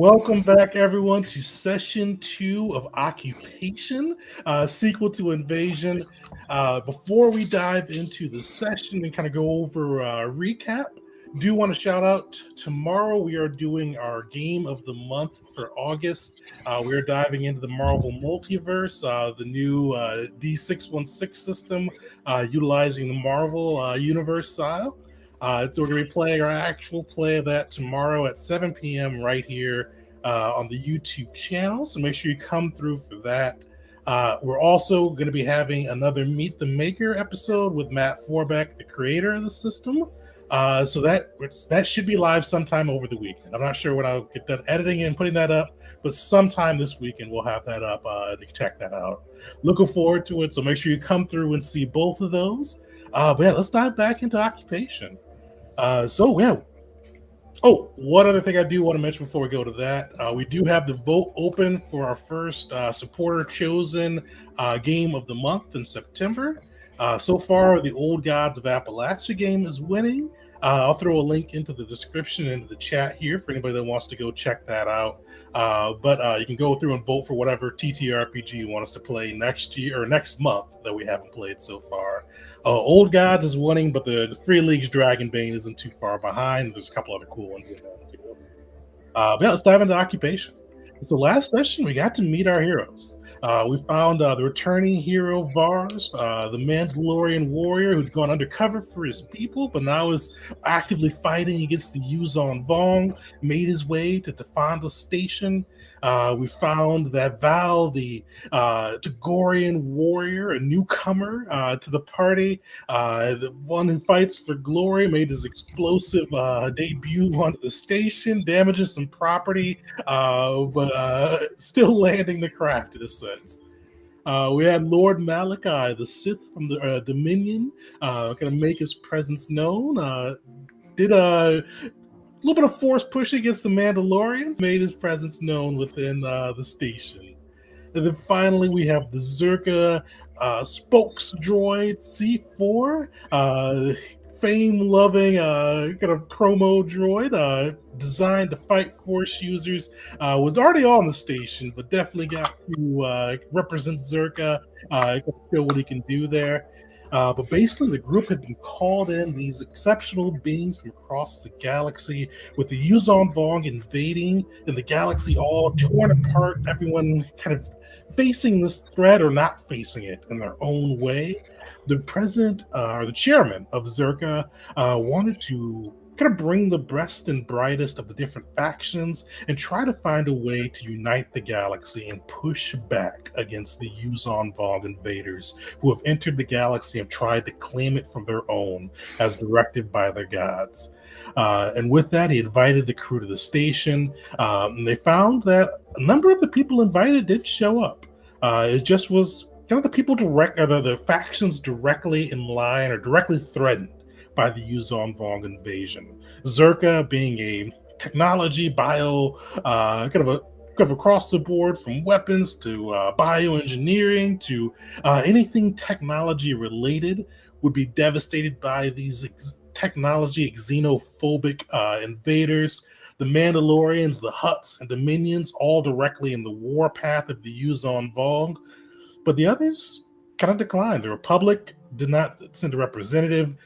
Welcome back, everyone, to session 2 of Occupation, sequel to Invasion. Before we dive into the session and kind of go over recap, do want to shout out tomorrow we are doing our game of the month for August. We're diving into the Marvel Multiverse, the new D616 system, utilizing the Marvel Universe style. So we're going to be playing our actual play of that tomorrow at 7 p.m. right here on the YouTube channel. So make sure you come through for that. We're also going to be having another Meet the Maker episode with Matt Forbeck, the creator of the system. So that should be live sometime over the weekend. I'm not sure when I'll get done editing and putting that up, but sometime this weekend we'll have that up to check that out. Looking forward to it. So make sure you come through and see both of those. But yeah, let's dive back into Occupation. One other thing I do want to mention before we go to that, we do have the vote open for our first supporter chosen game of the month in September. So far, the Old Gods of Appalachia game is winning. I'll throw a link into the description, into the chat here for anybody that wants to go check that out. But you can go through and vote for whatever TTRPG you want us to play next year or next month that we haven't played so far. Old Gods is winning, but the Free League's Dragonbane isn't too far behind. There's a couple other cool ones in there too. But yeah, let's dive into Occupation. So last session, we got to meet our heroes. We found the returning hero Vars, the Mandalorian warrior who'd gone undercover for his people, but now is actively fighting against the Yuzon Vong, made his way to Tafanda Station. We found that Val, the Tagorian warrior, a newcomer to the party, the one who fights for glory, made his explosive debut onto the station, damaging some property, but still landing the craft in a sense. We had Lord Malachi, the Sith from the Dominion, going to make his presence known. Did a little bit of force push against the Mandalorians, made his presence known within the station. And then finally, we have the Zerka spokes droid C4, fame-loving kind of promo droid designed to fight Force users. Was already on the station, but definitely got to represent Zerka, show what he can do there. But basically, the group had been called in, these exceptional beings from across the galaxy, with the Yuzon Vong invading and the galaxy all torn apart, everyone kind of facing this threat or not facing it in their own way. The president, or the chairman of Zerka, wanted to kind of bring the best and brightest of the different factions and try to find a way to unite the galaxy and push back against the Yuzon Vong invaders who have entered the galaxy and tried to claim it from their own as directed by their gods. And with that, he invited the crew to the station. And they found that a number of the people invited did show up. It just was kind of the people the factions directly in line or directly threatened by the Yuzon Vong invasion. Zerka being a technology, bio, kind of across the board, from weapons to bioengineering to anything technology related, would be devastated by these technology xenophobic invaders. The Mandalorians, the Hutts, and the Minions, all directly in the warpath of the Yuzon Vong. But the others kind of declined. The Republic did not send a representative.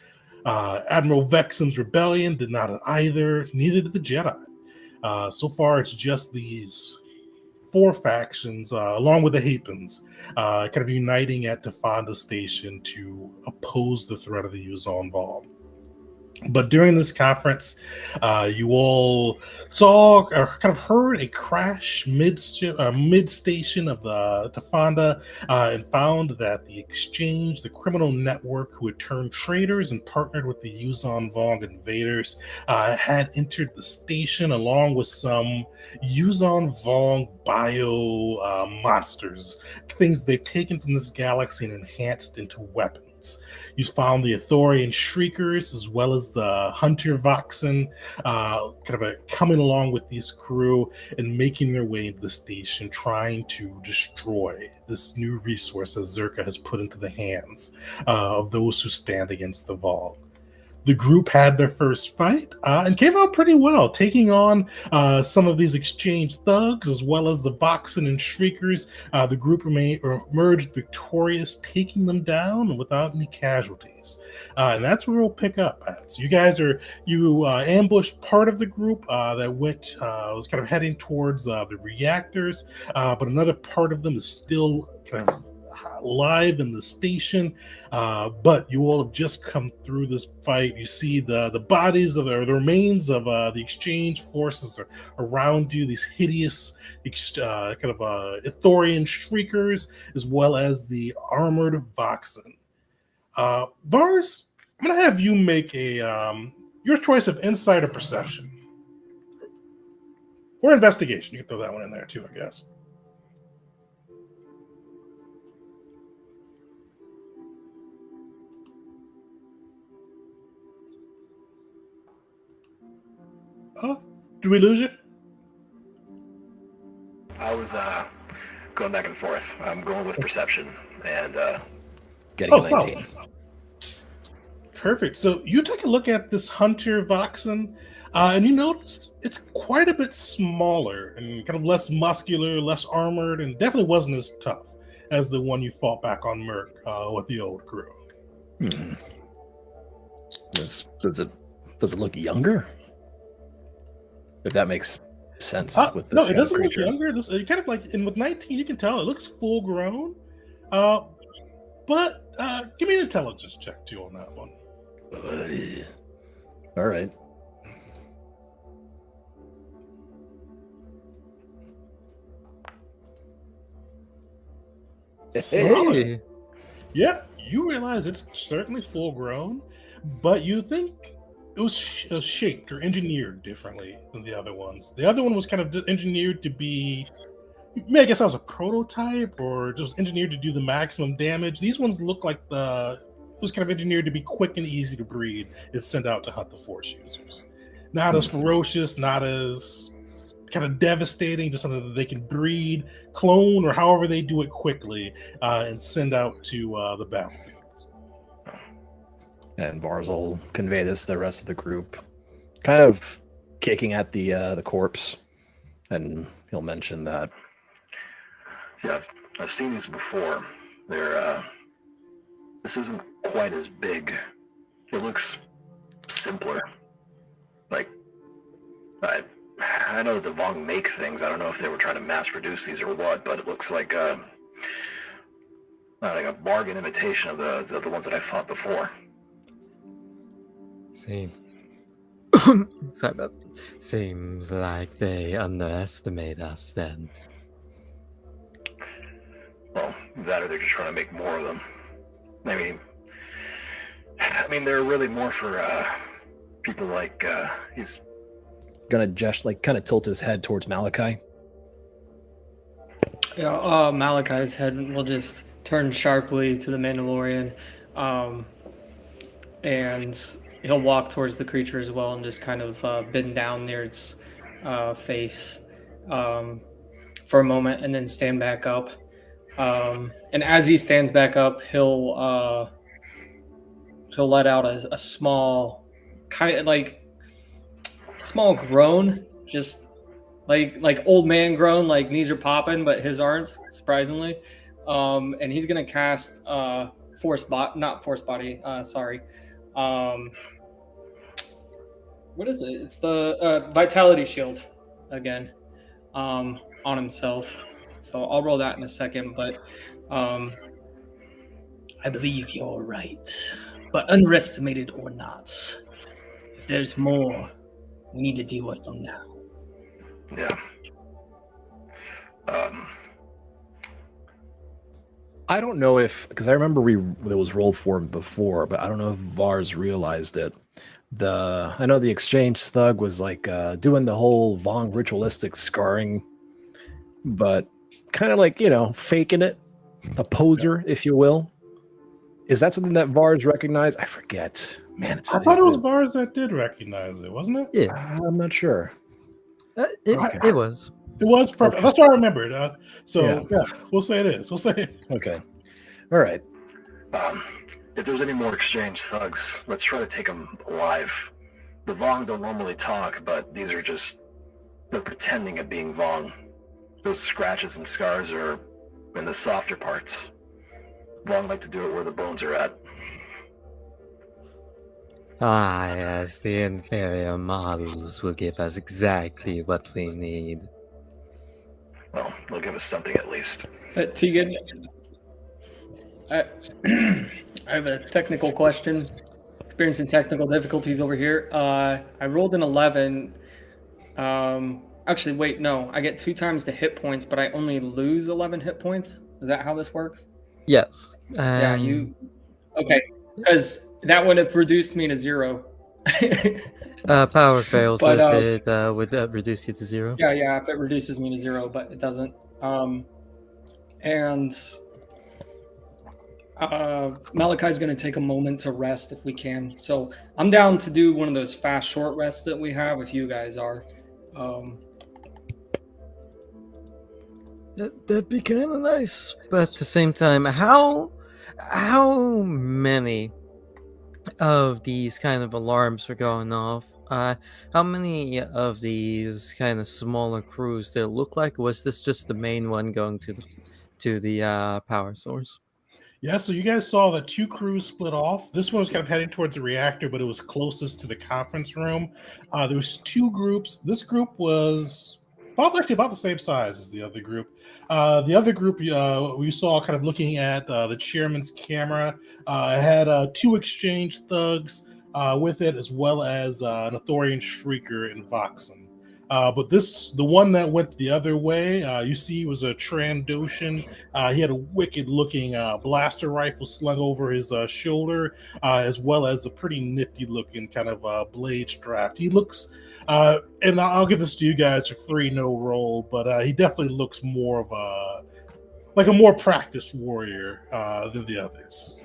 Admiral Vexen's rebellion did not either. Neither did the Jedi. So far, it's just these four factions, along with the Hapens, kind of uniting at Tafanda Station to oppose the threat of the Yuzon Vong. But during this conference, you all saw or kind of heard a crash mid-station of the Tafanda and found that the exchange, the criminal network who had turned traitors and partnered with the Yuzon Vong invaders, had entered the station along with some Yuzon Vong bio monsters, things they've taken from this galaxy and enhanced into weapons. You found the Athorian Shriekers as well as the Hunter Voxen coming along with this crew and making their way into the station, trying to destroy this new resource that Zerka has put into the hands of those who stand against the Vong. The group had their first fight and came out pretty well, taking on some of these exchange thugs as well as the Boxen and Shriekers. The group emerged victorious, taking them down without any casualties. And that's where we'll pick up at. So you ambushed part of the group that was kind of heading towards the reactors, but another part of them is still kind of live in the station, but you all have just come through this fight. You see the bodies of the remains of the exchange forces are around you, these hideous kind of Ithorian shriekers, as well as the armored Voxen. Vars, I'm gonna have you make your choice of insight or perception or investigation. You can throw that one in there too, I guess. Oh, did we lose you? I was going back and forth. I'm going with perception and getting a 19. Perfect. So you take a look at this Hunter Voxen, and you notice it's quite a bit smaller and kind of less muscular, less armored, and definitely wasn't as tough as the one you fought back on Merc with the old crew. Does it look younger? If that makes sense with this. No, it doesn't look younger. It kind of like, and with 19, you can tell it looks full grown. But give me an intelligence check too on that one. All right. Hey. Yeah, you realize it's certainly full grown, but you think it was shaped or engineered differently than the other ones. The other one was kind of engineered to be, I guess that was a prototype or just engineered to do the maximum damage. These ones look like it was kind of engineered to be quick and easy to breed and send out to hunt the Force users. Not as ferocious, not as kind of devastating, just something that they can breed, clone, or however they do it quickly and send out to the battlefield. And Vars will convey this to the rest of the group, kind of kicking at the corpse, and he'll mention that. Yeah, I've seen these before. This isn't quite as big. It looks simpler. Like, I know that the Vong make things. I don't know if they were trying to mass produce these or what, but it looks like a bargain imitation of the ones that I fought before. Seems like they underestimate us then. Well, that or they're just trying to make more of them. I mean, they're really more for people like he's gonna just kind of tilt his head towards Malachi. Yeah, Malachi's head will just turn sharply to the Mandalorian, and he'll walk towards the creature as well and just kind of bend down near its face for a moment and then stand back up. And as he stands back up, he'll let out a small, kind of like small groan, just like old man groan, like knees are popping, but his aren't, surprisingly. And he's gonna cast what is it? It's the Vitality Shield again on himself. So I'll roll that in a second, but I believe you're right. But underestimated or not, if there's more, we need to deal with them now. Yeah. I don't know because I remember it was rolled for him before, but I don't know if Vars realized it. I know the exchange thug was like doing the whole Vong ritualistic scarring, but kind of like, faking it, a poser, if you will. Is that something that Vars recognized? I forget. Man, I thought it was Vars that did recognize it, wasn't it? Yeah, I'm not sure. It was. It was perfect. Okay. That's what I remembered. So yeah, we'll say it is. We'll say it. Okay. All right. Yeah, if there's any more exchange thugs, let's try to take them alive. The Vong don't normally talk, but these are just... they're pretending at being Vong. Those scratches and scars are in the softer parts. Vong like to do it where the bones are at. Ah, yes, the inferior models will give us exactly what we need. Well, they'll give us something at least. Tegan, I have a technical question. Experiencing technical difficulties over here. I rolled an 11. Actually, wait, no. I get 2 times the hit points, but I only lose 11 hit points. Is that how this works? Yes. Yeah, you... Okay, because that would have reduced me to 0. Power fails But, if it would reduce you to 0. Yeah, if it reduces me to 0, but it doesn't. And Malachi's going to take a moment to rest if we can. So I'm down to do one of those fast short rests that we have if you guys are. That'd be kind of nice, but at the same time, how many of these kind of alarms are going off? How many of these kind of smaller crews did it look like? Or was this just the main one going to the power source? Yeah, so you guys saw the 2 crews split off. This one was kind of heading towards the reactor, but it was closest to the conference room. There was 2 groups. This group was actually about the same size as the other group. The other group we saw kind of looking at the chairman's camera. It had 2 exchange thugs with it, as well as an Athorian Shrieker and Voxen. But the one that went the other way, you see, was a Trandoshan. He had a wicked-looking blaster rifle slung over his shoulder, as well as a pretty nifty-looking kind of blade strap. He looks, and I'll give this to you guys for free, no roll, but he definitely looks more of a more practiced warrior than the others.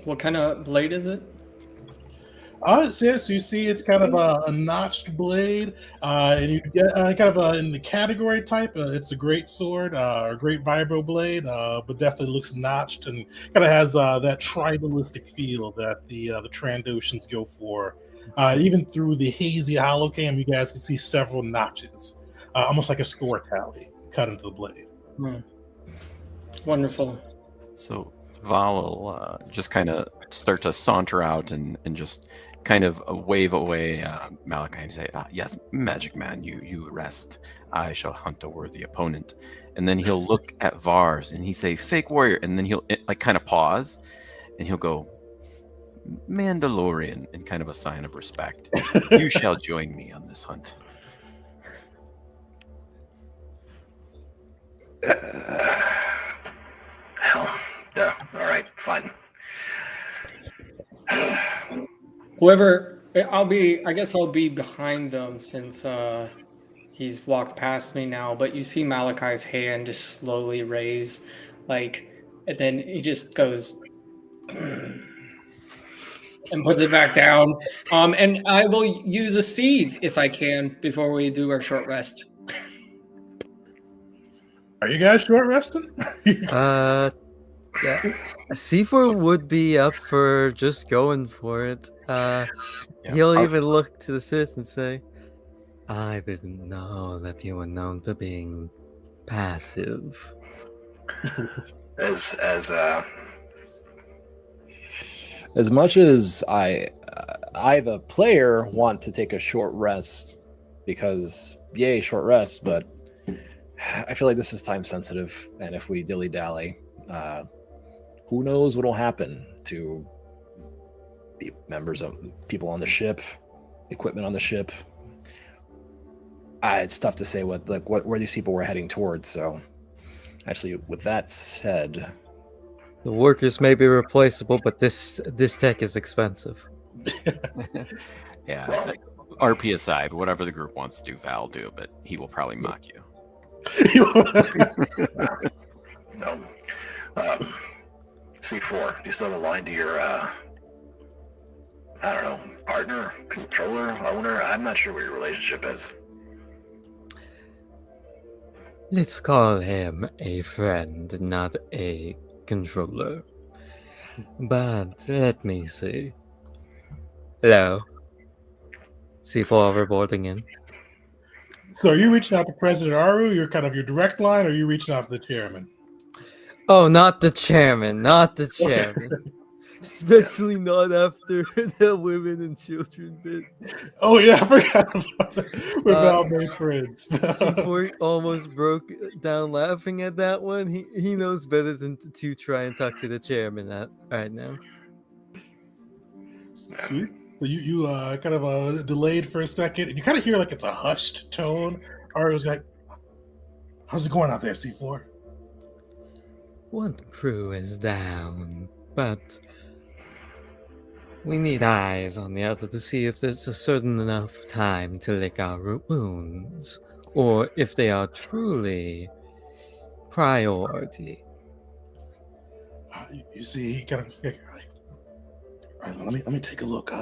What kind of blade is it? So you see it's kind of a notched blade, and you get kind of in the category type, it's a great sword or a great vibro blade, but definitely looks notched and kind of has that tribalistic feel that the Trandoshans go for. Even through the hazy holocam, you guys can see several notches, almost like a score tally cut into the blade. Wonderful. So Val will just kind of start to saunter out and just kind of wave away Malachi and say, yes, Magic Man, you rest. I shall hunt a worthy opponent. And then he'll look at Vars and he say, fake warrior. And then he'll like kind of pause and he'll go, Mandalorian, in kind of a sign of respect. You shall join me on this hunt. Hell, yeah, all right, fine. Whoever, I guess I'll be behind them since he's walked past me now, but you see Malachi's hand just slowly raise, and then he just goes and puts it back down. And I will use a seethe if I can before we do our short rest. Are you guys short resting? Yeah. C4 would be up for just going for it. He'll even look to the Sith and say, I didn't know that you were known for being passive. As much as I, the player, want to take a short rest because, yay, short rest, but I feel like this is time sensitive, and if we dilly-dally, who knows what will happen to members of people on the ship, equipment on the ship. It's tough to say where these people were heading towards. So, actually, with that said, the workers may be replaceable, but this tech is expensive. Yeah, RP aside, whatever the group wants to do, Val will do, but he will probably mock you. No. C4, do you still have a line to your, I don't know, partner, controller, owner? I'm not sure what your relationship is. Let's call him a friend, not a controller. But let me see. Hello. C4 reporting in. So are you reaching out to President Aru? You're kind of your direct line, or are you reaching out to the chairman? Oh, not the chairman, not the Okay. chairman. Especially not after the women and children bit. Oh yeah, I forgot about that. We've all made friends. C4 almost broke down laughing at that one. He knows better than to try and talk to the chairman right now. Sweet. So you kind of delayed for a second, and you kind of hear like it's a hushed tone. Ario's like, "How's it going out there, C4?" One crew is down, but we need eyes on the other to see if there's a certain enough time to lick our wounds, or if they are truly priority. You see, he kind of like, all right, let me take a look.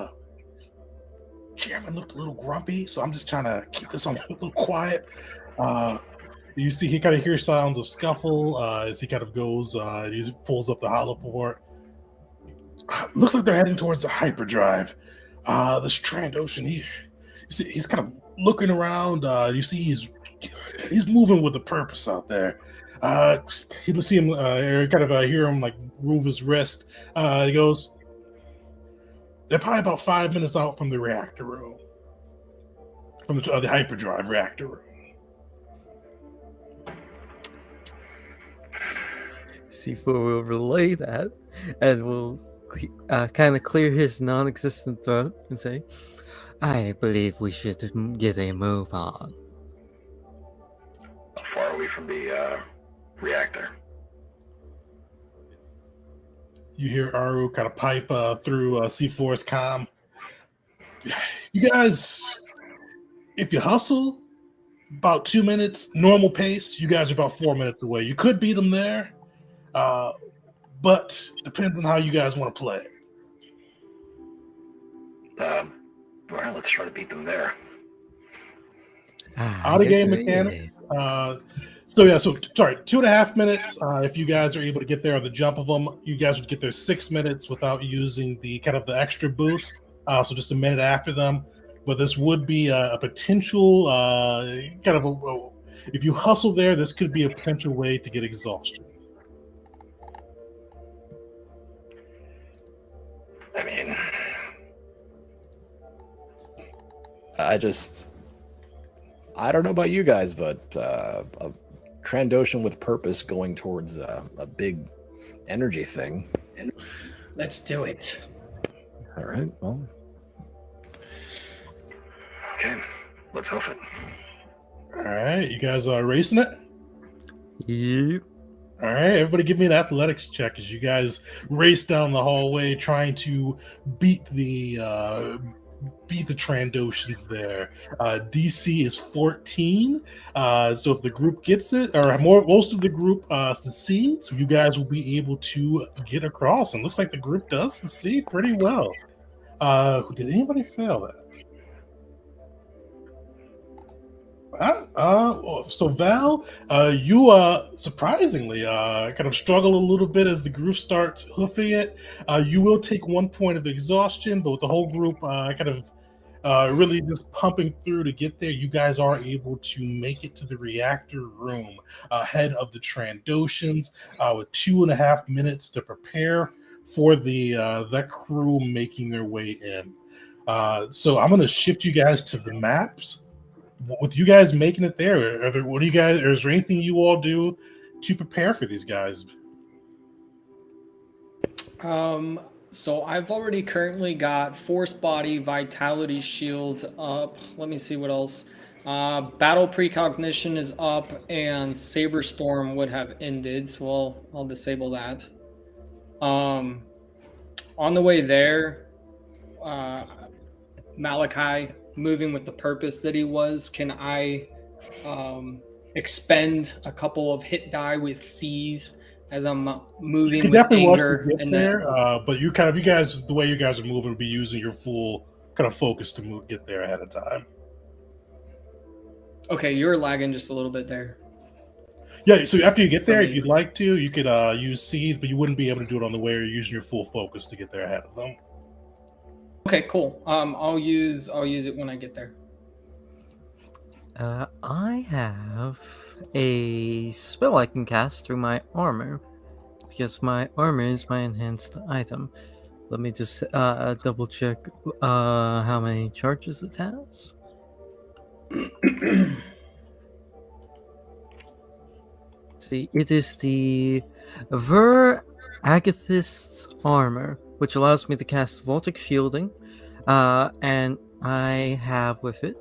Chairman looked a little grumpy, so I'm just trying to keep this on a little quiet. You see, he kind of hears sounds of scuffle as he kind of goes. He pulls up the hollow port. Looks like they're heading towards the hyperdrive. This Trandoshan, he's kind of looking around. You see, he's moving with a purpose out there. You see him, kind of hear him like move his wrist. He goes, they're probably about 5 minutes out from the reactor room, from the hyperdrive reactor room. C4 will relay that and will kind of clear his non-existent throat and say, I believe we should get a move on. How far are we from the reactor? You hear Aru kind of pipe through C4's comm. You guys, if you hustle, about 2 minutes, normal pace, you guys are about 4 minutes away. You could beat them there, but depends on how you guys want to play. Well, let's try to beat them there. Out of game mechanics. So 2.5 minutes. If you guys are able to get there on the jump of them, you guys would get there 6 minutes without using the kind of the extra boost. So just a minute after them. But this would be a potential kind of if you hustle there, this could be a potential way to get exhaustion. I mean, I don't know about you guys, but a Trandoshan with purpose going towards a big energy thing. Let's do it. All right, well. okay, let's hoof it. All right, you guys are racing it? Yep. All right, everybody give me an athletics check as you guys race down the hallway trying to beat the Trandoshans there. DC is 14. So if the group gets it, or most of the group succeeds, you guys will be able to get across. And looks like the group does succeed pretty well. Did anybody fail that? So Val, you surprisingly kind of struggle a little bit as the group starts hoofing it. You will take 1 point of exhaustion, but with the whole group kind of really just pumping through to get there, you guys are able to make it to the reactor room ahead of the Trandoshans with 2.5 minutes to prepare for that crew making their way in. So I'm going to shift you guys to the maps. With you guys making it there, is there anything you all do to prepare for these guys? So I've already currently got Force Body, Vitality Shield up. Let me see what else. Battle Precognition is up, and Saber Storm would have ended, so I'll disable that. On the way there, Malachi, moving with the purpose that he was, can I expend a couple of hit die with Seethe as I'm moving with anger? And there, but you guys, the way you guys are moving, will be using your full kind of focus to get there ahead of time. Okay, you're lagging just a little bit there. Yeah, so after you get there, For if me. you'd like to, you could use seeds, but you wouldn't be able to do it on the way. You're using your full focus to get there ahead of them. Okay, cool. I'll use it when I get there. I have a spell I can cast through my armor because my armor is my enhanced item. Let me just double check how many charges it has. See, it is the Agathist's armor, which allows me to cast Voltic Shielding, and I have with it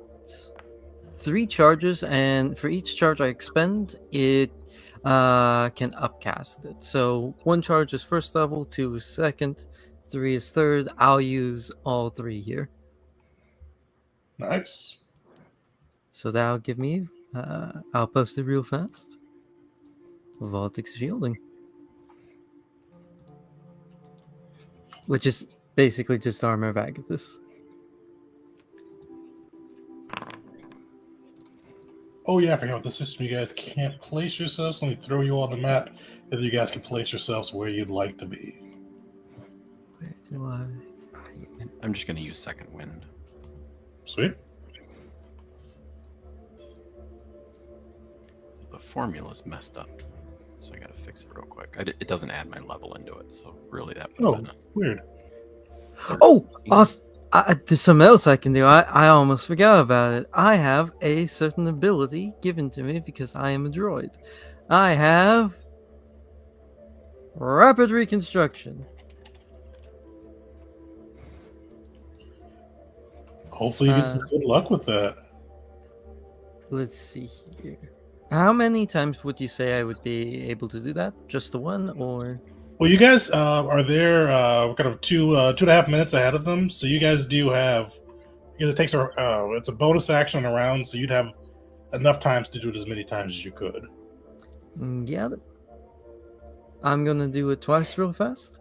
3 charges, and for each charge I expend, it can upcast it. So 1 charge is first level, 2 is second, 3 is third. I'll use all 3 here. Nice. So that'll give me, I'll post it real fast. Voltic Shielding. Which is basically just Armor of Agathis. Oh yeah, I forgot with the system. You guys can't place yourselves. Let me throw you on the map, and you guys can place yourselves where you'd like to be. Where do I? I'm just going to use second wind. Sweet. The formula's messed up, so I got to fix it real quick. It doesn't add my level into it, so really that would Oh, have been weird. Oh, awesome. There's something else I can do. I almost forgot about it. I have a certain ability given to me because I am a droid. I have Rapid Reconstruction. Hopefully you get some good luck with that. Let's see here. How many times would you say I would be able to do that? Just the one, or? Well, you guys are there kind of 2.5 minutes ahead of them, so you guys do have. Because it takes it's a bonus action on a round, so you'd have enough times to do it as many times as you could. Yeah. I'm gonna do it twice real fast.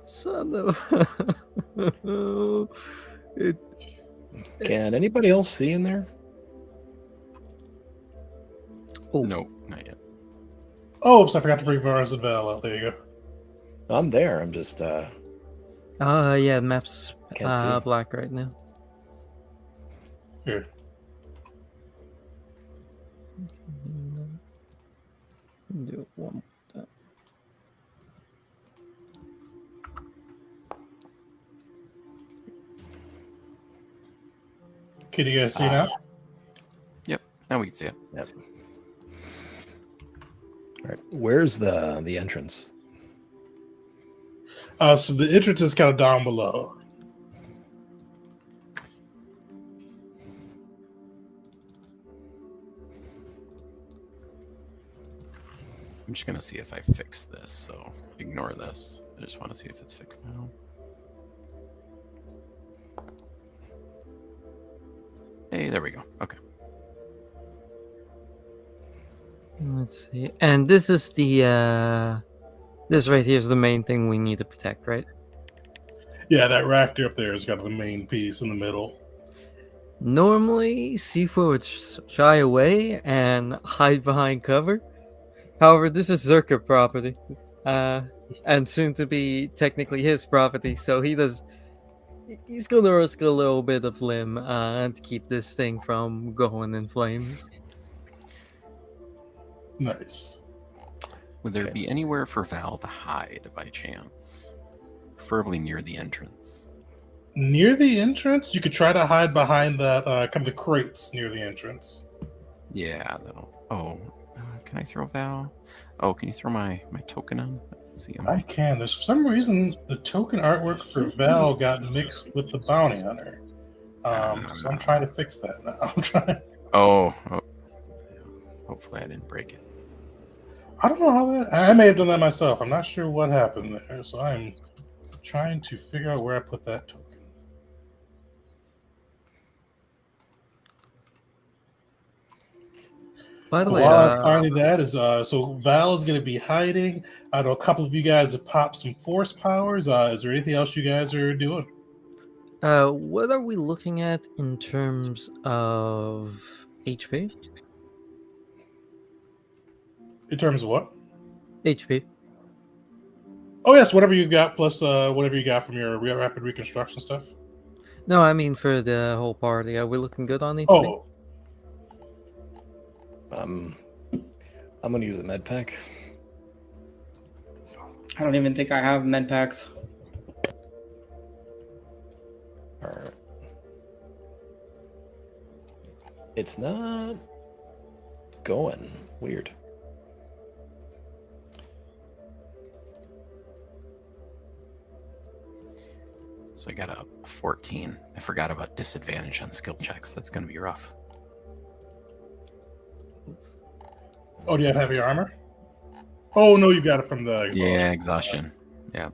Son of it. Can anybody else see in there? Oh. No, not yet. Oh, oops! I forgot to bring Varus and Val out. There you go. I'm there. I'm just yeah, the map's Can't see. black right now. Here. Do it one more time. Can you guys see now? Yep, now we can see it. Yep. All right. Where's the entrance? So the entrance is kind of down below. I'm just gonna see if I fix this, so ignore this. I just want to see if it's fixed now. Hey, there we go. Okay. Let's see. And this is the this right here is the main thing we need to protect, right? Yeah, that reactor up there has got the main piece in the middle. Normally, C4 would shy away and hide behind cover. However, this is Zerker property, and soon to be technically his property. So he's gonna risk a little bit of limb to keep this thing from going in flames. Nice. Would there be anywhere for Val to hide by chance? Preferably near the entrance. Near the entrance, you could try to hide behind that kind of the crates near the entrance. Yeah, that'll. Oh, can I throw Val? Oh, can you throw my token on? Let's see. I can. There's for some reason the token artwork for Val got mixed with the bounty hunter. So I'm trying to fix that now. I'm trying. Oh, hopefully I didn't break it. I don't know how that. I may have done that myself. I'm not sure what happened there. So I'm trying to figure out where I put that token. By the way, while I'm finding that is so Val is going to be hiding. I know a couple of you guys have popped some force powers. Is there anything else you guys are doing? what are we looking at in terms of HP. In terms of what? HP. Oh yes, whatever you got plus whatever you got from your rapid reconstruction stuff. No, I mean for the whole party. Are we looking good on HP? Oh, I'm gonna use a med pack. I don't even think I have med packs. All right. It's not going. Weird. So I got a 14. I forgot about disadvantage on skill checks. That's going to be rough. oh, do you have heavy armor? Oh no, you got it from the exhaustion. Yeah, exhaustion. Yeah.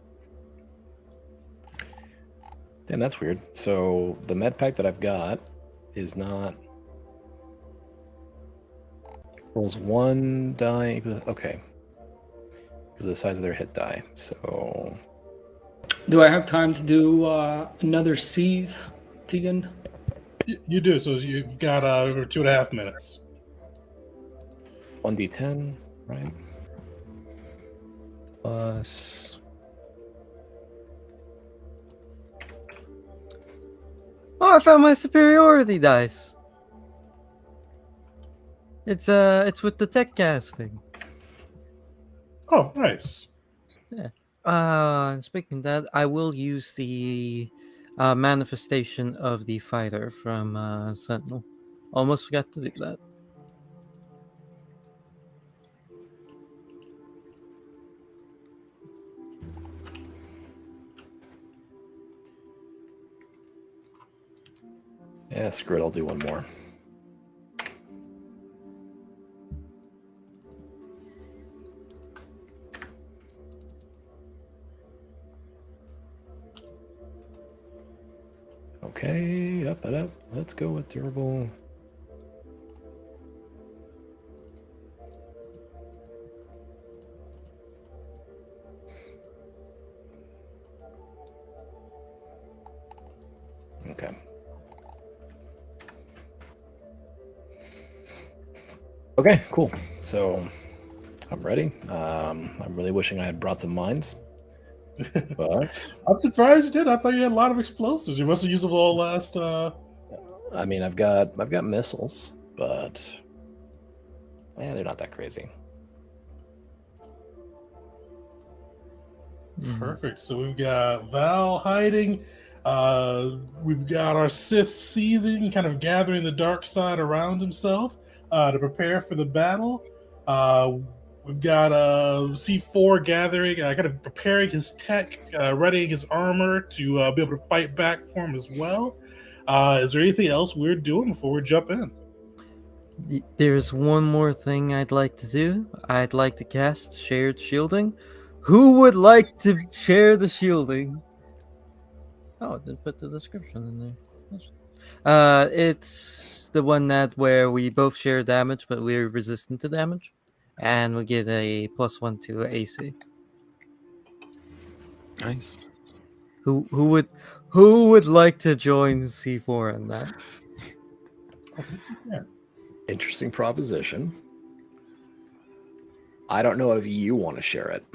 Damn, that's weird. So the med pack that I've got is not rolls 1 die. Okay, because of the size of their hit die. So Do I have time to do another seethe, Tegan? You do. So you've got over 2.5 minutes. 1d10, right? Plus. Oh, I found my superiority dice. It's with the tech casting. Oh, nice. Speaking of that, I will use the manifestation of the fighter from Sentinel. Almost forgot to do that. Yeah, screw it. I'll do one more. Okay, up and up. Let's go with durable. Okay. Okay, cool. So I'm ready. I'm really wishing I had brought some mines, but I'm surprised you did. I thought you had a lot of explosives. You must have used them all last. I mean, I've got missiles, but they're not that crazy. Perfect. So we've got Val hiding. We've got our Sith seething, kind of gathering the dark side around himself to prepare for the battle. We've got C4 gathering, kind of preparing his tech, readying his armor to be able to fight back for him as well. Is there anything else we're doing before we jump in? There's one more thing I'd like to do. I'd like to cast shared shielding. Who would like to share the shielding? Oh, I didn't put the description in there. It's the one that where we both share damage, but we're resistant to damage, and we get a +1 to AC. Nice. Who would like to join C4 in that? Interesting proposition. I don't know if you want to share it.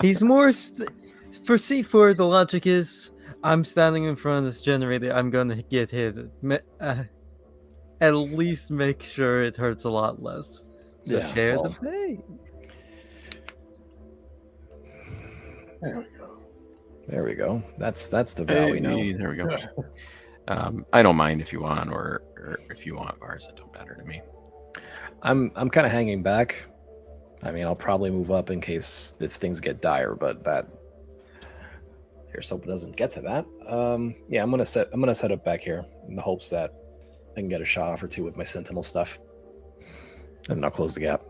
He's more for C4. The logic is I'm standing in front of this generator. I'm gonna get hit. At least make sure it hurts a lot less. So Yeah, share well, the pain. There we go. That's the Val we know. Hey, there we go. I don't mind if you want, or if you want bars. It don't matter to me. I'm kind of hanging back. I mean, I'll probably move up in case if things get dire, but that here's hope it doesn't get to that. Yeah, I'm gonna set up back here in the hopes that I can get a shot off or two with my Sentinel stuff, and then I'll close the gap.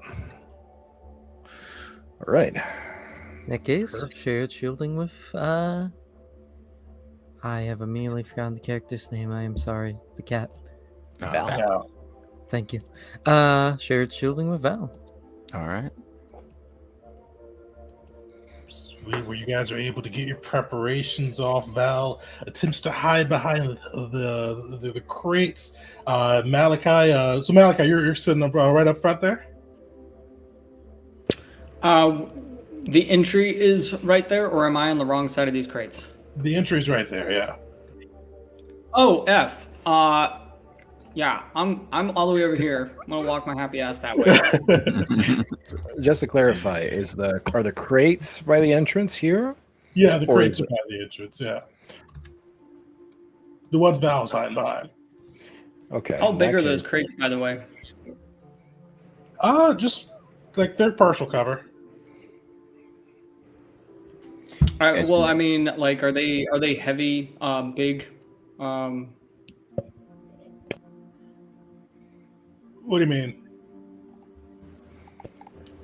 All right. In that case, shared shielding with I have immediately forgotten the character's name. I am sorry. The cat. Val. Val. Thank you. Shared shielding with Val. All right. where you guys are able to get your preparations off. Val attempts to hide behind the crates. Malachi, so Malachi, you're sitting up, right up front there. The entry is right there, or am I on the wrong side of these crates? The entry's right there. Yeah. Oh, F. Yeah, I'm all the way over here. I'm gonna walk my happy ass that way. Just to clarify, are the crates by the entrance here? Yeah, the Or crates is are by the entrance. Yeah. The ones Val's hiding behind. Okay. How in big that are those case- crates, by the way? Just like they're partial cover. Guys Well, can- I mean, like, are they heavy, big? What do you mean?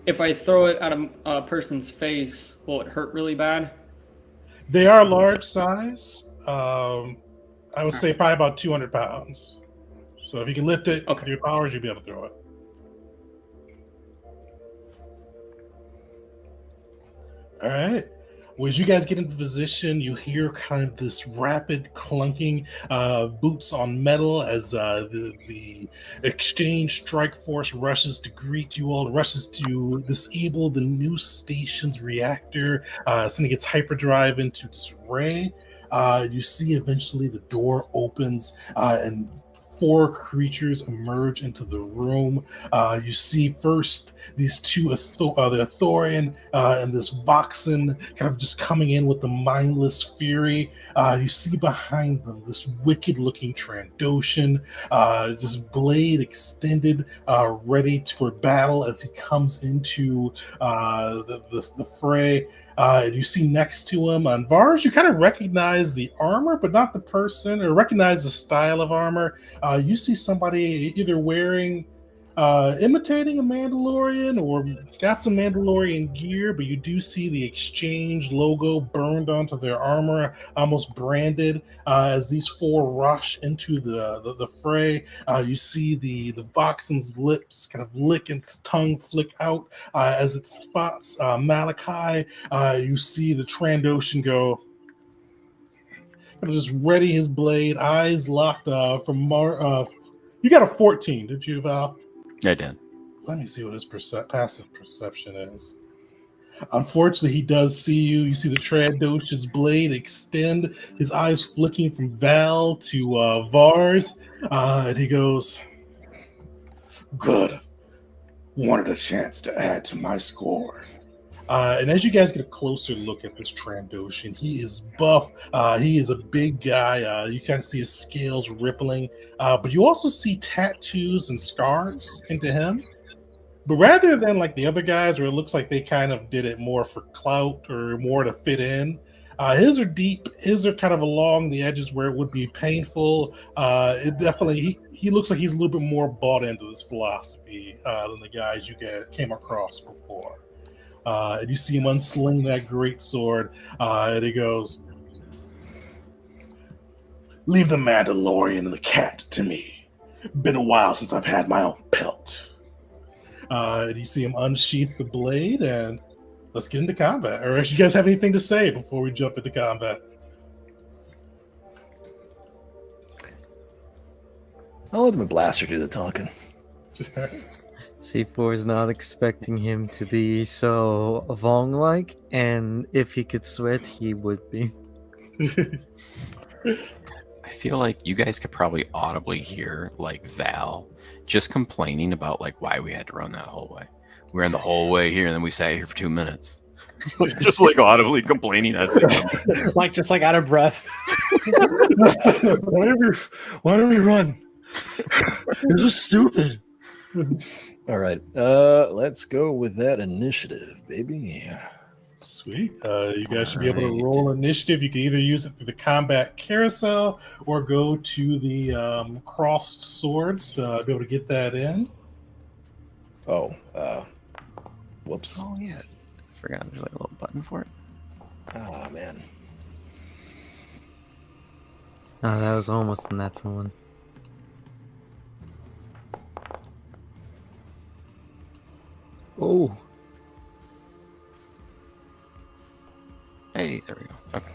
If I throw it at a person's face, will it hurt really bad? They are large size. I would say probably about 200 pounds. So if you can lift it with your powers, you'll be able to throw it. All right. Well, as you guys get into position, you hear kind of this rapid clunking, boots on metal as the Exchange Strike Force rushes to greet you all, rushes to disable the new station's reactor, sending its hyperdrive into disarray. You see eventually the door opens and 4 creatures emerge into the room. You see first these two, the Athorian and this Voxen, kind of just coming in with the mindless fury. You see behind them this wicked-looking Trandoshan, this blade extended, ready for battle as he comes into the fray. You see next to him on Vars, you kind of recognize the armor, but not the person, or recognize the style of armor. You see somebody either wearing, imitating a Mandalorian or got some Mandalorian gear, but you do see the Exchange logo burned onto their armor, almost branded. As these 4 rush into the fray, you see the Voxen's lips kind of lick and tongue flick out as it spots Malachi. You see the Trandoshan go, just ready his blade, eyes locked from you got a 14, did you, Val? I did. Let me see what his passive perception is. Unfortunately, he does see you. You see the Trandoshan's blade extend, his eyes flicking from Val to Vars, and he goes, "Good. Wanted a chance to add to my score." And as you guys get a closer look at this Trandoshan, he is buff. He is a big guy. You kind of see his scales rippling, but you also see tattoos and scars into him. But rather than like the other guys, where it looks like they kind of did it more for clout or more to fit in, his are deep. His are kind of along the edges where it would be painful. It definitely he looks like he's a little bit more bought into this philosophy than the guys you came across before. And you see him unsling that great sword, and he goes, "Leave the Mandalorian and the cat to me. Been a while since I've had my own pelt." And you see him unsheath the blade, and let's get into combat. Or else you guys have anything to say before we jump into combat? I'll let the blaster do the talking. C4 is not expecting him to be so Vong-like, and if he could sweat, he would be. I feel like you guys could probably audibly hear like Val just complaining about like why we had to run that hallway. We ran the whole way here, and then we sat here for 2 minutes, just like audibly complaining as they come. Just like out of breath. Why do we run? This is stupid. All right, let's go with that initiative, baby. Sweet. You guys should be able to roll initiative. You can either use it through the combat carousel or go to the crossed swords to be able to get that in. Oh, whoops. Oh yeah, I forgot there's like a little button for it. Oh man. Oh, that was almost a natural one. Oh. Okay.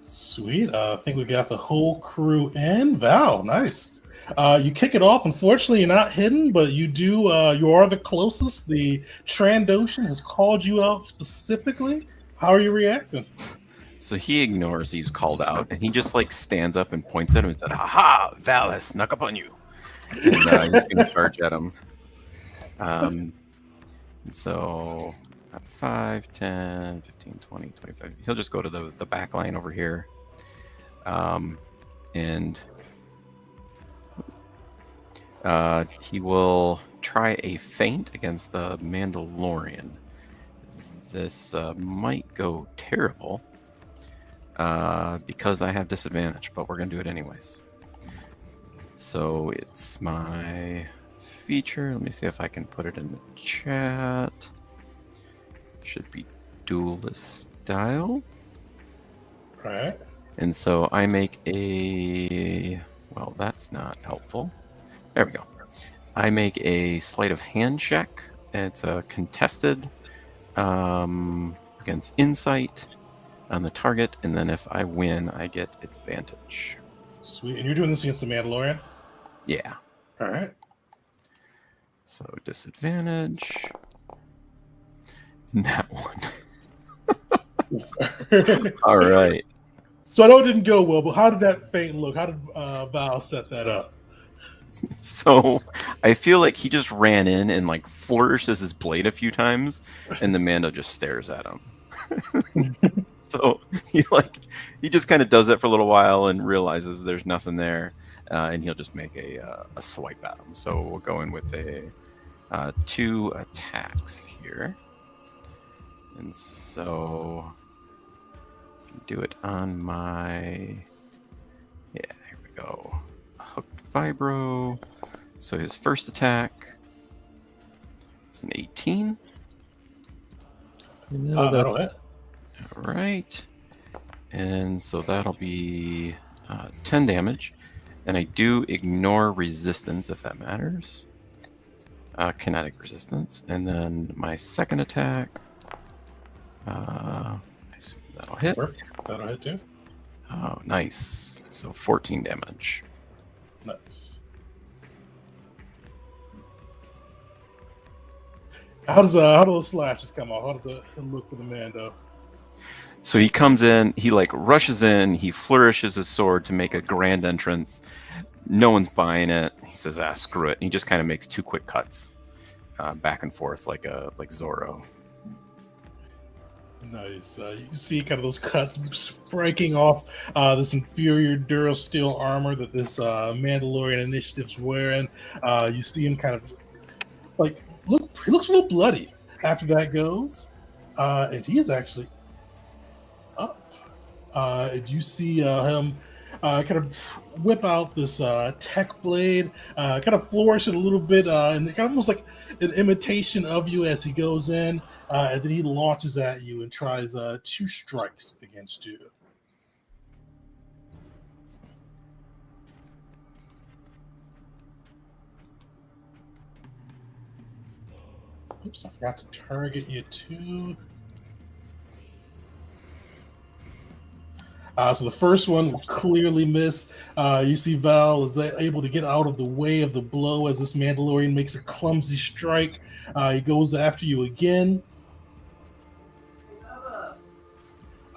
Sweet. I think we got the whole crew in. Val, nice. You kick it off. Unfortunately, you're not hidden, but you do. You are the closest. The Trandoshan has called you out specifically. How are you reacting? So he ignores he was called out, and he just like stands up and points at him and said, "Ha ha! Val has snuck up on you," and he's going to charge at him. And so 5, 10, 15, 20, 25. He'll just go to the back line over here. And he will try a feint against the Mandalorian. This might go terrible because I have disadvantage, but we're going to do it anyways. So it's my feature. Let me see if I can put it in the chat. Should be duelist style. All right. And so I make a, well, that's not helpful. There we go. I make a sleight of hand check. It's a contested against insight on the target, and then if I win, I get advantage. Sweet. And you're doing this against the Mandalorian? Yeah. All right. So disadvantage. That one. All right. So I know it didn't go well, but how did that feint look? How did Val set that up? So I feel like he just ran in and like flourishes his blade a few times, and the Mando just stares at him. So he just kind of does it for a little while and realizes there's nothing there, and he'll just make a swipe at him. So we'll go in with a 2 attacks here, and so do it on my, yeah, here we go, hooked vibro. So his first attack is an 18. That'll hit. All right, and so that'll be 10 damage, and I do ignore resistance if that matters, kinetic resistance. And then my second attack, nice. That'll hit. That'll hit too. Oh, nice. So 14 damage. Nice. How do those slashes come out? How does it look for the Mando? So he comes in, he like rushes in, he flourishes his sword to make a grand entrance. No one's buying it. He says, "Ah, screw it." And he just kind of makes 2 quick cuts, back and forth like Zorro. Nice. You can see kind of those cuts striking off this inferior Durasteel armor that this Mandalorian initiative's wearing. You see him kind of like he looks a little bloody after that goes, and he is actually up. And you see him kind of whip out this tech blade, kind of flourish it a little bit, and kind of almost like an imitation of you as he goes in. And then he launches at you and tries 2 strikes against you. Oops, I forgot to target you too. So the first one will clearly miss. You see Val is able to get out of the way of the blow as this Mandalorian makes a clumsy strike. He goes after you again.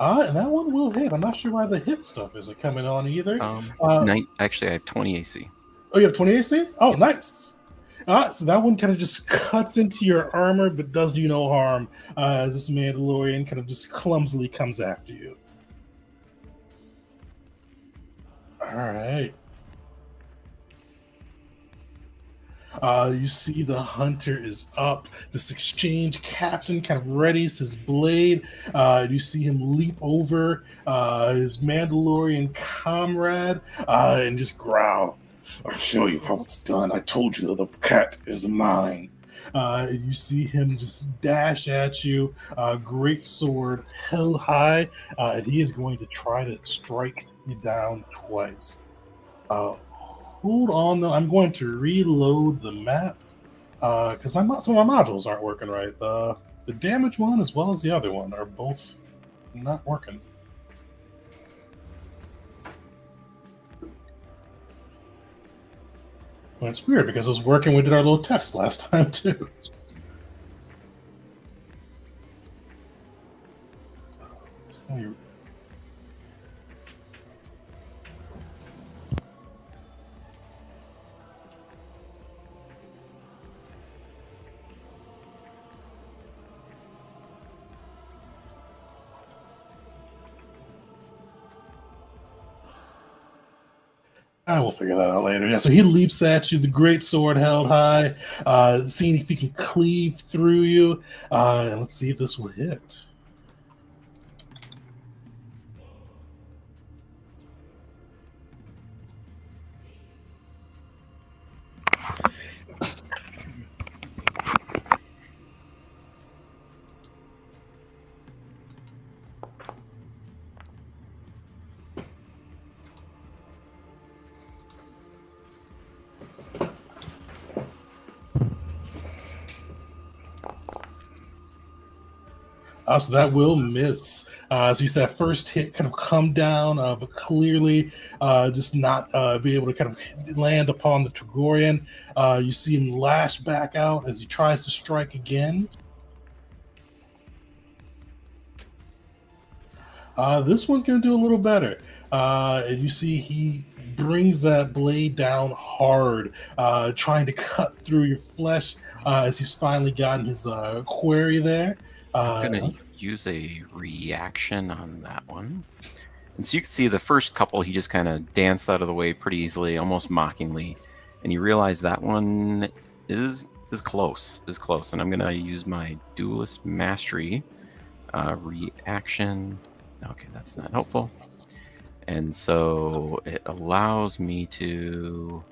And that one will hit. I'm not sure why the hit stuff isn't coming on either. Actually, I have 20 AC. Oh, you have 20 AC? Oh, nice. So that one kind of just cuts into your armor, but does you no harm. As this Mandalorian kind of just clumsily comes after you. All right. You see the hunter is up. This exchange captain kind of readies his blade. You see him leap over his Mandalorian comrade and just growl. "I'll show you how it's done. I told you that the cat is mine." You see him just dash at you, great sword held high, and he is going to try to strike you down twice. Hold on, though. I'm going to reload the map because some of my modules aren't working right. The damage one as well as the other one are both not working. Well, it's weird because it was working. We did our little test last time too. I will figure that out later. Yeah, so he leaps at you, the great sword held high, seeing if he can cleave through you. And let's see if this will hit. So that will miss. So you see that first hit kind of come down, but clearly just not be able to kind of land upon the Tregorian. You see him lash back out as he tries to strike again. This one's going to do a little better. And you see he brings that blade down hard, trying to cut through your flesh as he's finally gotten his query there. I'm going to use a reaction on that one. And so you can see the first couple, he just kind of danced out of the way pretty easily, almost mockingly. And you realize that one is close. And I'm going to use my Duelist Mastery reaction. Okay, that's not helpful. And so it allows me to...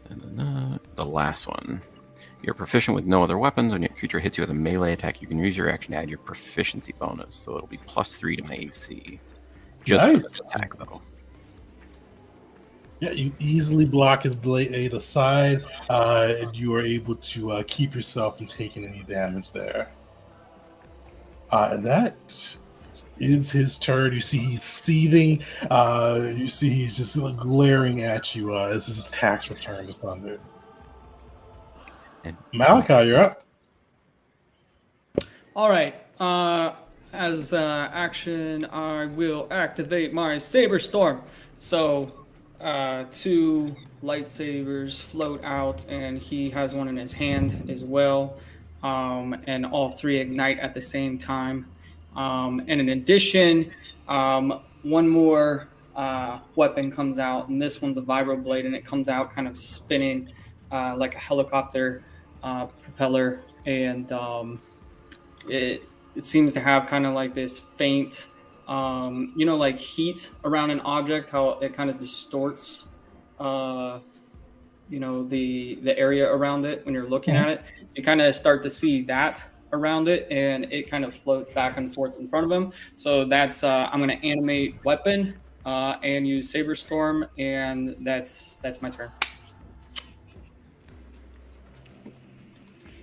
the last one. You're proficient with no other weapons. When your creature hits you with a melee attack, you can use your action to add your proficiency bonus. So it'll be +3 to my AC. Just nice. for the attack, though. Yeah, you easily block his blade aside, and you are able to keep yourself from taking any damage there. And that is his turn. You see he's seething. You see he's just glaring at you as his attacks return to thunder. And Malachi, you're up. All right. As action, I will activate my Saber Storm. So 2 lightsabers float out, and he has one in his hand as well. And all 3 ignite at the same time. And in addition, one more weapon comes out, and this one's a vibroblade, and it comes out kind of spinning like a helicopter propeller, and it seems to have kind of like this faint, like heat around an object, how it kind of distorts, the area around it when you're looking at it. You kind of start to see that around it, and it kind of floats back and forth in front of him. So that's I'm going to animate weapon and use Saber Storm, and that's my turn.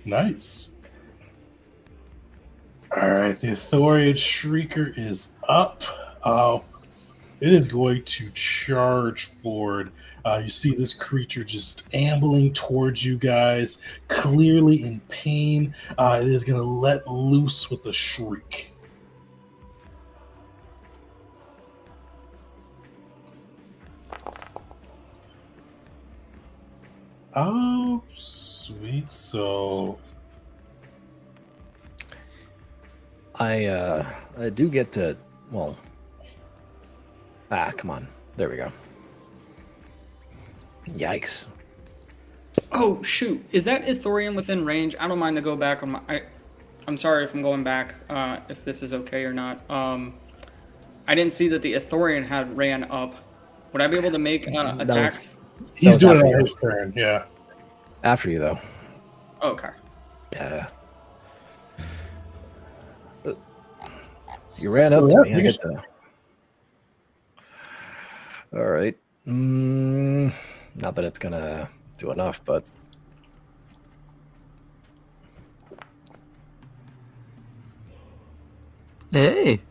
Nice. All right, the Thorian Shrieker is up. It is going to charge forward. You see this creature just ambling towards you guys, clearly in pain. It is going to let loose with a shriek. Oh, sweet. So I do get to, well, come on. There we go. Yikes. Oh, shoot. Is that Ithorian within range? I don't mind to go back on my... I'm sorry if I'm going back, if this is okay or not. I didn't see that the Ithorian had ran up. Would I be able to make attacks? He's doing it on his turn, yeah. After you, though. Okay. Yeah. You ran up to me. I get to... All right. Not that it's gonna do enough, but Hey,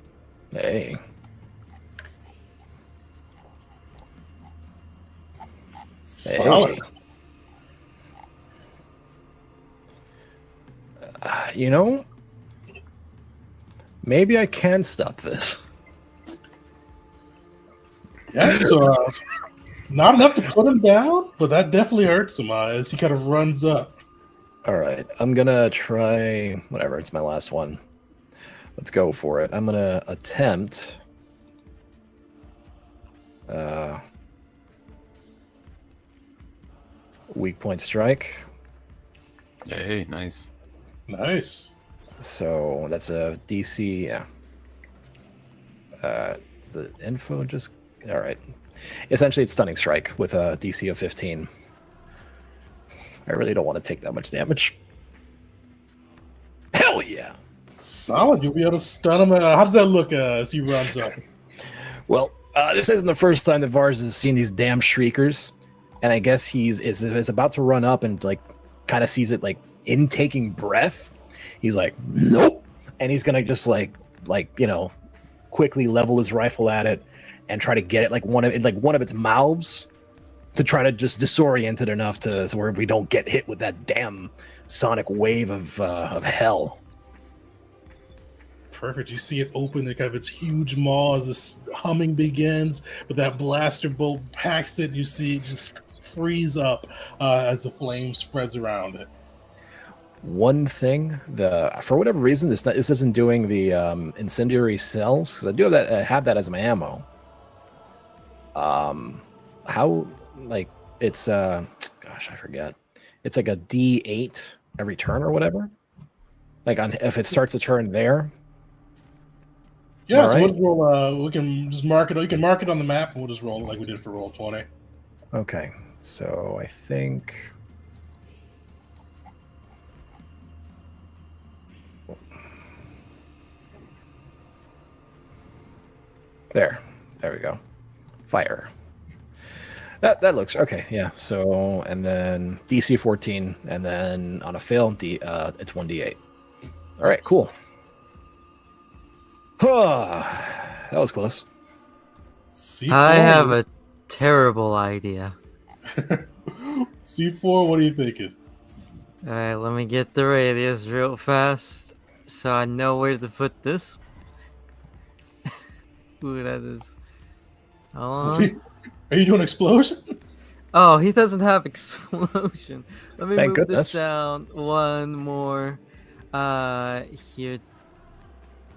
hey. Solid. You know, maybe I can stop this. Yeah, so not enough to put him down, but that definitely hurts him as he kind of runs up. All right, I'm gonna try whatever. It's my last one. Let's go for it. I'm gonna attempt. Weak point strike. Hey, nice. Nice. So that's a DC. Yeah. The info just all right. Essentially, it's stunning strike with a DC of 15. I really don't want to take that much damage. Hell yeah! Solid. You'll be able to stun him. How does that look as he runs up? Well, this isn't the first time that Vars has seen these damn shriekers, and I guess is about to run up and like kind of sees it like intaking breath. He's like, nope, and he's gonna just like quickly level his rifle at it and try to get it like one of its mouths to try to just disorient it enough to so where we don't get hit with that damn sonic wave of hell. Perfect. You see it open, kind of its huge maw as this humming begins, but that blaster bolt packs it. You see it just freeze up as the flame spreads around it. One thing, for whatever reason, this isn't doing the incendiary cells because I do have that as my ammo. How like it's gosh, I forget. It's like a D8 every turn or whatever. Like if it starts a turn there. Yeah, All so right. we'll roll. We can just mark it. You can mark it on the map, and we'll just roll it like we did for roll 20. Okay, so I think. There we go. Fire. That looks okay. Yeah. So and then DC 14, and then on a fail, it's 1d8. All right. Cool. That was close. C4, I have a terrible idea. C4, what are you thinking? Alright, let me get the radius real fast so I know where to put this. Ooh, that is. Hold on. Are you doing explosion? Oh, he doesn't have explosion. Let me Thank move goodness. this down one more. Here.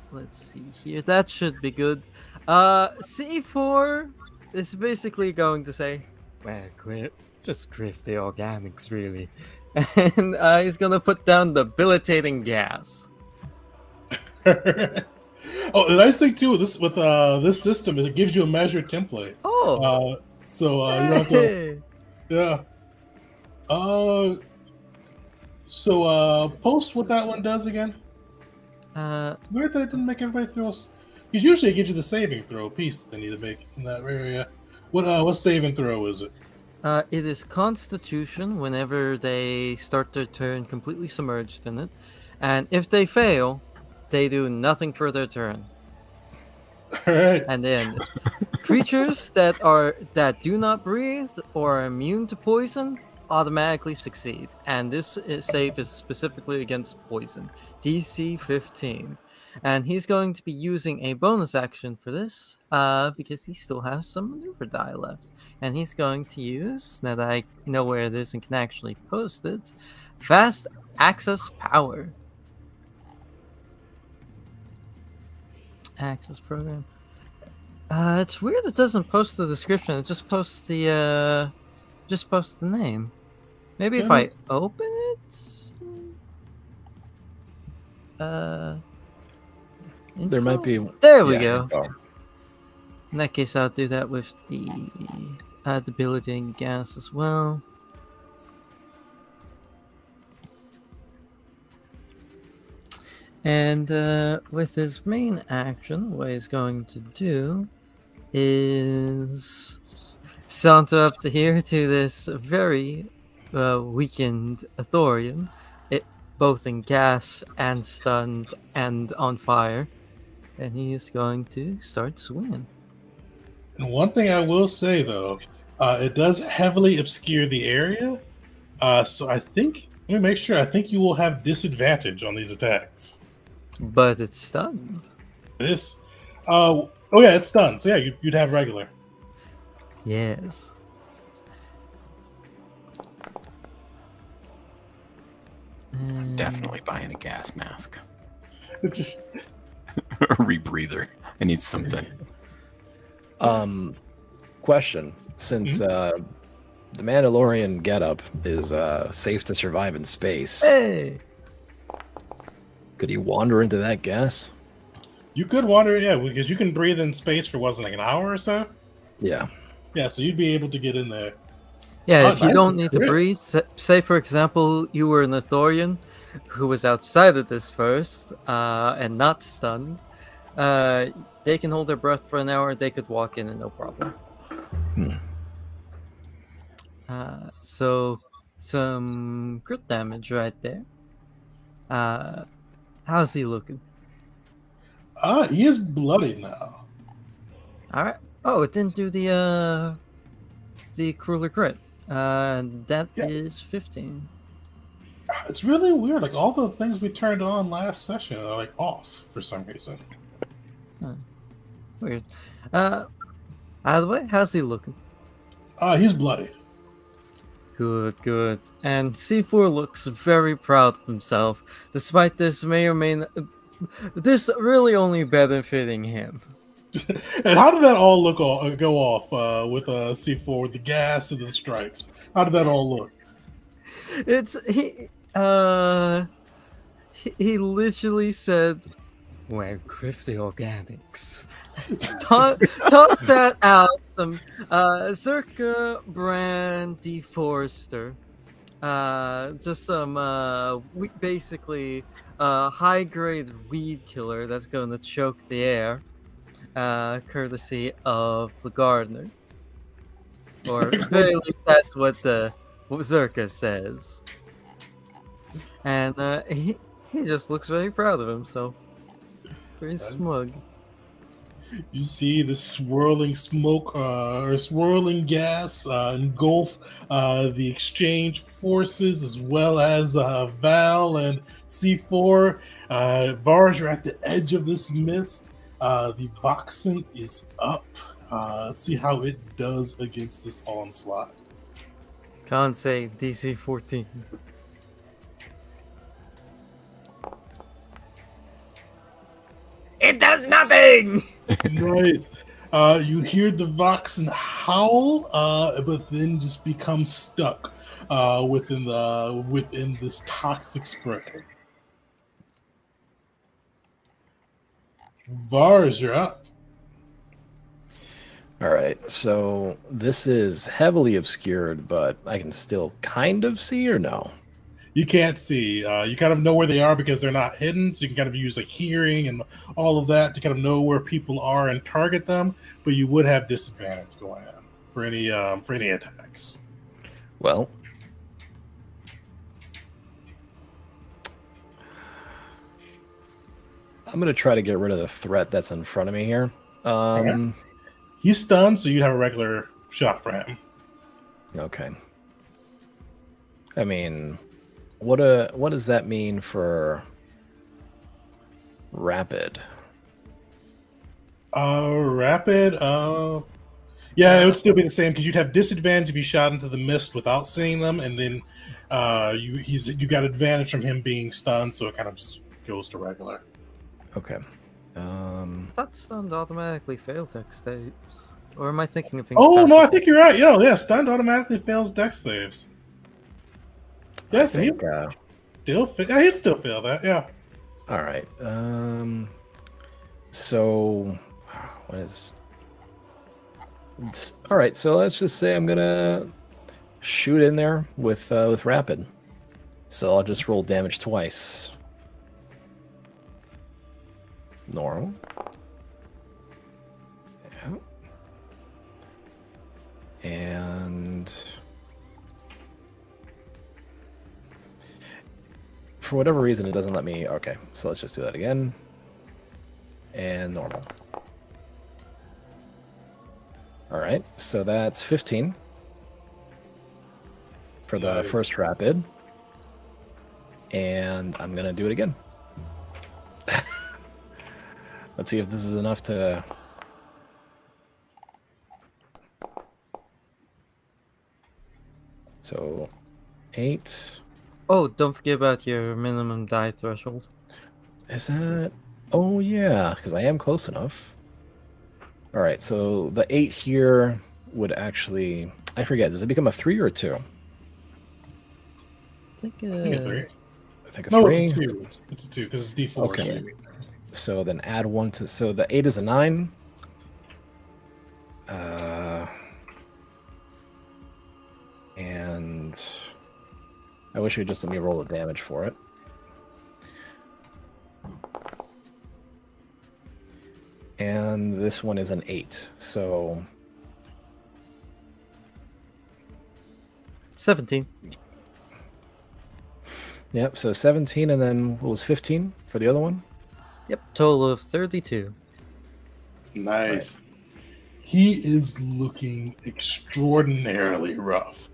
Let's see here. That should be good. C4 is basically going to say, well, just griff the organics, really. And he's gonna put down debilitating gas. Oh, the nice thing too with this system is it gives you a measured template. Oh, So you don't have to. hey. Yeah. So post what that one does again. Weird that it didn't make everybody throw. Because usually it gives you the saving throw piece that they need to make in that area. What saving throw is it? It is Constitution whenever they start their turn completely submerged in it, and if they fail, they do nothing for their turn. All right. And then creatures that do not breathe or are immune to poison automatically succeed. And this save is specifically against poison. DC 15. And he's going to be using a bonus action for this because he still has some maneuver die left. And he's going to use, now that I know where it is and can actually post it, Fast Access Power. Access program. It's weird it doesn't post the description. It just posts the name. Maybe if I open it. There might be. There we yeah, go. info. In that case, I'll do that with the debilitating gas as well. And with his main action, what he's going to do is saunter up to here to this very weakened Thorian, both in gas and stunned and on fire, and he is going to start swinging. And one thing I will say though, it does heavily obscure the area. So I think let me make sure. I think you will have disadvantage on these attacks. But it's stunned. It is. Oh yeah, it's stunned. So yeah, you'd have regular. Yes. Definitely buying a gas mask. Just- A rebreather. I need something. Question: Since the Mandalorian getup is safe to survive in space, Hey! could he wander into that gas? You could wander, yeah, because you can breathe in space for like an hour or so. Yeah. Yeah, so you'd be able to get in there. Yeah, Oh, if you nice. don't need to Great. breathe, say for example, you were an Athorian who was outside of this first and not stunned, they can hold their breath for an hour, they could walk in and no problem. So, some crit damage right there. How's he looking? He is bloodied now. Alright. Oh, it didn't do the crueler crit. That Yeah. is 15. It's really weird. Like all the things we turned on last session are like off for some reason. Weird. By the way, how's he looking? He's bloodied. Good. And C4 looks very proud of himself, despite this may or may not. This really only benefiting him. And how did that all go off with C4 with the gas and the strikes? How did that all look? He literally said, "Where griff the organics." Toss that out some Circa brand deforester. Just some basically high grade weed killer that's going to choke the air, courtesy of the gardener. Or very least that's what Zerka says. And he just looks very proud of himself. Very smug. You see the swirling smoke or swirling gas engulf the exchange forces as well as Val and C4. Vars, you're at the edge of this mist. The Voxen is up. Let's see how it does against this onslaught. Con save DC 14. It does nothing! Nice. You hear the Voxen howl, but then just become stuck within this toxic spray. Vars, you're up. All right, so this is heavily obscured, but I can still kind of see, or no? You can't see. You kind of know where they are because they're not hidden, so you can kind of use like hearing and all of that to kind of know where people are and target them. But you would have disadvantage going on for any attacks. Well, I'm gonna try to get rid of the threat that's in front of me here. Okay. He's stunned, so you'd have a regular shot for him. Okay. I mean, what does that mean for rapid? Rapid. Yeah, it would still be the same because you'd have disadvantage if you shot into the mist without seeing them, and then you got advantage from him being stunned, so it kind of just goes to regular. Okay. That stunned automatically failed dex saves. Or am I thinking of Oh no, I incapacitated? think you're right. Yeah, stunned automatically fails dex saves. Yes, I think, he'd still fail that. Yeah. all right. So, what is? All right. So let's just say I'm gonna shoot in there with rapid. So I'll just roll damage twice. Normal. Yeah. And for whatever reason, it doesn't let me. Okay, so let's just do that again. And normal. All right, so that's 15 for the first rapid. And I'm going to do it again. Let's see if this is enough to... So, 8. Oh, don't forget about your minimum die threshold. Is that... Oh, yeah, because I am close enough. All right, so the 8 here would actually... I forget, does it become a 3 or a 2? I think, I think a 3. I think a No, 3. it's a 2. It's a 2 because it's D4. Okay. So then add 1 to... So the 8 is a 9. And I wish you'd just let me roll the damage for it. And this one is an 8. So 17. Yep, so 17, and then what was 15 for the other one? Yep, total of 32. Nice. He is looking extraordinarily rough.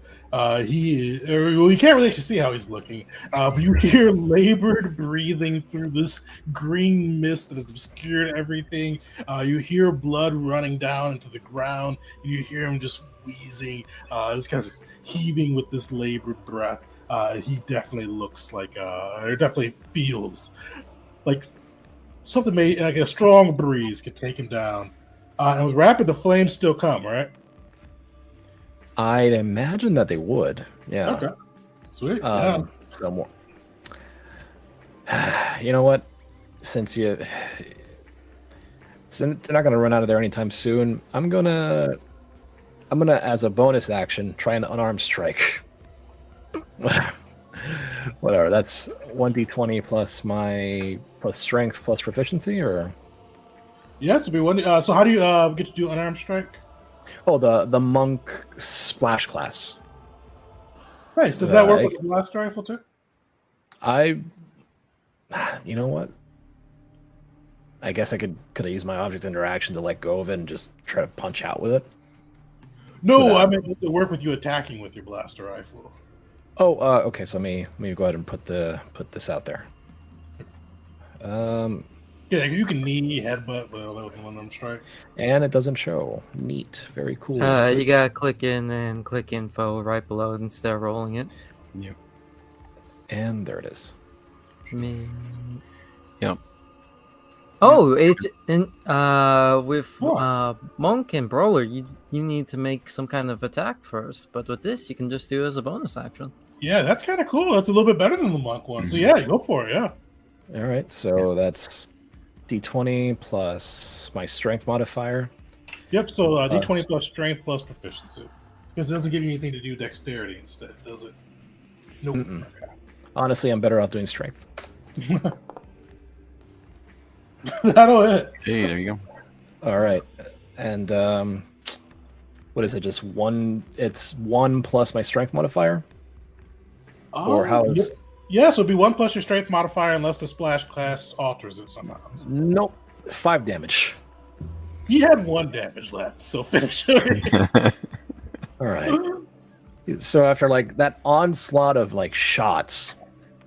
He is, well, you can't really actually see how he's looking, but you hear labored breathing through this green mist that has obscured everything. You hear blood running down into the ground, and you hear him just wheezing, just kind of heaving with this labored breath. He definitely looks like, or definitely feels like something made, like a strong breeze could take him down. And with rapid, the flames still come, right? I'd imagine that they would. Yeah. Okay. Sweet. So, you know what? Since they're not going to run out of there anytime soon, I'm gonna, as a bonus action, try an unarmed strike. Whatever. That's 1d20 plus my strength plus proficiency, or yeah, it's be one. So how do you get to do unarmed strike? oh, the monk splash class. Nice. Does that work with the blast rifle too? You know what? I guess I could have used my object interaction to let go of it and just try to punch out with it. No, I mean, does it work with you attacking with your blaster rifle? Oh, okay. So let me go ahead and put this out there. Yeah, you can knee, headbutt, with one arm strike. And it doesn't show. Neat. Very cool. You gotta click in and click info right below instead of rolling it. Yep. And there it is. Yep. Oh, it's in with monk and brawler, you need to make some kind of attack first, but with this you can just do it as a bonus action. Yeah, that's kind of cool. That's a little bit better than the monk one. So yeah, go for it. Yeah. All right. So that's D20 plus my strength modifier. Yep. So D20 plus strength plus proficiency, because it doesn't give you anything to do dexterity instead, does it? Nope. Mm-mm. Honestly, I'm better off doing strength. That'll hit. Hey, there you go. All right. And what is it? Just one? It's 1 plus my strength modifier? Or how is... Yeah, so it'd be 1 plus your strength modifier unless the splash class alters it somehow. Nope. 5 damage. He had 1 damage left, so finish it. All right. So after like that onslaught of like shots,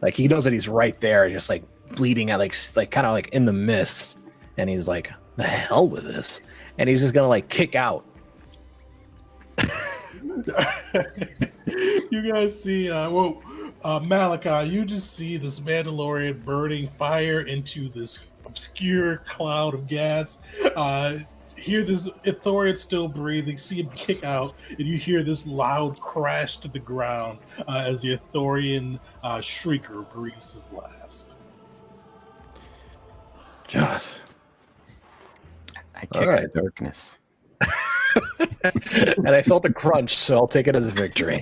like he knows that he's right there, just like bleeding out, like kind of like in the mist, and he's like, "The hell with this," and he's just gonna like kick out. You guys see, Malachi, you just see this Mandalorian burning fire into this obscure cloud of gas. Hear this Ithorian still breathing, see him kick out, and you hear this loud crash to the ground as the Ithorian shrieker breathes his last. Just. I kicked the darkness. And I felt a crunch, so I'll take it as a victory.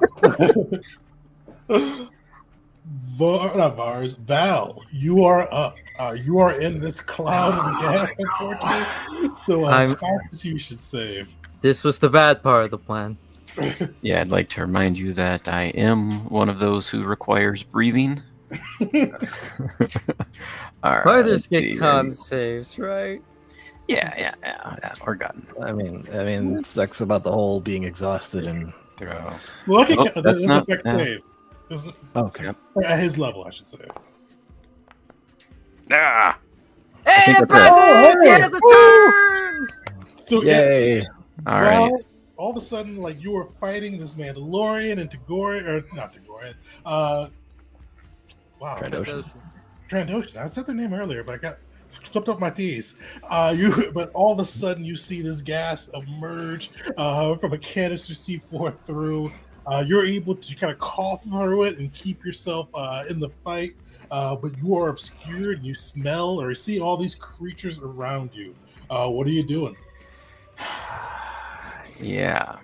Val, you are up. You are in this cloud of gas, unfortunately. So Constitution save. This was the bad part of the plan. Yeah, I'd like to remind you that I am one of those who requires breathing. All right, Fighters let's get see. con saves, right? Yeah, we're good. I mean, it sucks about the whole being exhausted and. Throw. Well, I think Oh, that's this not. affect Yeah. saves. This is, Okay. Yep. at his level, I should say. Ah, Hey, think it that's passes! He it. has a turn! So Yay! all right. all of a sudden, like you were fighting this Mandalorian and Tagorian, or not Tagorian. Wow, Trandoshan. Trandoshan. I said their name earlier, but I got slipped up my T's. But all of a sudden, you see this gas emerge from a canister C4 through. You're able to kind of cough through it and keep yourself in the fight, but you are obscured. And you smell or see all these creatures around you. What are you doing? Yeah.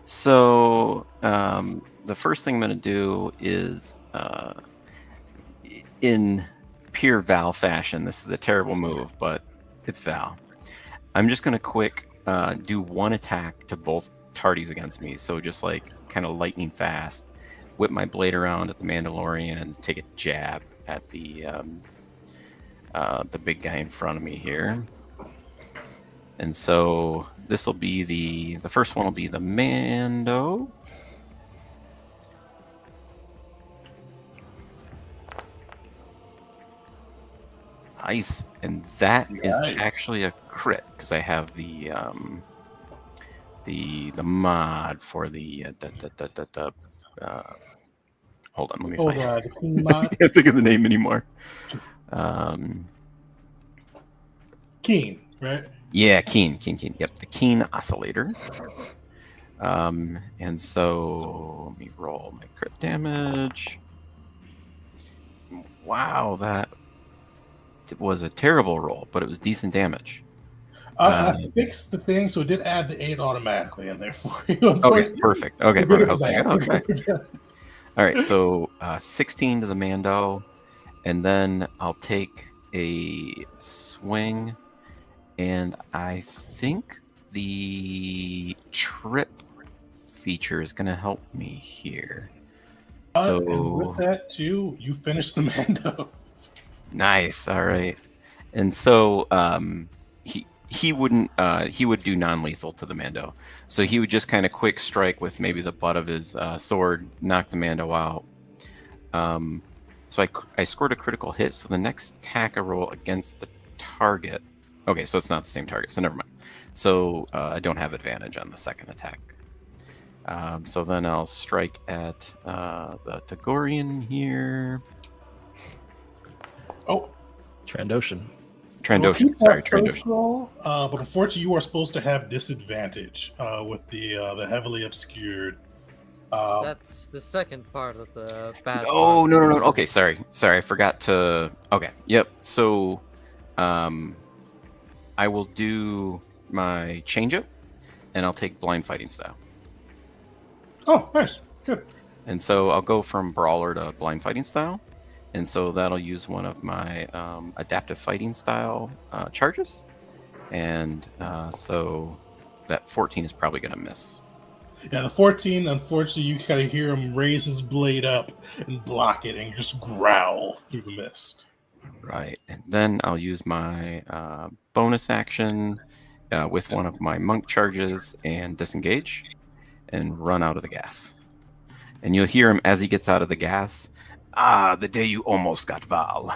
So the first thing I'm going to do is, in pure Val fashion, this is a terrible move, but it's Val. I'm just going to quick do one attack to both tardies against me. So just like kind of lightning fast, whip my blade around at the Mandalorian and take a jab at the big guy in front of me here. And so this will be the first one will be the Mando. Nice, and that is actually a crit because I have the mod for the hold on, let me find it. The King mod. I can't think of the name anymore. Keen, right? Yeah, Keen. Yep, the Keen Oscillator. And so let me roll my crit damage. Wow, that was a terrible roll, but it was decent damage. I fixed the thing, so it did add the 8 automatically in there for you. Okay, perfect. Okay, perfect. I was like, okay. Okay. All right, so 16 to the Mando, and then I'll take a swing, and I think the trip feature is going to help me here. And with that too, you finished the Mando. Nice. All right. And so he wouldn't he would do non-lethal to the Mando. So he would just kind of quick strike with maybe the butt of his sword, knock the Mando out. So I scored a critical hit. So the next attack I roll against the target. Okay, so it's not the same target. So never mind. So I don't have advantage on the second attack. So then I'll strike at the Tagorian here. Oh, Trandoshan. Sorry, Trandoshan. Roll, but unfortunately, you are supposed to have disadvantage with the heavily obscured. That's the second part of the bad. Oh, no. Okay, sorry. I forgot to. Okay, yep. So, I will do my change up, and I'll take blind fighting style. Oh, nice, good. And so I'll go from brawler to blind fighting style, and so that'll use one of my adaptive fighting style charges, and so that 14 is probably going to miss. Yeah, the 14, unfortunately, you kind of hear him raise his blade up and block it and just growl through the mist. Right, and then I'll use my bonus action with one of my monk charges and disengage and run out of the gas. And you'll hear him as he gets out of the gas. Ah, the day you almost got Val.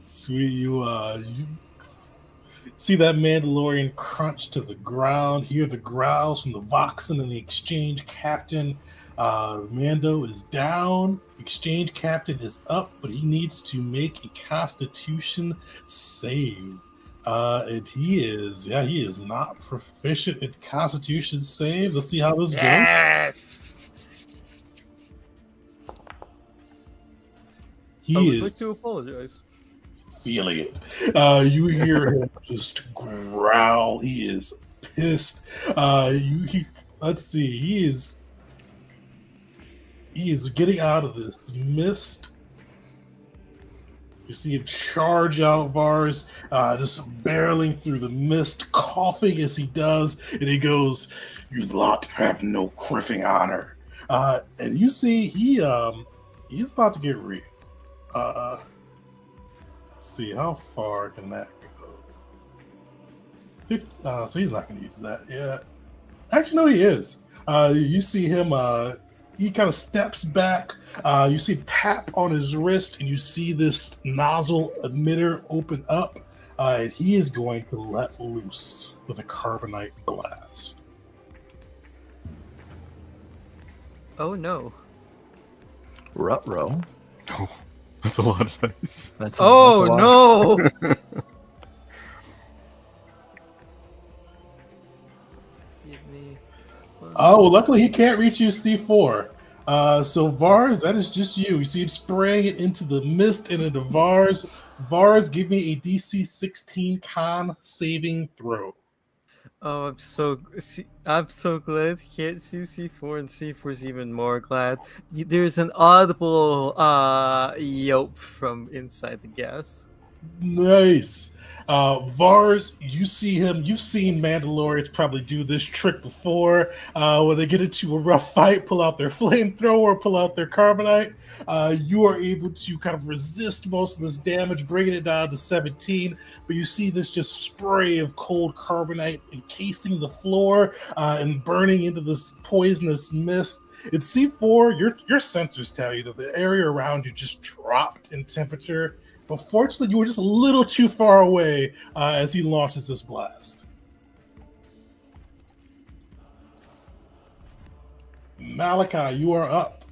Sweet, you see that Mandalorian crunch to the ground, hear the growls from the Voxen and the exchange captain. Mando is down, exchange captain is up, but he needs to make a Constitution save. And he is not proficient in Constitution saves. Let's see how this goes. I would He like is to apologize. feeling it. You hear him just growl. He is pissed. Let's see. He is getting out of this mist. You see him charge out Vars, just barreling through the mist, coughing as he does, and he goes, "You lot have no criffing honor." And you see he's about to get real. Let's see, how far can that go? 50, so he's not going to use that yet. Actually, no, he is. You see him, he kind of steps back. You see him tap on his wrist, and you see this nozzle emitter open up, and he is going to let loose with a carbonite blast. Oh no. Ruh-roh. Oh, that's a lot of dice. That's Oh that's a lot. no! Give me one. Oh, well, luckily he can't reach you, C4. So Vars, that is just you. You see him spraying it into the mist and into Vars. Vars, give me a DC 16 con saving throw. Oh, I'm so glad he can't see C4, and C4's even more glad. There's an audible yelp from inside the gas. Nice. Vars, you see him. You've seen Mandalorians probably do this trick before. When they get into a rough fight, pull out their flamethrower, pull out their carbonite. You are able to kind of resist most of this damage, bringing it down to 17. But you see this just spray of cold carbonite encasing the floor and burning into this poisonous mist. It's C4. Your sensors tell you that the area around you just dropped in temperature. But fortunately, you were just a little too far away as he launches this blast. Malachi, you are up.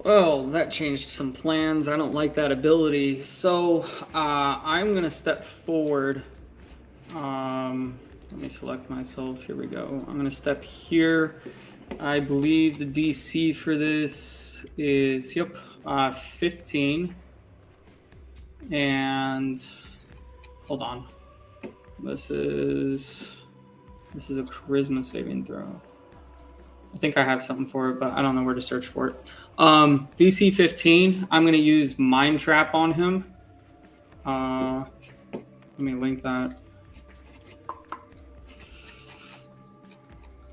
Well, that changed some plans. I don't like that ability. So I'm going to step forward. Let me select myself. Here we go. I'm going to step here. I believe the DC for this is, 15. And hold on. This is a charisma saving throw. I think I have something for it, but I don't know where to search for it. DC 15, I'm going to use Mind Trap on him. Let me link that.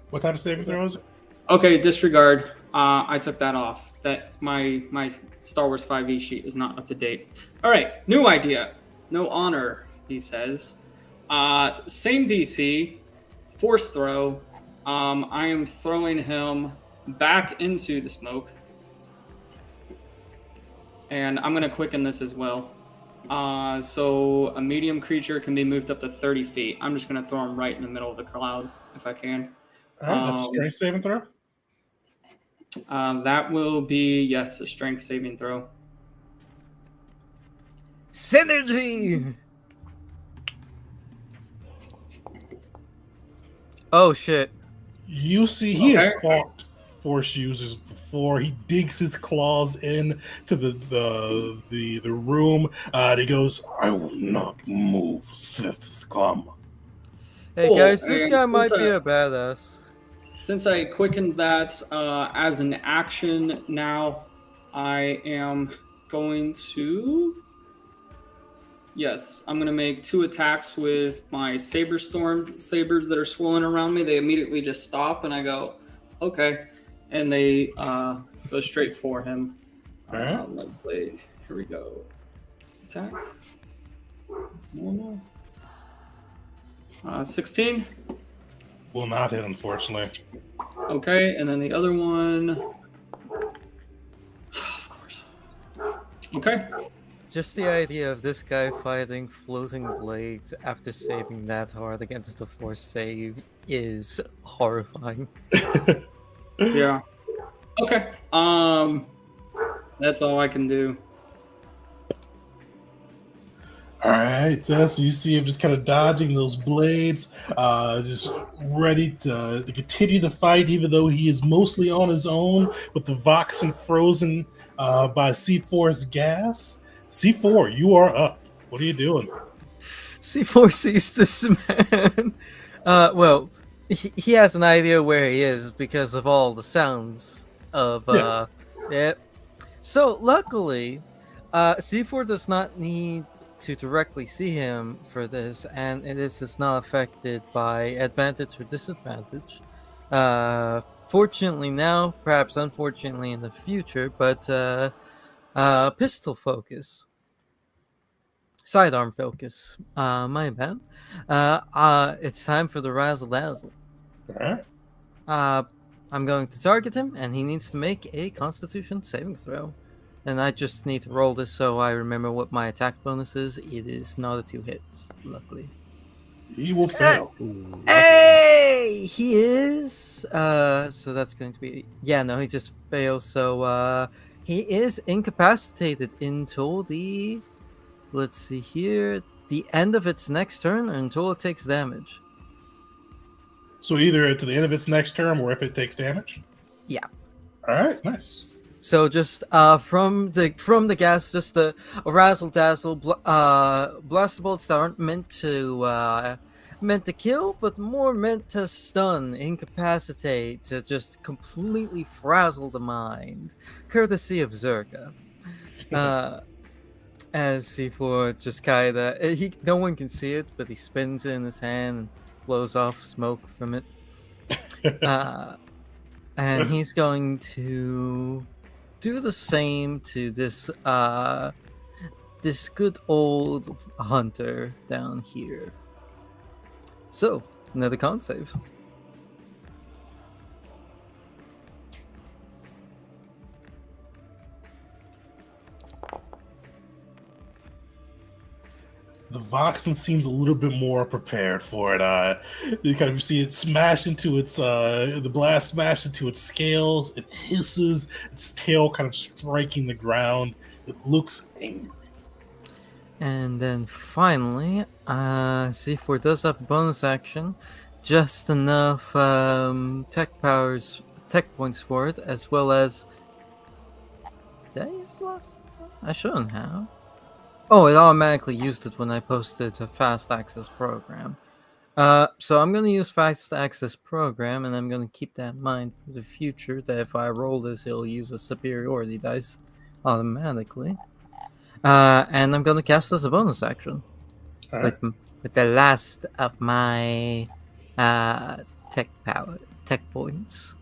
What type of saving throw is it? Okay, disregard. I took that off. That my Star Wars 5e sheet is not up to date. All right, new idea. No honor, he says. Same DC, force throw. I am throwing him back into the smoke. And I'm going to quicken this as well. So a medium creature can be moved up to 30 feet. I'm just going to throw him right in the middle of the cloud if I can. All right, that's a strength saving throw. That will be, yes, a strength saving throw. Synergy! Oh shit. You see, he has fought force users before. He digs his claws in to the room. And he goes, "I will not move, Sith scum." Hey Cool. guys, this And guy since might be a badass. Since I quickened that as an action now, I am going to... Yes, I'm going to make 2 attacks with my Saber Storm sabers that are swirling around me. They immediately just stop, and I go, okay. And they go straight for him. All right. Lovely. Here we go. Attack. Normal. 16. Will not hit, unfortunately. Okay, and then the other one. Of course. Okay. Just the idea of this guy fighting floating blades after saving that hard against the force save is horrifying. Yeah. Okay. That's all I can do. All right, so you see him just kind of dodging those blades, just ready to continue the fight, even though he is mostly on his own with the Voxen frozen by C4's gas. C4, you are up. What are you doing? C4 sees this man. Well, he has an idea where he is because of all the sounds of. Yeah. So luckily, C4 does not need to directly see him for this, and it is not affected by advantage or disadvantage. Fortunately now, perhaps unfortunately in the future, but pistol focus. Sidearm focus. My bad. It's time for the razzle dazzle. All right. I'm going to target him, and he needs to make a Constitution saving throw. And I just need to roll this so I remember what my attack bonus is. It is not a 2-hit, luckily. He will fail. Hey, he is. So that's going to be he just fails. So he is incapacitated until the, let's see here, the end of its next turn until it takes damage. So either to the end of its next turn, or if it takes damage. Yeah. All right. Nice. So just from the gas, just a razzle dazzle, blaster bolts that aren't meant to kill, but more meant to stun, incapacitate, to just completely frazzle the mind, courtesy of Zerga. As C4 just kinda, no one can see it, but he spins it in his hand and blows off smoke from it. And he's going to do the same to this this good old hunter down here. So, another con save. The Voxen seems a little bit more prepared for it. You kind of see it smash into its the blast smash into its scales. It hisses, its tail kind of striking the ground. It looks angry. And then finally, C4 does have a bonus action, just enough tech points for it, as well as. Did I use the last one? I shouldn't have. Oh, it automatically used it when I posted a fast access program. So I'm going to use fast access program, and I'm going to keep that in mind for the future, that if I roll this, it'll use a superiority dice automatically. And I'm going to cast as a bonus action. Right. With the last of my tech points.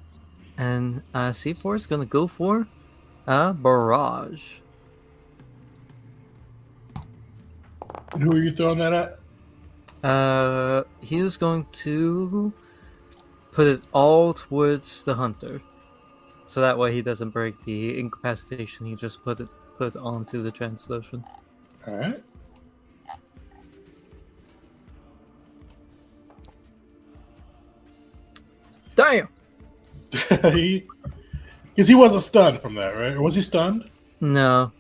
And C4 is going to go for a barrage. And who are you throwing that at? He's going to put it all towards the hunter, so that way he doesn't break the incapacitation. He just put onto the Translotion. All right. Damn. Because he wasn't stunned from that, right? Or was he stunned? No.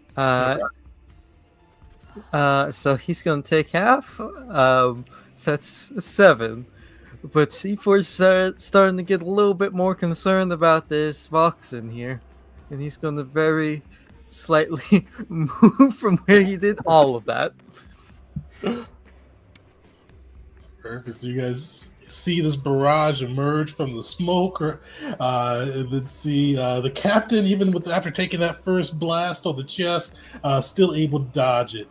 So he's gonna take half. So that's 7. But C4's starting to get a little bit more concerned about this Voxen here, and he's gonna very slightly move from where he did all of that. Perfect. So you guys see this barrage emerge from the smoke, and then see the captain, even after taking that first blast on the chest, still able to dodge it.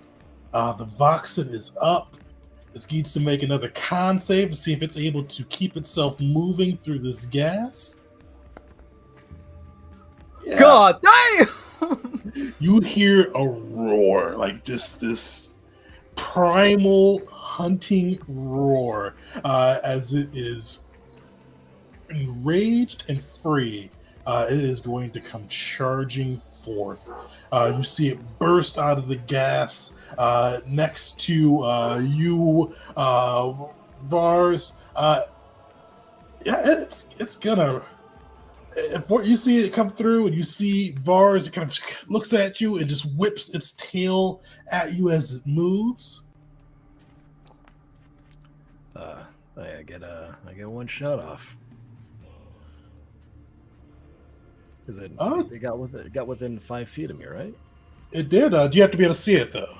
The Voxen is up. It needs to make another con save to see if it's able to keep itself moving through this gas. Yeah. God damn! You hear a roar, like just this primal hunting roar, as it is enraged and free. It is going to come charging forth. You see it burst out of the gas next to you, Vars. It's gonna. If you see it come through, and you see Vars, it kind of looks at you and just whips its tail at you as it moves. I get one shot off. Is it? It got within 5 feet of me, right? It did. Do you have to be able to see it though?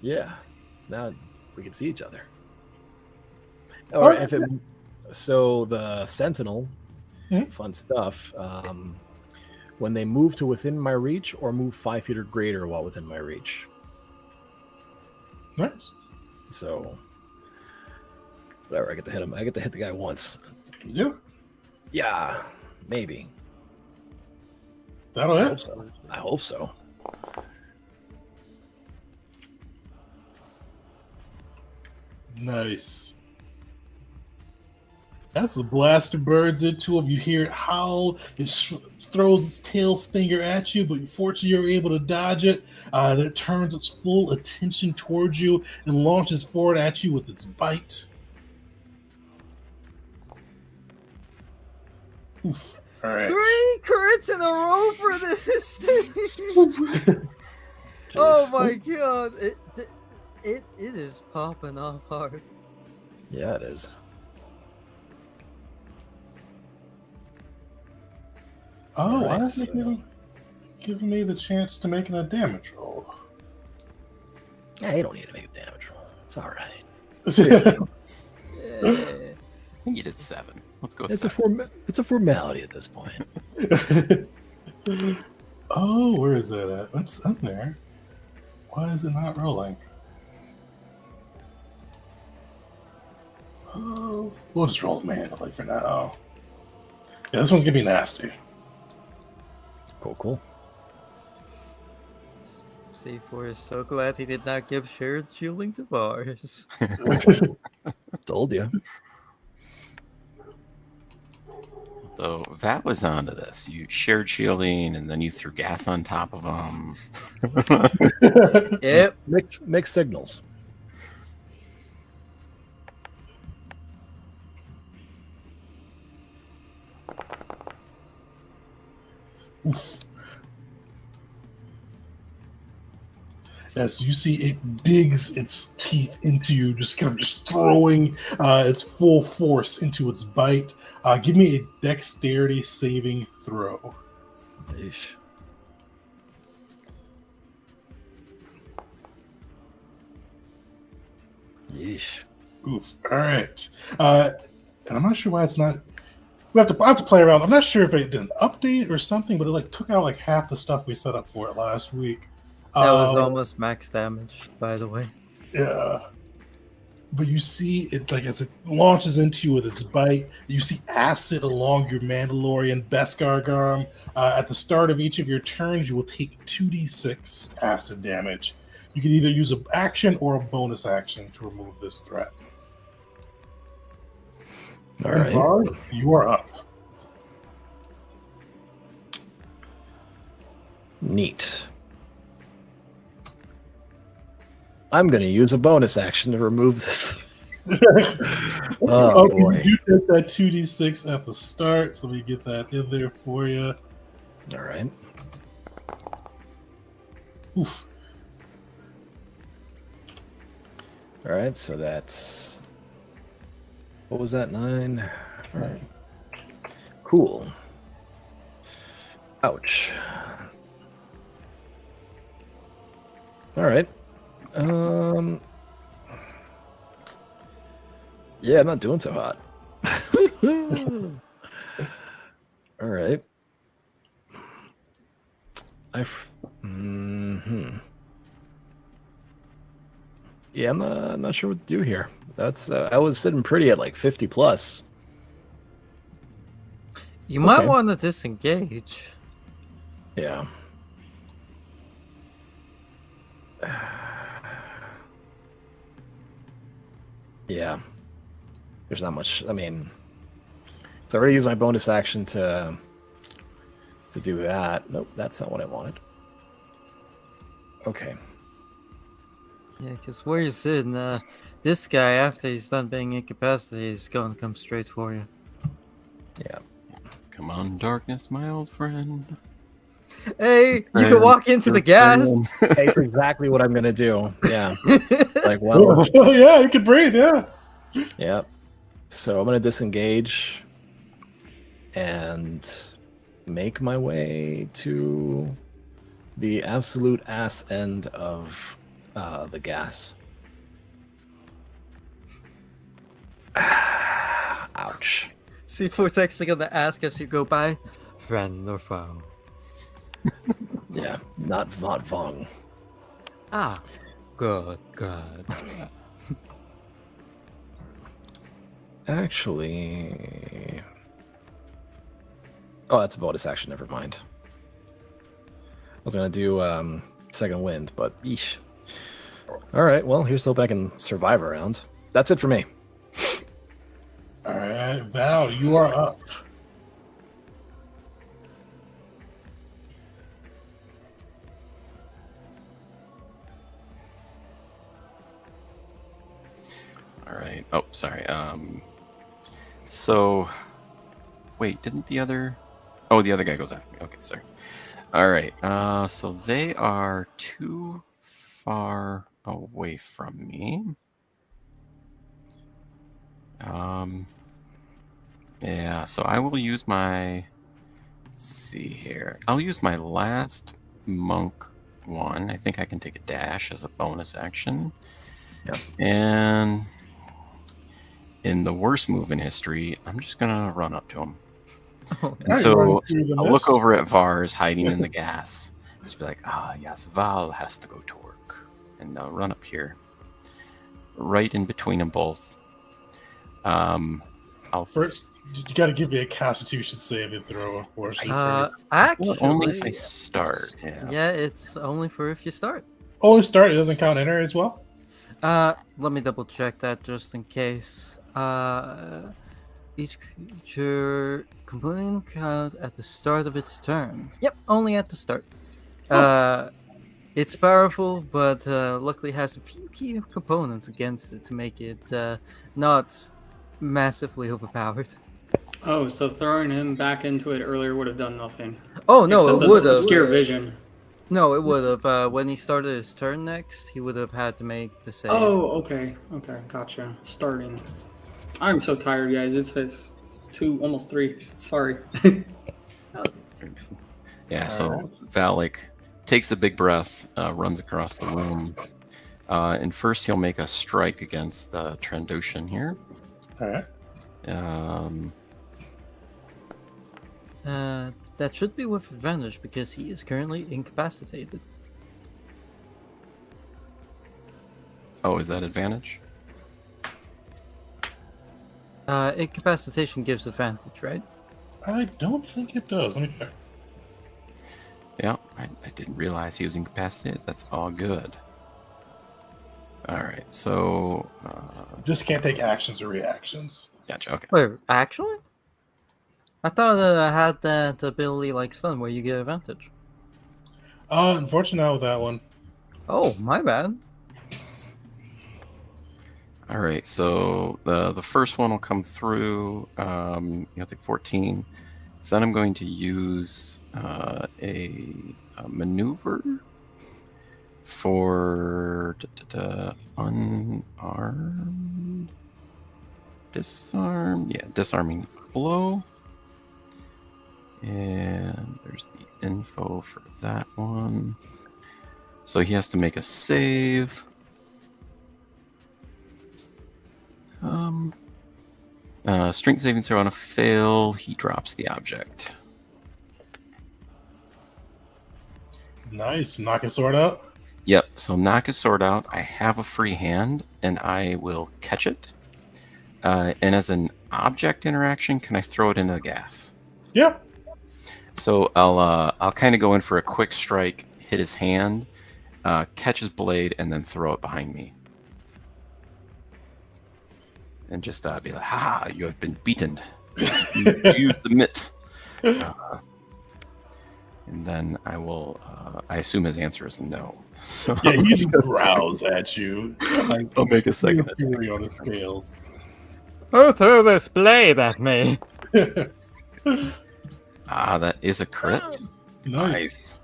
Yeah. Now we can see each other. Or if it. So the Sentinel, fun stuff. when they move to within my reach or move 5 feet or greater while within my reach. Nice. So, whatever, I get to hit him. I get to hit the guy once. Yep. Yeah, maybe. That'll I hit. hope so. I hope so. Nice. That's the blaster bird did to him. You hear it howl. It throws its tail stinger at you, but fortunately you're able to dodge it. Then it turns its full attention towards you and launches forward at you with its bite. Oof. All right. 3 crits in a row for this thing. Oh my god! It is popping off hard. Yeah, it is. Oh, why Alright, is it giving me the chance to make a damage roll? Yeah, you don't need to make a damage roll. It's all right. Yeah. I think you did 7. Let's go. It's 7. it's a formality at this point. Oh, where is that at? That's up there. Why is it not rolling? Oh, we'll just roll it manually for now. Yeah, this one's gonna be nasty. Cool. C4 is so glad he did not give shared shielding to bars. Told you. So Vat was onto this. You shared shielding, and then you threw gas on top of them. Yep. Mixed signals. Oof. As you see, it digs its teeth into you, just throwing its full force into its bite. Give me a dexterity saving throw. Yeesh. Yeesh. Oof. All right. And I'm not sure why it's not. I have to play around. I'm not sure if it did an update or something, but it took out half the stuff we set up for it last week. That was almost max damage, by the way. Yeah. But you see it as it launches into you with its bite, you see acid along your Mandalorian Beskar arm. At the start of each of your turns, you will take 2d6 acid damage. You can either use an action or a bonus action to remove this threat. All right. Var, you are up. Neat. I'm going to use a bonus action to remove this. Oh, boy. You take that 2d6 at the start, so we get that in there for you. All right. Oof. All right, so that's... What was that, 9? All right. Cool. Ouch. All right. Yeah, I'm not doing so hot. All right. Yeah, I'm not sure what to do here. That's I was sitting pretty at 50 plus. You might want to disengage. Yeah. Yeah. There's not much. I mean, so I already used my bonus action to do that. Nope, that's not what I wanted. Okay. Yeah, because where you're sitting, this guy, after he's done being incapacitated, is going to come straight for you. Yeah. Come on, darkness, my old friend. Hey, you can walk into the gas. Hey, it's exactly what I'm gonna do. Yeah. Well. Oh yeah, you can breathe. Yeah. Yeah. So I'm gonna disengage and make my way to the absolute ass end of the gas. Ouch. C4's actually going to ask as you go by, friend or foe. Yeah, not Vong. Ah, good. Actually... Oh, that's a bonus action. Never mind. I was going to do Second Wind, but yeesh. All right, well, here's hoping I can survive a round. That's it for me. All right, Val, you are up. All right. Oh, sorry. So, wait, didn't the other? Oh, the other guy goes after me. Okay, sorry. All right. So they are too far away from me. Yeah. So I will use my. Let's see here. I'll use my last monk one. I think I can take a dash as a bonus action. Yep. And in the worst move in history, I'm just gonna run up to him. Oh, And so I'll look over at Vars hiding in the gas. Just be like, yes, Val has to go to work. And I'll run up here. Right in between them both. First, you got to give me a Constitution saving throw, unfortunately. Actually, only if I start. Yeah, it's only for if you start. Only start, it doesn't count enter as well? Let me double check that just in case. Each creature completing count at the start of its turn. Yep, only at the start. It's powerful, but luckily has a few key components against it to make it not massively overpowered. Oh, so throwing him back into it earlier would have done nothing. Oh no, it would have. Obscure vision. No, it would have. When he started his turn next, he would have had to make the save. Oh, okay, gotcha. Starting. I'm so tired, guys. It's 2, almost 3. Sorry. Yeah. So Valak takes a big breath, runs across the room, and first he'll make a strike against Trandoshan here. All right. That should be with advantage because he is currently incapacitated. Oh, is that advantage? Incapacitation gives advantage, right? I don't think it does. Let me check. Yeah, I didn't realize he was incapacitated. That's all good. All right, so... Just can't take actions or reactions. Gotcha, okay. Wait, actually? I thought I had that ability like stun where you get advantage. Unfortunately, not with that one. Oh, my bad. All right, so the first one will come through. You'll take 14. Then I'm going to use a maneuver for unarmed disarm. Yeah, disarming blow. And there's the info for that one. So he has to make a save. Strength saving throw on a fail. He drops the object. Nice. Knock his sword out. Yep. So knock his sword out. I have a free hand, and I will catch it. And as an object interaction, can I throw it into the gas? Yeah. So I'll kind of go in for a quick strike, hit his hand, catch his blade, and then throw it behind me. And just be like, "Ha! You have been beaten. Do you submit?" And then I will. I assume his answer is no. So Yeah, he just growls at you. I'll make a second. Fury on his scales. Who threw this blade at me? That is a crit. Nice.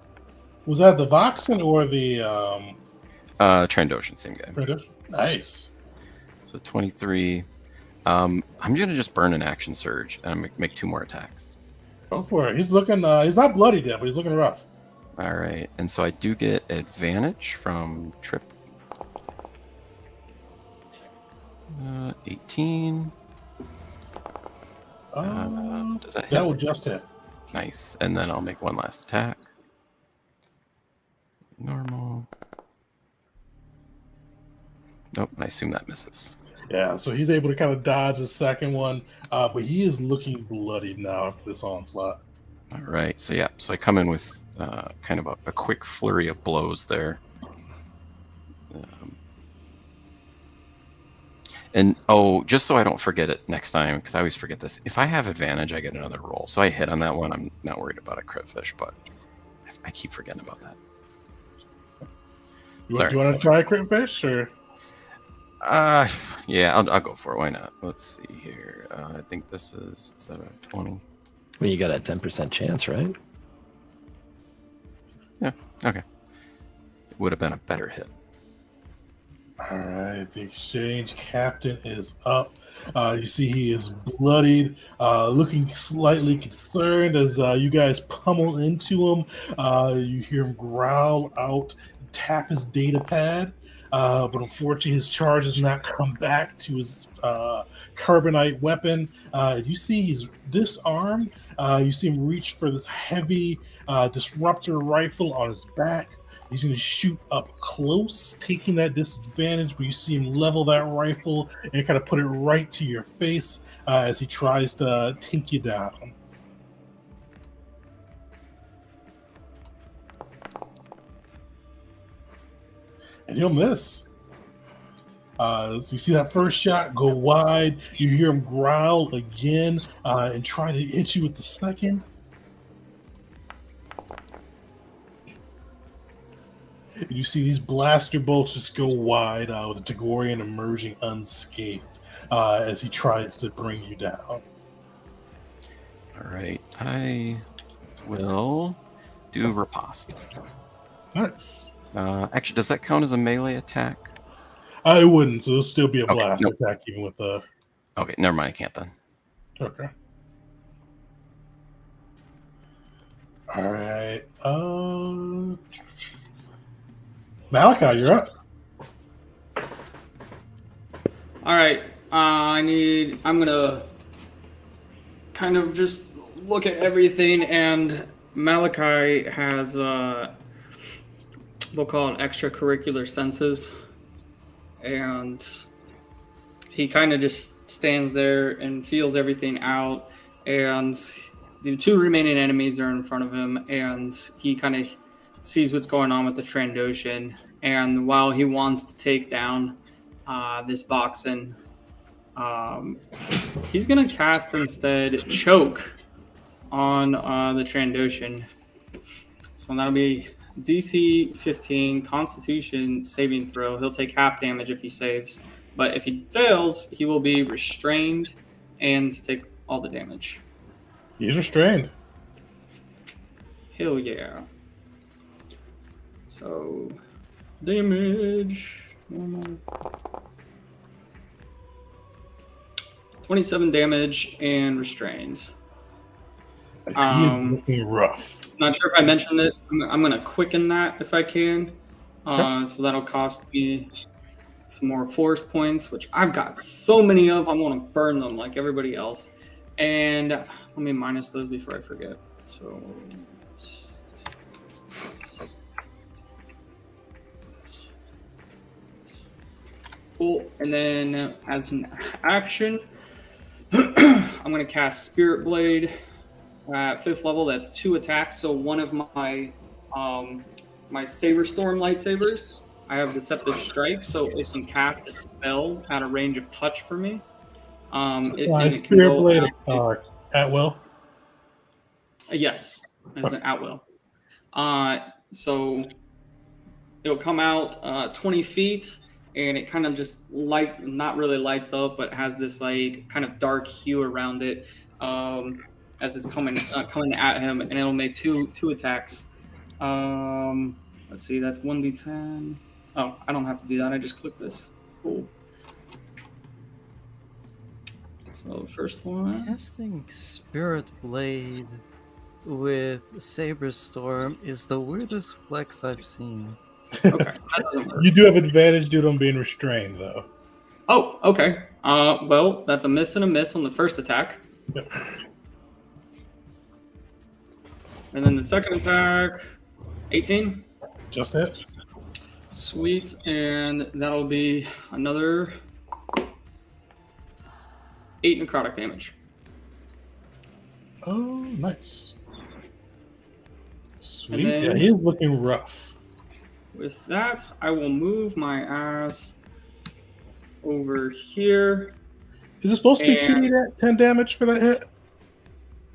Was that the Voxen or the Trandoshan, same guy. Nice. So 23. I'm gonna just burn an action surge and I'm gonna make 2 more attacks. Go for it. He's looking. He's not bloody yet, but he's looking rough. All right, and so I do get advantage from trip. 18. Does that hit? That will just hit. Nice, and then I'll make 1 last attack. Normal. Nope, I assume that misses. Yeah, so he's able to kind of dodge the second one, but he is looking bloodied now after this onslaught. All right, so yeah, so I come in with kind of a quick flurry of blows there. And oh, just so I don't forget it next time, because I always forget this. If I have advantage, I get another roll. So I hit on that one. I'm not worried about a crit fish, but I keep forgetting about that. Do you want to try a crit fish or? Yeah, I'll go for it. Why not? Let's see here. I think this is that a 20? Well, you got a 10% chance, right? Yeah. Okay. It would have been a better hit. All right, the exchange captain is up. You see he is bloodied, looking slightly concerned as you guys pummel into him. You hear him growl out, tap his data pad, but unfortunately his charge does not come back to his carbonite weapon. You see he's disarmed. You see him reach for this heavy disruptor rifle on his back. He's going to shoot up close, taking that disadvantage, but you see him level that rifle and kind of put it right to your face as he tries to take you down. And he'll miss. So you see that first shot go wide. You hear him growl again and try to hit you with the second. You see these blaster bolts just go wide with the Tagorian emerging unscathed as he tries to bring you down. All right, I will do riposte. Nice. Actually, does that count as a melee attack? It wouldn't, so it'll still be a Okay, blast nope. attack even with a... Okay, never mind. I can't then. Okay. All right. Malachi, you're up. All right. I'm gonna kind of just look at everything, and Malachi has we'll call it extracurricular senses, and he kind of just stands there and feels everything out, and the two remaining enemies are in front of him, and he kind of sees what's going on with the Trandoshan, and while he wants to take down this Voxen, he's gonna cast instead Choke on the Trandoshan. So that'll be DC 15 Constitution saving throw. He'll take half damage if he saves, but if he fails, he will be restrained and take all the damage. He's restrained. Hell yeah. So, damage. Normal. 27 damage and restrained. He is looking rough. Not sure if I mentioned it. I'm going to quicken that if I can. So that'll cost me some more force points, which I've got so many of. I want to burn them like everybody else. And let me minus those before I forget. So... Cool. And then as an action, I'm going to cast Spirit Blade at 5th level. That's 2 attacks. So one of my my Saber Storm lightsabers, I have Deceptive Strike, so it can cast a spell at a range of touch for me. It Spirit Blade at will? Yes, as an at will. So it'll come out 20 feet. And it kind of just not really lights up, but has this like kind of dark hue around it as it's coming at him, and it'll make two attacks. Let's see, that's 1d10. Oh, I don't have to do that. I just click this. Cool. So first one. Casting Spirit Blade with Saber Storm is the weirdest flex I've seen. Okay, that doesn't work. You do have advantage due to him being restrained, though. Oh, okay. Well, that's a miss and a miss on the first attack. Yep. And then the second attack, 18. Just hits. Sweet, and that'll be another 8 necrotic damage. Oh, nice. Sweet. And then- Yeah, he is looking rough. With that, I will move my ass over here. Is it supposed to be And- 2d10 damage for that hit?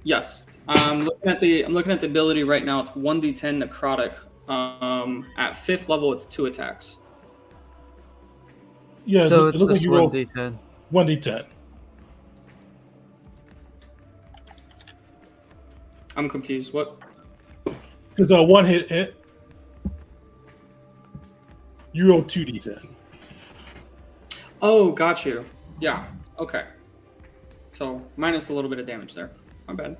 Yes, I'm looking at the ability right now. It's 1d10 necrotic. At 5th level, it's 2 attacks. Yeah, So it it's looks like just you rolled 1d10. 1d10. I'm confused. What? Because one hit. You roll 2d10. Oh, got you. Yeah. Okay. So minus a little bit of damage there. My bad.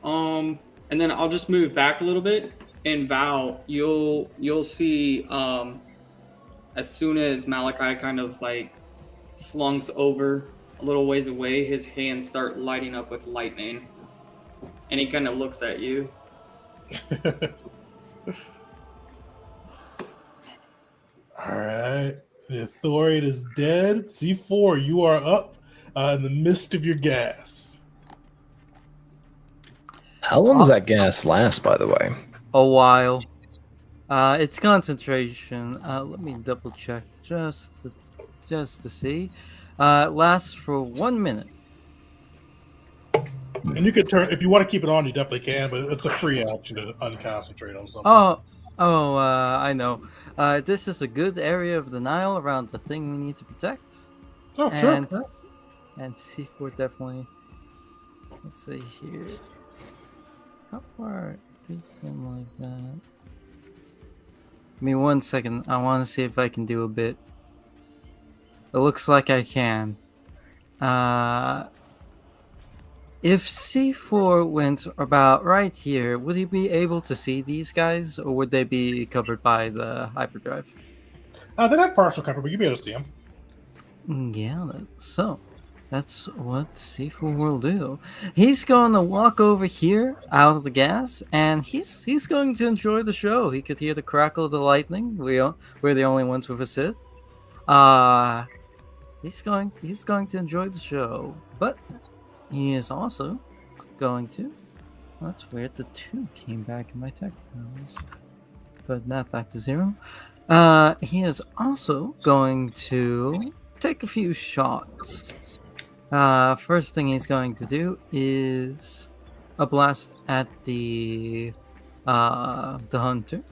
And then I'll just move back a little bit, and Val, you'll see as soon as Malachi kind of like slunks over a little ways away, his hands start lighting up with lightning, and he kind of looks at you. All right. The Thorian is dead. C4, you are up in the midst of your gas. How long does that gas last, by the way? A while. It's concentration. Let me double check just to see. It lasts for 1 minute. And you can turn, if you want to keep it on, you definitely can, but it's a free action to unconcentrate on something. I know. This is a good area of denial around the thing we need to protect. Oh, and, sure. And C4 definitely. Let's see here. How far we can like that? Give me 1 second. I want to see if I can do a bit. It looks like I can. If C4 went about right here, would he be able to see these guys, or would they be covered by the hyperdrive? They have partial cover, but you'll be able to see them. Yeah, so that's what C4 will do. He's going to walk over here out of the gas, and he's going to enjoy the show. He could hear the crackle of the lightning. We're the only ones with a Sith. He's going to enjoy the show, but he is also going to. That's weird. The 2 came back in my tech. Put that back to 0. He is also going to take a few shots. First thing he's going to do is a blast at the hunter.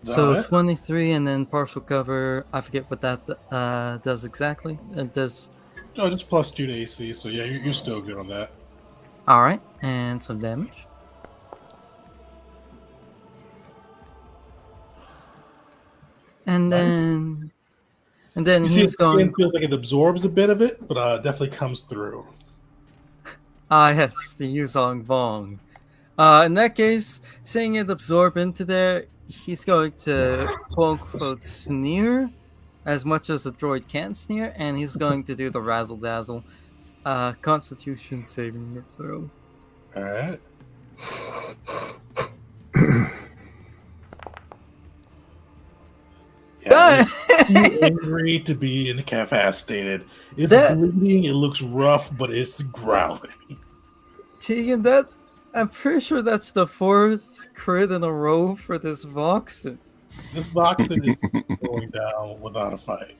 So 23 and then partial cover. I forget what that does exactly. It does. Oh, just plus 2 to AC, so yeah, you're still good on that. All right, and some damage. And then You see, he's its skin going. feels like it absorbs a bit of it, but definitely comes through. Yes, the Yuzong Vong. In that case, seeing it absorb into there, he's going to quote unquote sneer as much as the droid can sneer, and he's going to do the razzle dazzle. Constitution saving throw. All right. Yeah, it's too angry to be incapacitated. It's bleeding. It looks rough, but it's growling. Tegan, I'm pretty sure that's the 4th crit in a row for this Voxen. This Voxen is going down without a fight.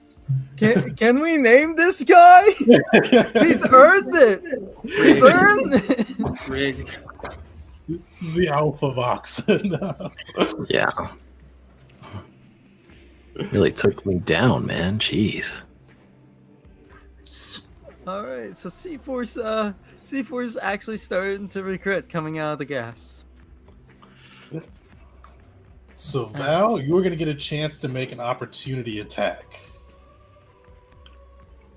Can we name this guy? He's earned it. He's earned it. Rigged. It's the Alpha Voxen. Yeah. Really took me down, man. Jeez. All right, so C4's actually starting to regret coming out of the gas. So Val, you're going to get a chance to make an opportunity attack.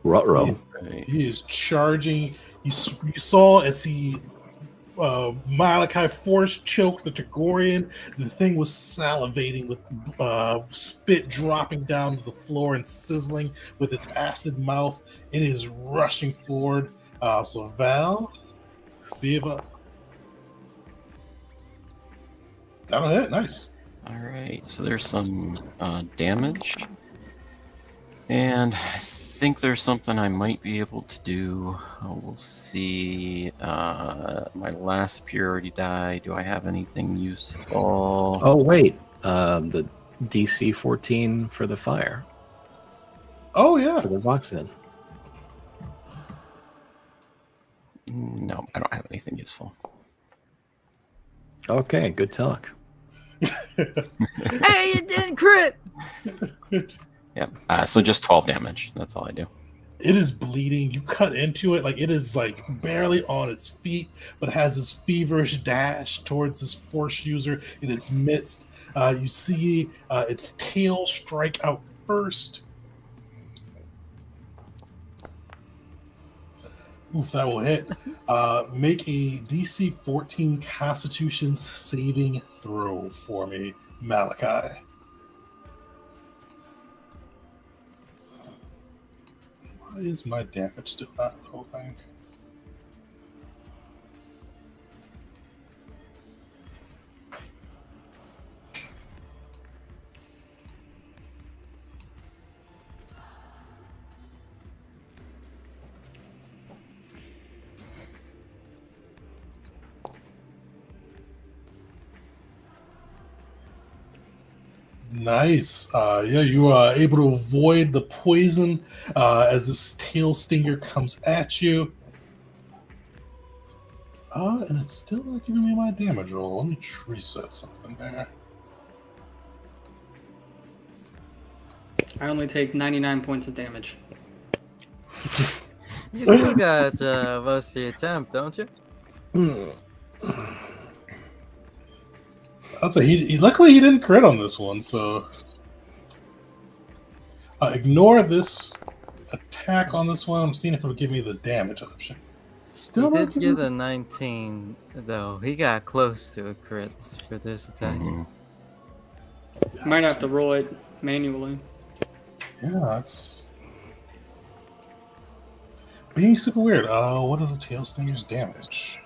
Ruh-roh. He is charging. You saw as he Malachi force choked the Tagorian. The thing was salivating with spit dropping down to the floor and sizzling with its acid mouth. It is rushing forward. So Val, See if that'll hit. Nice. All right, so there's some damage, and I think there's something I might be able to do. We'll see. My last superiority die. Do I have anything useful? Oh wait, the DC 14 for the fire Oh yeah. for the Voxid. No, I don't have anything useful. Okay, good talk. Hey, it didn't crit. Yeah, so just 12 damage. That's all I do. It is bleeding. You cut into it, like it is like barely on its feet, but has this feverish dash towards this force user in its midst. You see its tail strike out first. Oof, that will hit. Make a DC 14 Constitution saving throw for me, Malachi. Why is my damage still not rolling? Nice. Yeah, you are able to avoid the poison as this tail stinger comes at you. And it's still not giving me my damage roll. Let me reset something there. I only take 99 points of damage. You still got most of the attempt, don't you? I'll say luckily he didn't crit on this one, so ignore this attack on this one. I'm seeing if it'll give me the damage option. Still He not did giving get a 19, though. He got close to a crit for this attack. Might have to roll it manually. Yeah, that's being super weird. What is a tail stinger's damage?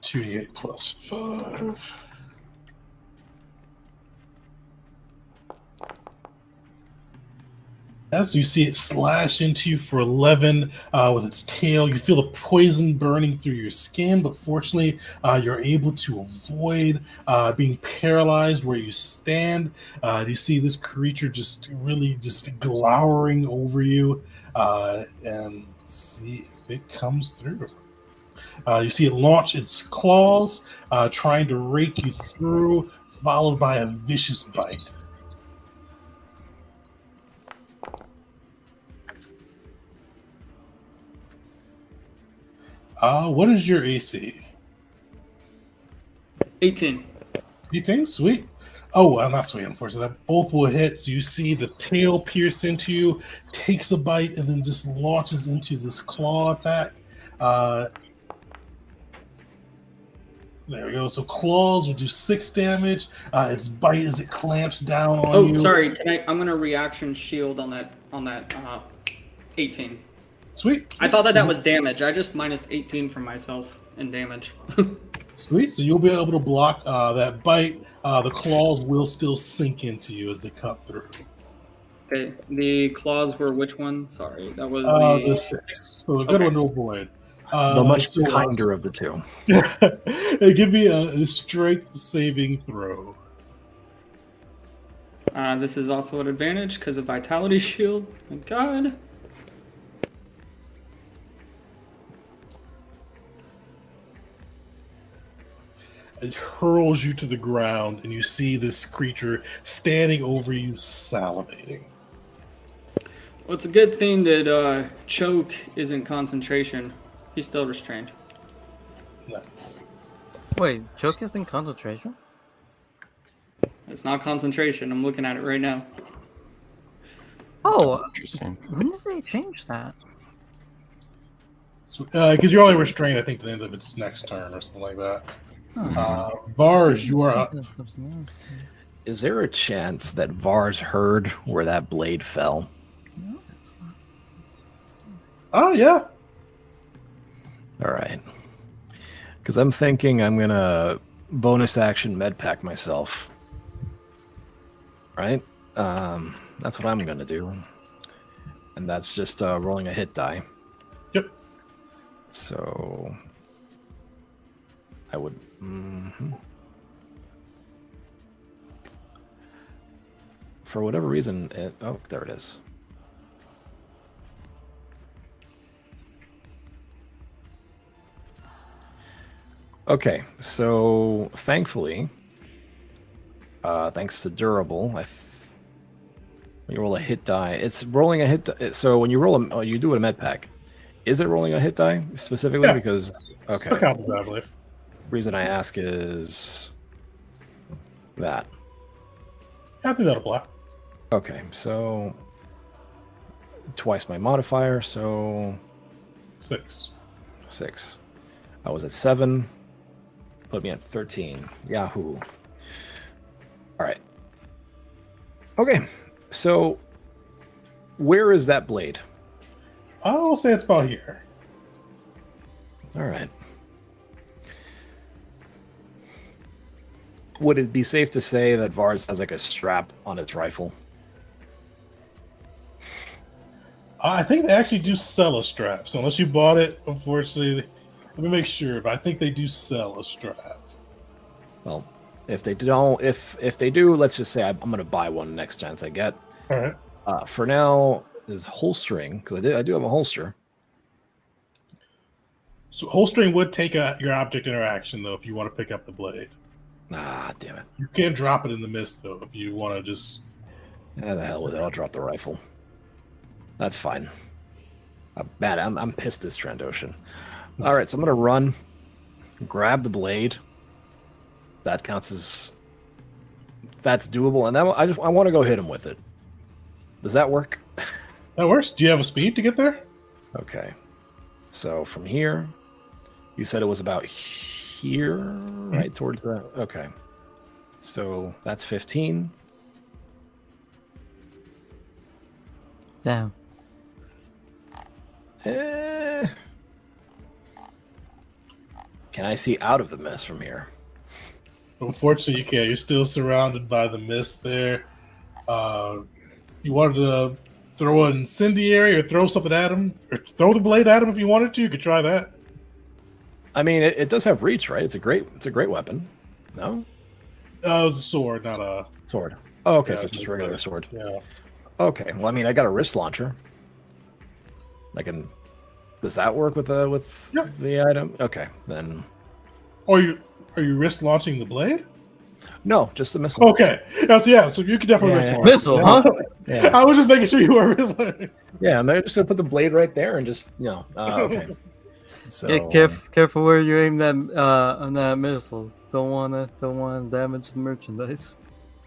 $2d8 plus 5. As you see it slash into you for 11 with its tail, you feel the poison burning through your skin, but fortunately, you're able to avoid being paralyzed where you stand. You see this creature just really just glowering over you, and see if it comes through. You see it launch its claws, trying to rake you through, followed by a vicious bite. What is your AC? 18. 18? Sweet. Oh, well, not sweet, unfortunately. That both will hit. So you see the tail pierce into you, takes a bite, and then just launches into this claw attack. There we go. So claws will do 6 damage. Its bite as it clamps down on you. Oh, sorry. I'm gonna reaction shield on that 18. Sweet. I thought that was damage. I just minus 18 from myself in damage. Sweet. So you'll be able to block that bite. The claws will still sink into you as they cut through. Okay. The claws were which one? Sorry, that was the 6. So a good one to avoid. The much kinder of the two. Give me a strength saving throw. This is also an advantage because of Vitality Shield. Thank God. It hurls you to the ground, and you see this creature standing over you, salivating. Well, it's a good thing that Choke isn't concentration. He's still restrained. Nice. Wait, Choke is in concentration? It's not concentration. I'm looking at it right now. Oh, Interesting. when did they change that? Because you're only restrained, I think, to the end of its next turn or something like that. Vars, you are up. is there a chance that Vars heard where that blade fell? Oh yeah. All right. Because I'm thinking I'm going to bonus action med pack myself. Right? That's what I'm going to do. And that's just rolling a hit die. Yep. So I would... For whatever reason... oh, there it is. Okay, so thankfully, thanks to durable, when you roll a hit die, it's rolling a hit die. So when you roll you do a med pack. Is it rolling a hit die specifically? Yeah. Because okay, I believe. Reason I ask is that. I think that'll apply. Okay, so twice my modifier, so 6. I was at 7. Put me at 13. Yahoo. All right. Okay. So, where is that blade? I'll say it's about here. All right. Would it be safe to say that Vars has like a strap on its rifle? I think they actually do sell a strap. So unless you bought it, unfortunately, let me make sure. But I think they do sell a strap. Well, if they don't, if they do, let's just say I'm going to buy one next chance I get. All right. For now, is holstering because I do have a holster. So holstering would take your object interaction though if you want to pick up the blade. Ah, damn it! You can't drop it in the mist though if you want to just. Yeah, the hell with it. I'll drop the rifle. That's fine. I'm pissed this Trandoshan. All right, so I'm gonna run, grab the blade. That counts as that's doable, and then I want to go hit him with it. Does that work? That works. Do you have a speed to get there? Okay. So from here, you said it was about here, right towards the. Okay. So that's 15. Damn. Can I see out of the mist from here? Unfortunately, you can't. You're still surrounded by the mist there. You wanted to throw an incendiary or throw something at him, or throw the blade at him if you wanted to. You could try that. I mean, it does have reach, right? It's a great weapon. No? It was a sword, not a Sword. Oh, okay, Yeah, so it's just a regular sword. Yeah. Okay, well, I mean, I got a wrist launcher. Does that work with Yeah. the item? Okay, then. Or are you wrist launching the blade? No, just the missile. Okay. So you could definitely wrist launch. Missile, huh? Yeah, I was just making sure you were. yeah. I'm just gonna put the blade right there and just okay. So Yeah, careful where you aim that on that missile. Don't wanna damage the merchandise.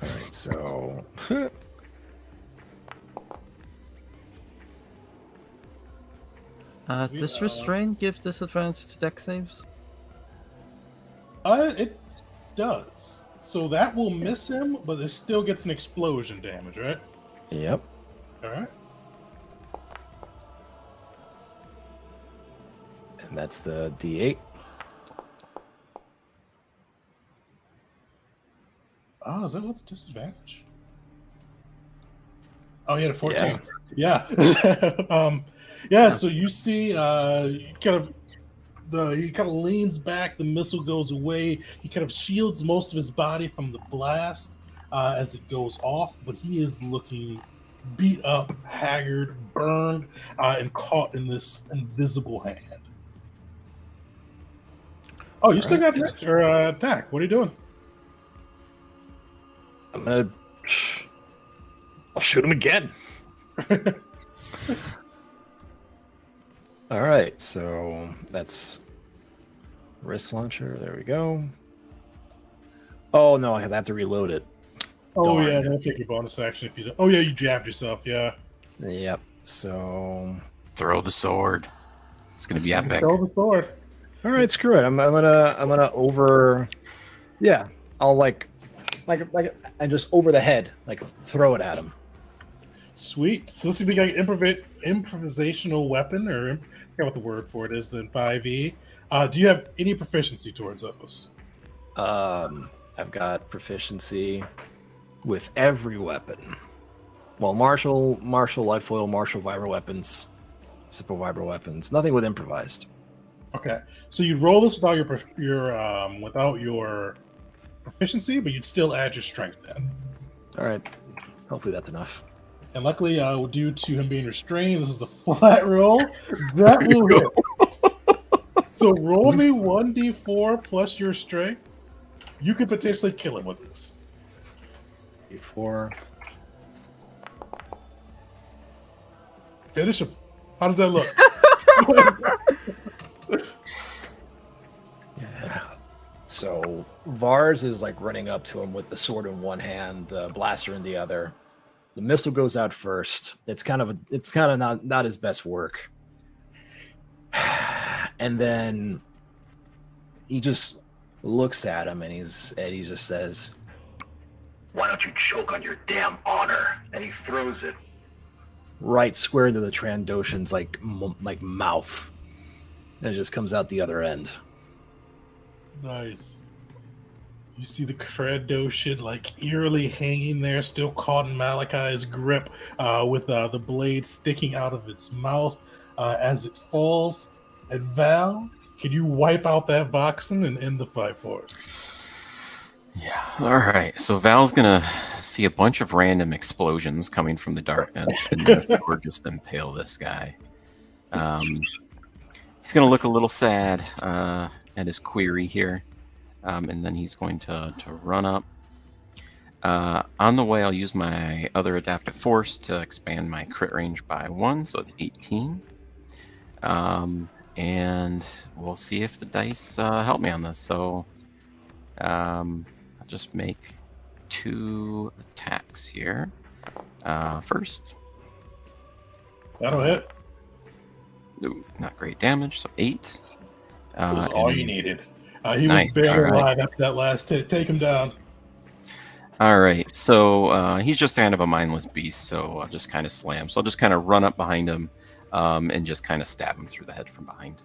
all right, so Does restrain give disadvantage to deck saves? It does. So that will miss him, but it still gets an explosion damage, right? yep. All right. And that's the D8. Oh, is that what's the disadvantage? Oh, yeah, the 14. Yeah. Yeah. So you see, he kind of leans back. The missile goes away. He kind of shields most of his body from the blast as it goes off, but he is looking beat up, haggard, burned, and caught in this invisible hand. Oh, you still got your attack. What are you doing? I'll shoot him again. All right, so that's wrist launcher. There we go. Oh no, I have to reload it. Oh Darn. yeah, don't take your bonus action if you don't. Oh yeah, you jabbed yourself. Yeah. Yep. So Throw the sword. It's gonna be epic. Throw the sword. all right, screw it. I'm gonna over. Yeah, I'll and just over the head, like throw it at him. Sweet. So let's see if we got improvisational weapon, or I forgot what the word for it is, then 5e. Do you have any proficiency towards those? I've got proficiency with every weapon. Well, martial, light foil, martial vibro weapons, simple vibro weapons. Nothing with improvised. Okay, so you roll this without your proficiency, but you'd still add your strength then. All right. Hopefully that's enough. And luckily, due to him being restrained, this is a flat roll. That will hit. So roll me 1d4 plus your strength. You could potentially kill him with this. D4. Finish him. How does that look? Yeah. So Vars is like running up to him with the sword in one hand, the blaster in the other. The missile goes out first. It's kind of not his best work. And then he just looks at him and he just says, "Why don't you choke on your damn honor?" And he throws it right square into the Trandoshan's like mouth, and it just comes out the other end. Nice. You see the Trandoshan like eerily hanging there, still caught in Malachi's grip, with the blade sticking out of its mouth as it falls. And Val, can you wipe out that Voxen and end the fight for us? Yeah. All right. So Val's gonna see a bunch of random explosions coming from the darkness, and we're just impale this guy. He's gonna look a little sad at his query here, and then he's going to run up. On the way, I'll use my other adaptive force to expand my crit range by 1, so it's 18. And we'll see if the dice help me on this. So I'll just make 2 attacks here. First. That'll hit. Ooh, not great damage, so 8. That was all you needed. He Nice. was barely All right. alive after that last hit. Take him down. All right, so he's just kind of a mindless beast, so I'll just kind of slam. So I'll just kind of run up behind him and just kind of stab him through the head from behind.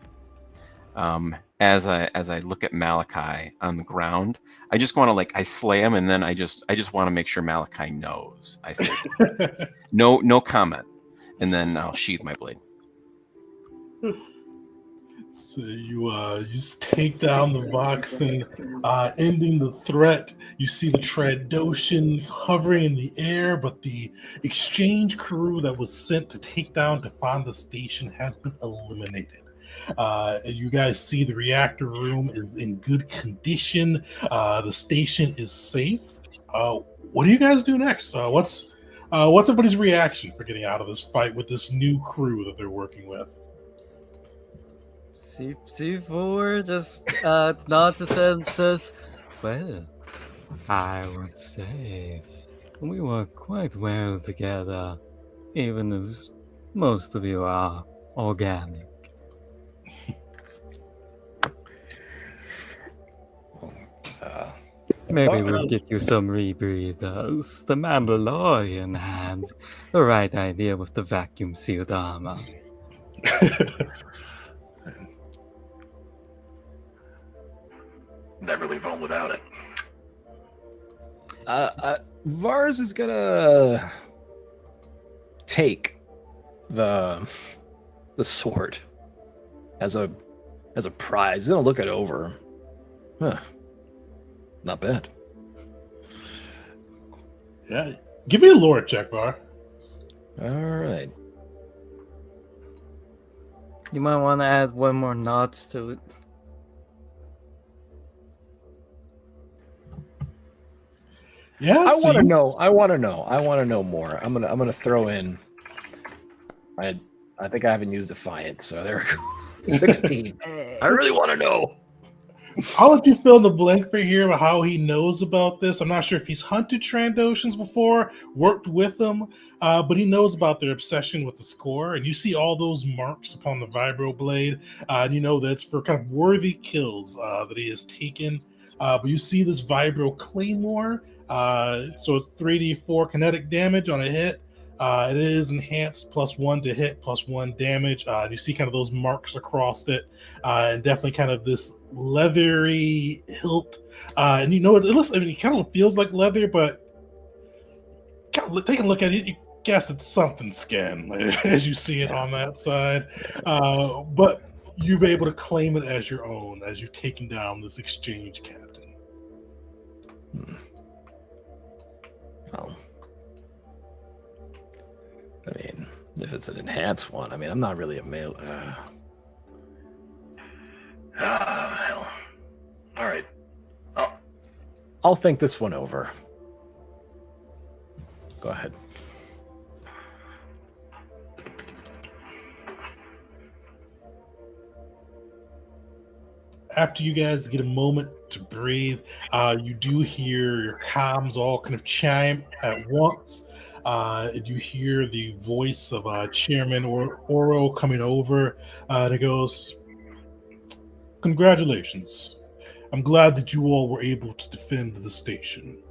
As I look at Malachi on the ground, I just want to I slam, and then I just want to make sure Malachi knows. I say no comment, and then I'll sheath my blade. So you just take down the Voxen, ending the threat. You see the Trandoshan hovering in the air, but the exchange crew that was sent to take down Tafanda station has been eliminated. You guys see the reactor room is in good condition. The station is safe. What do you guys do next? What's everybody's reaction for getting out of this fight with this new crew that they're working with? C4 just nods his head and says, "Well, I would say we work quite well together, even if most of you are organic." Maybe we'll get you some rebreathers. The Mandalorian had the right idea with the vacuum sealed armor. Never leave home without it. Vars is gonna take the sword as a prize. He's gonna look it over. Huh. Not bad. Yeah, give me a lore check, Var. All right. You might want to add one more notch to it. Yeah, I want to know. I want to know more. I'm gonna throw in. I think I haven't used Defiant, so there we go. 16. I really want to know. I'll let you fill in the blank for here about how he knows about this. I'm not sure if he's hunted Trandoshans before, worked with them, but he knows about their obsession with the score. And you see all those marks upon the vibro blade, and you know that's for kind of worthy kills that he has taken. But you see this Vibro Claymore. So it's 3d4 kinetic damage on a hit. It is enhanced +1 to hit, +1 damage. You see kind of those marks across it, and definitely kind of this leathery hilt. And you know, it looks, I mean, it kind of feels like leather, but take a look at it. You guess it's something skin as you see it on that side. But you'll be able to claim it as your own as you've taken down this exchange captain. Well, I mean, if it's an enhanced one, I mean, I'm not really a male. Hell. All right. Oh, I'll think this one over. Go ahead. After you guys get a moment to breathe, you do hear your comms all kind of chime at once. And you hear the voice of Chairman Oro coming over. And it goes, "Congratulations. I'm glad that you all were able to defend the station.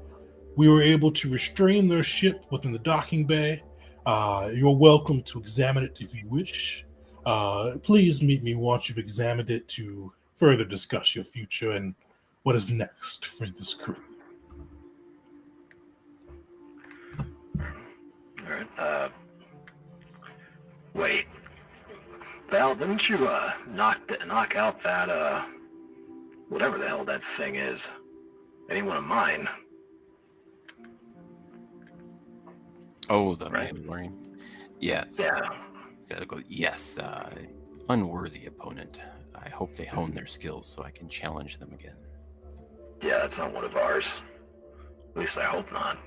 We were able to restrain their ship within the docking bay. You're welcome to examine it if you wish. Please meet me once you've examined it to further discuss your future and what is next for this crew." all right. Wait. Val, didn't you knock out that whatever the hell that thing is? Anyone of mine? Oh, the Right. Mandalorian. Yes. Yeah. Gotta go. Yes. Unworthy opponent. I hope they hone their skills so I can challenge them again. Yeah, that's not one of ours. At least I hope not.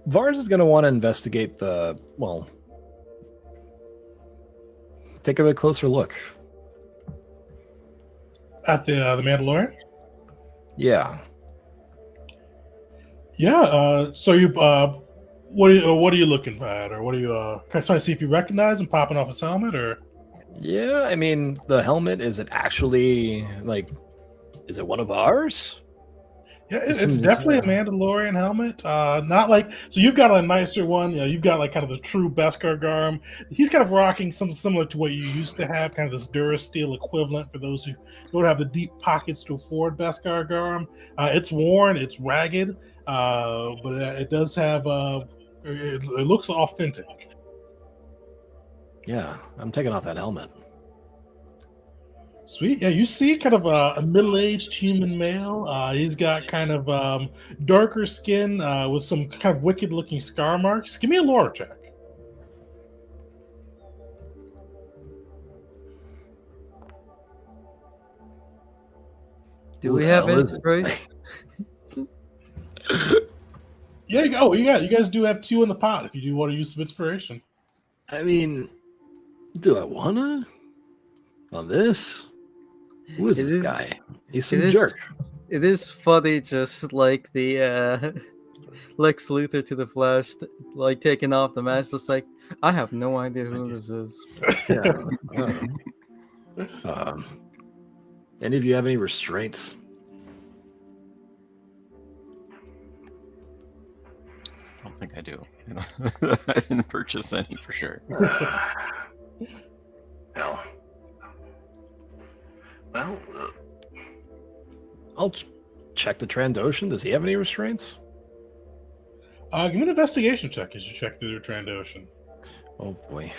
Vars is going to want to investigate take a closer look. At the Mandalorian? Yeah. Yeah. So you, what are you looking at, or what are you? Can I try to see if you recognize him popping off his helmet, or? Yeah, I mean, the helmet, is it actually, is it one of ours? Yeah, it's definitely a Mandalorian helmet. Not like, so you've got a nicer one. You've got like kind of the true Beskar garb. He's kind of rocking something similar to what you used to have, kind of this Durasteel equivalent for those who don't have the deep pockets to afford Beskar garb. It's worn, it's ragged, but it does have. It looks authentic. Yeah, I'm taking off that helmet. Sweet. Yeah, you see kind of a middle-aged human male. He's got kind of darker skin with some kind of wicked-looking scar marks. Give me a lore check. Do we have inspiration? Yeah, you guys do have 2 in the pot if you do want to use some inspiration. I mean, do I wanna? On this? Who is this guy? He's some jerk. It is funny, just like the Lex Luthor to the Flash, like taking off the mask. It's like, I have no idea who this is. Yeah. Any of you have any restraints? I don't think I do. I didn't purchase any for sure. Hell. Well, I'll check the Trandoshan. Does he have any restraints? Give me an investigation check as you check through the Trandoshan. Oh boy.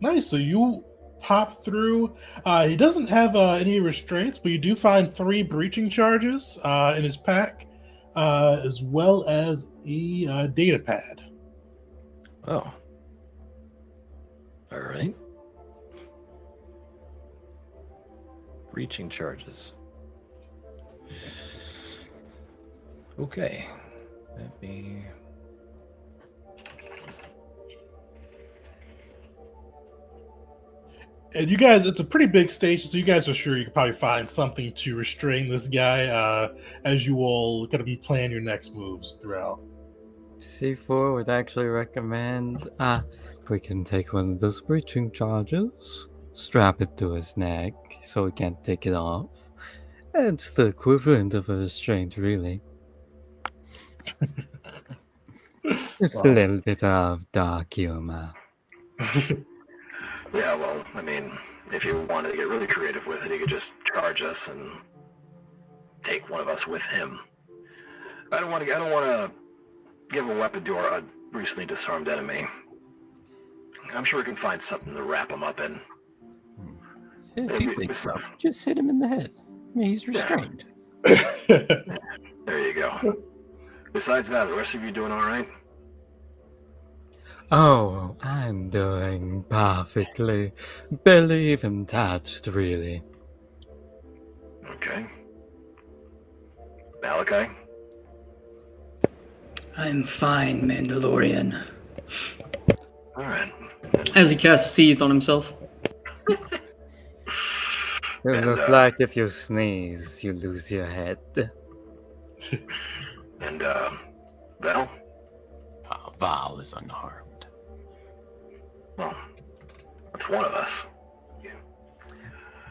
Nice. So you pop through. He doesn't have any restraints, but you do find 3 breaching charges in his pack, as well as a data pad. Oh. All right. Breaching charges. Okay. Let me. And you guys, it's a pretty big station, so you guys are sure you could probably find something to restrain this guy as you all kind of plan your next moves throughout. C4 would actually recommend we can take one of those breaching charges, strap it to his neck so he can't take it off. It's the equivalent of a restraint, really. Just a little bit of dark humor. Yeah, well, I mean, if you wanted to get really creative with it, he could just charge us and take one of us with him. I don't want to give a weapon to our recently disarmed enemy. I'm sure we can find something to wrap him up in. If you think so, just hit him in the head. I mean, he's restrained. There you go. Besides that, the rest of you doing all right? Oh, I'm doing perfectly. Barely even touched, really. Okay. Malachi? I'm fine, Mandalorian. All right. As he casts Seethe on himself. You And, look like if you sneeze, you lose your head. And, Val? Val is unharmed. Well, that's one of us.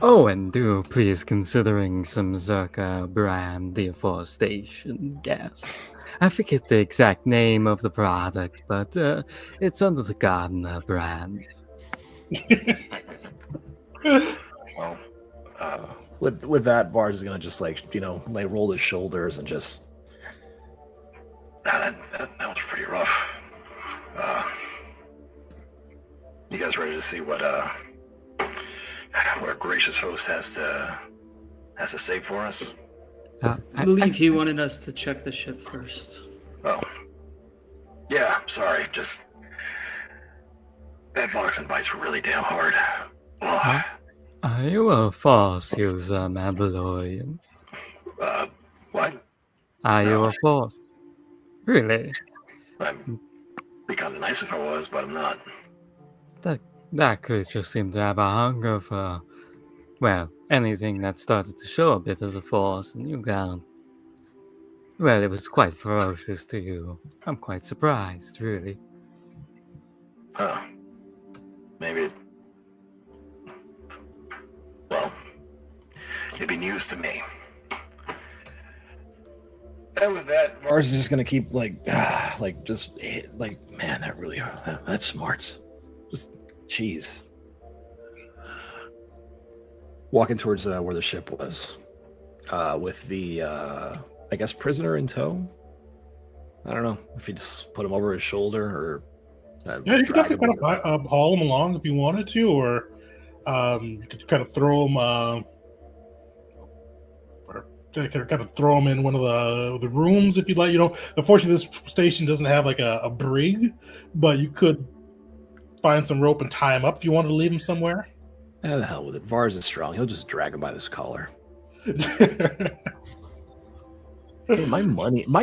Oh, and do please considering some Zerka brand deforestation gas. I forget the exact name of the product, but it's under the Gardener brand. Well, With that, Vars is gonna just roll his shoulders and just. that was pretty rough. You guys ready to see what our gracious host has to say for us? I believe he wanted us to check the ship first. Oh. Yeah, sorry, just... That box and bites were really damn hard. Ugh. Are you a Force user, Mandalorian? What? Are you No. a Force? Really? I'd be kind of nice if I was, but I'm not. That creature seemed to have a hunger for, well, anything that started to show a bit of the Force, and you can't. Well, it was quite ferocious to you. I'm quite surprised, really. Huh. Maybe... Well, it'd be news to me. And with that... Vars is just gonna keep man, that smarts. Just cheese. Walking towards where the ship was, with the I guess prisoner in tow. I don't know if you just put him over his shoulder or. Yeah, you could drag definitely him kind of haul him along if you wanted to, or you could kind of throw him, in one of the rooms if you'd like. Unfortunately, this station doesn't have like a brig, but you could find some rope and tie him up if you wanted to leave him somewhere. The hell with it. Vars is strong. He'll just drag him by this collar. Hey, my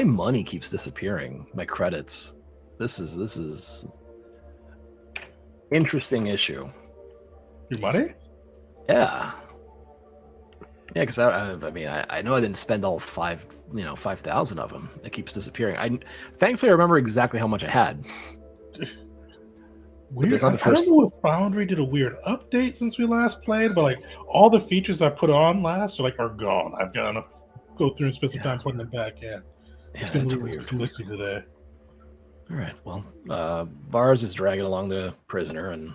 money keeps disappearing. My credits. This is interesting issue. Your money? Yeah. Yeah, because I know I didn't spend all 5,000 of them. It keeps disappearing. Thankfully I remember exactly how much I had. Weird. It's not the I don't first- know if Foundry did a weird update since we last played, but like all the features I put on last are gone. I've got to go through and spend some time putting them back in. Yeah, that's weird. Glitchy today. All right. Well, Vars is dragging along the prisoner, and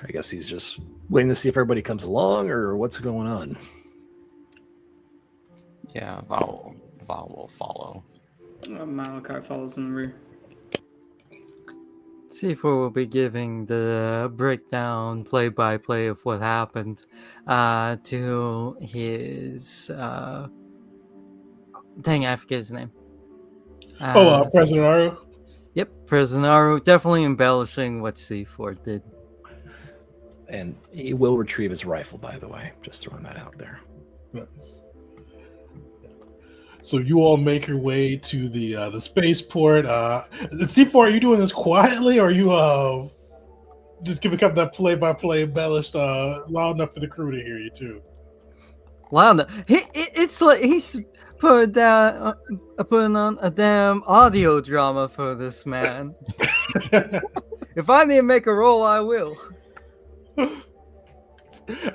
I guess he's just waiting to see if everybody comes along or what's going on. Yeah, Val will follow. Malachi follows in the rear. C4 will be giving the breakdown, play-by-play of what happened to his... dang, I forget his name. President Aru? Yep, President Aru. Definitely embellishing what C4 did. And he will retrieve his rifle, by the way. Just throwing that out there. Nice. So you all make your way to the spaceport. C4, are you doing this quietly, or are you just giving up that play-by-play embellished loud enough for the crew to hear you too? Loud enough. It's like he's putting on a damn audio drama for this man. If I need to make a roll, I will.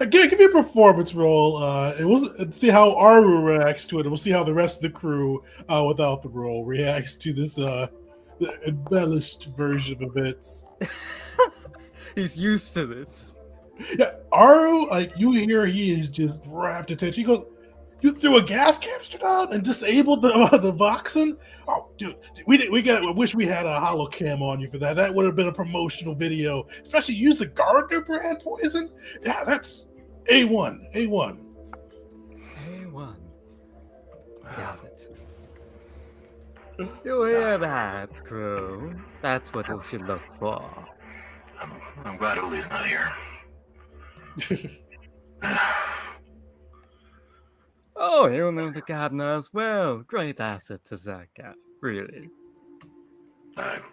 Again, give me a performance roll. And see how Aru reacts to it. And we'll see how the rest of the crew, without the roll, reacts to this the embellished version of events. He's used to this. Yeah, Aru, like you hear, he is just rapt attention. He goes, "You threw a gas canister down and disabled the Voxen? Oh, dude, I wish we had a holo cam on you for that. That would have been a promotional video. Especially use the Gardner brand poison. Yeah, that's A1. A1. Got it. You hear that, crew? That's what you should look for. I'm glad Uli's not here. Oh, you know the gardener as well. Great asset to Zaka, really.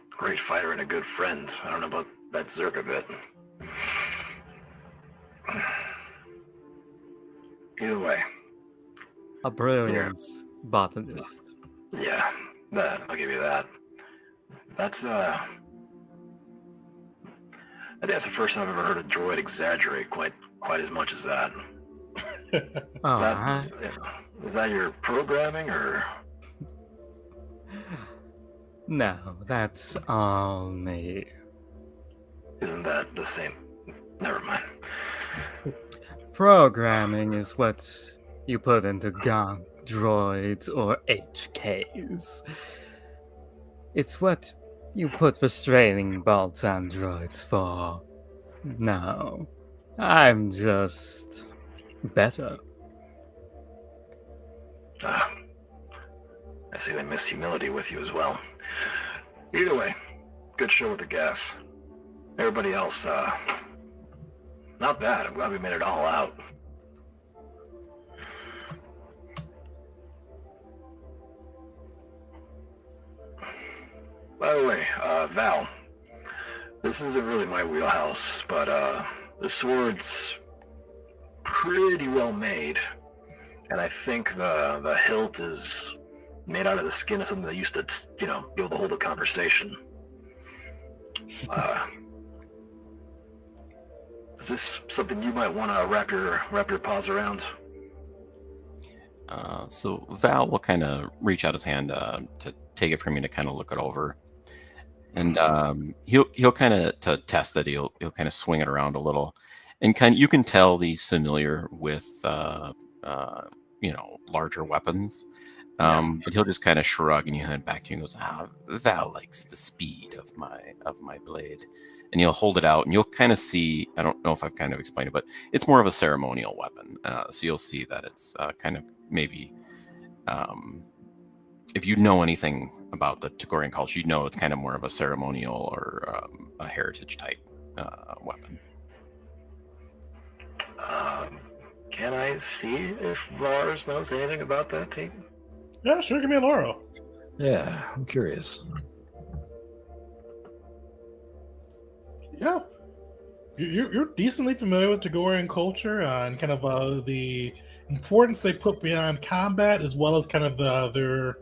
Great fighter and a good friend. I don't know about that Zerg bit. Either way. A brilliant botanist. Yeah, I'll give you that. That's I think that's the first time I've ever heard a droid exaggerate quite as much as that. Is that your programming or? No, that's all me. Isn't that the same? Never mind. Programming is what you put into gonk droids or HKs. It's what you put restraining bolts on droids for. No, I'm just better. I see they miss humility with you as well. Either way, good show with the gas. Everybody else, not bad. I'm glad we made it all out. By the way, Val, this isn't really my wheelhouse, but the sword's pretty well made, and I think the hilt is made out of the skin of something that used to, be able to hold a conversation. Is this something you might want to wrap your paws around? So Val will kind of reach out his hand to take it from you to kind of look it over, and he'll kind of to test it. He'll kind of swing it around a little, and you can tell he's familiar with larger weapons. But he'll just kind of shrug and he'll hand back to you and goes, Val likes the speed of my blade. And he'll hold it out and you'll kind of see, I don't know if I've kind of explained it, but it's more of a ceremonial weapon. So you'll see that it's kind of maybe, if you know anything about the Tagorian culture, you'd know it's kind of more of a ceremonial or a heritage type weapon. Can I see if Lars knows anything about that team? Yeah, sure. Give me a Lauro. Yeah, I'm curious. Yeah, you're decently familiar with Tagorian culture and kind of the importance they put beyond combat, as well as kind of their.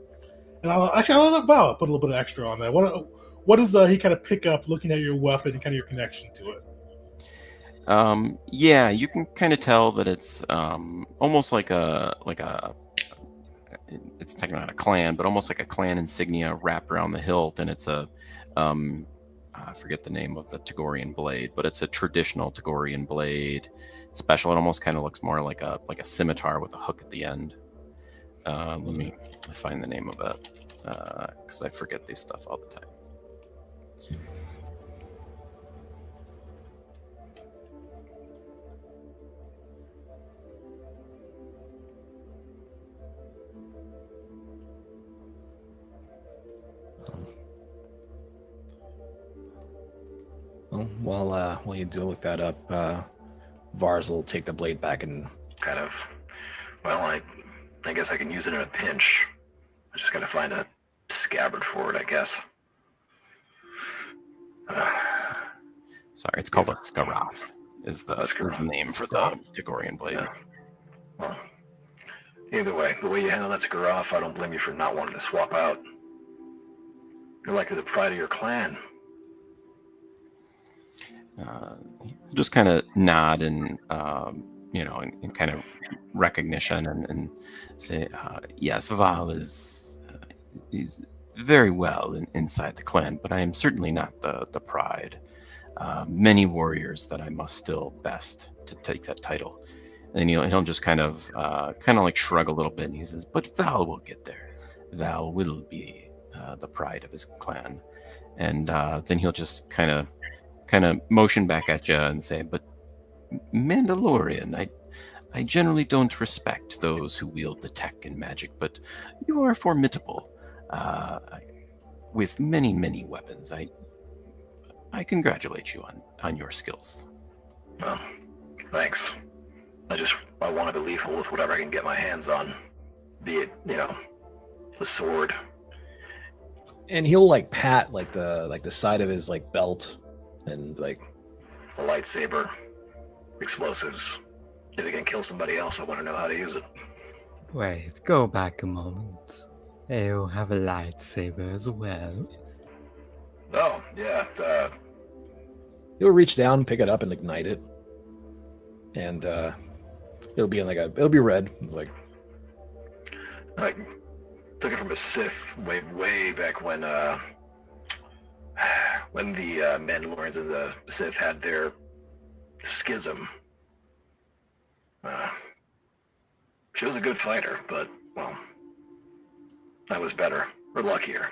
And I'll let Val put a little bit of extra on that. What does he kind of pick up looking at your weapon, kind of your connection to it? Yeah, you can kind of tell that it's almost like a it's technically not a clan, but almost like a clan insignia wrapped around the hilt, and it's a I forget the name of the Tagorian blade, but it's a traditional Tagorian blade, special. It almost kind of looks more like a scimitar with a hook at the end. Let me find the name of it because I forget these stuff all the time. While you do look that up, Vars will take the blade back and kind of. Well, I guess I can use it in a pinch. I just gotta find a scabbard for it, I guess. Sorry, it's called a Skarath. Is the name for the Tagorian blade? Yeah. Well, Either way, the way you handle that Scaroff, I don't blame you for not wanting to swap out. You're likely the pride of your clan. Just kind of nod and in kind of recognition and say, yes, Val is he's very well inside the clan, but I am certainly not the pride. Many warriors that I must still best to take that title. And he'll just kind of like shrug a little bit, and he says, but Val will get there. Val will be the pride of his clan. And then he'll just kind of motion back at you and say, but Mandalorian, I generally don't respect those who wield the tech and magic, but you are formidable with many, many weapons. I congratulate you on your skills. Well, thanks. I want to be lethal with whatever I can get my hands on. Be it, the sword. And he'll like pat like the side of his like belt and like A lightsaber. Explosives. If it can kill somebody else, I want to know how to use it. Wait, go back a moment. You have a lightsaber as well. Oh, yeah. he'll reach down, pick it up, and ignite it. And it'll be red. It's like I took it from a Sith way back when the Mandalorians and the Sith had their schism. She was a good fighter, but, well, I was better, or luckier.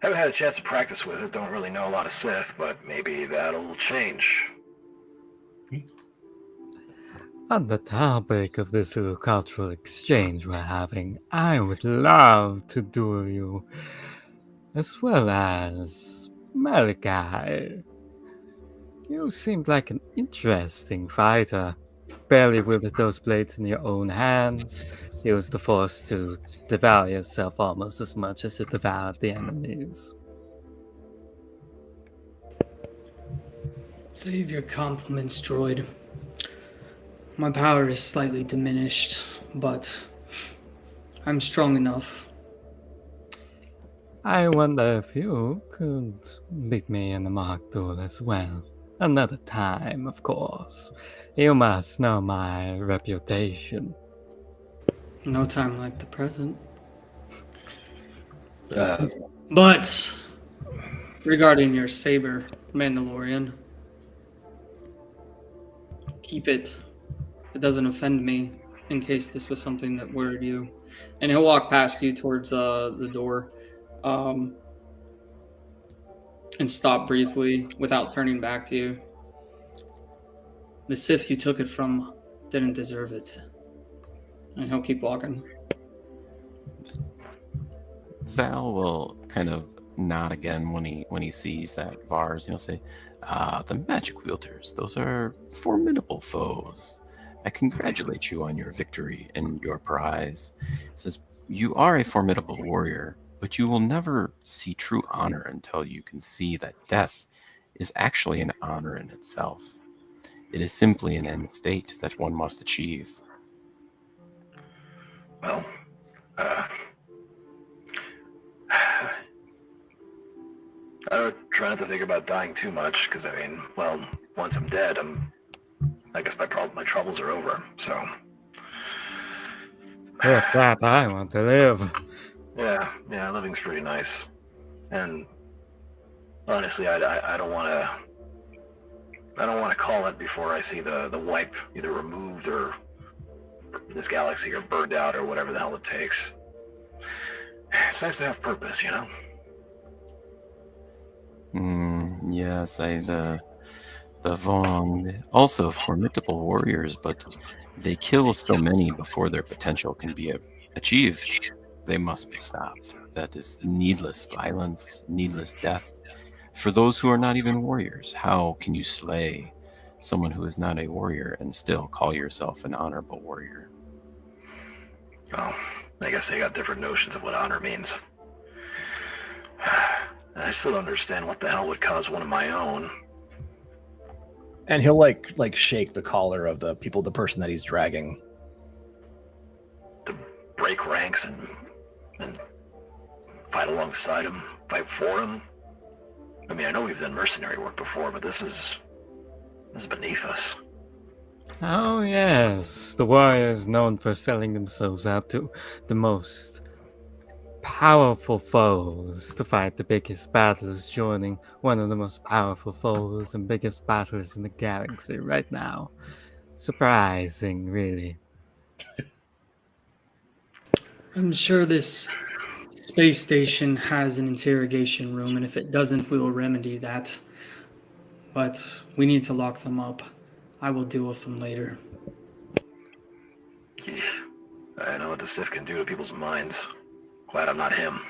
Haven't had a chance to practice with it, don't really know a lot of Sith, but maybe that'll change. On the topic of this little cultural exchange we're having, I would love to duel you, as well as Malachi. You seemed like an interesting fighter. Barely wielded those blades in your own hands. Used the Force to devour yourself almost as much as it devoured the enemies. Save your compliments, droid. My power is slightly diminished, but I'm strong enough. I wonder if you could beat me in a mock duel as well. Another time, of course. You must know my reputation. No time like the present. But regarding your saber, Mandalorian, keep it. It doesn't offend me, in case this was something that worried you. And he'll walk past you towards the door, and stop briefly without turning back to you. The Sith you took it from didn't deserve it. And he'll keep walking. Val will kind of nod again when he sees that Vars, and he'll say, the magic wielders, those are formidable foes. I congratulate you on your victory and your prize. He says, you are a formidable warrior, but you will never see true honor until you can see that death is actually an honor in itself. It is simply an end state that one must achieve. Well, I try not to think about dying too much, because, I mean, well, once I'm dead, I guess my troubles are over, so... With that, I want to live. Yeah, living's pretty nice. And honestly, I don't want to call it before I see the wipe either removed or this galaxy or burned out or whatever the hell it takes. It's nice to have purpose, you know? Yes, the Vong, also formidable warriors, but they kill so many before their potential can be achieved. They must be stopped. That is needless violence, needless death. For those who are not even warriors, how can you slay someone who is not a warrior and still call yourself an honorable warrior? Well, I guess they got different notions of what honor means. I still don't understand what the hell would cause one of my own. and he'll like shake the collar of the person that he's dragging. break ranks and fight alongside him, fight for him. I mean, I know we've done mercenary work before, but this is beneath us. Oh, yes. The warriors known for selling themselves out to the most powerful foes to fight the biggest battles, joining one of the most powerful foes and biggest battles in the galaxy right now. Surprising, really. I'm sure this space station has an interrogation room, and if it doesn't, we will remedy that. But we need to lock them up. I will deal with them later. I know what the Sith can do to people's minds. Glad I'm not him.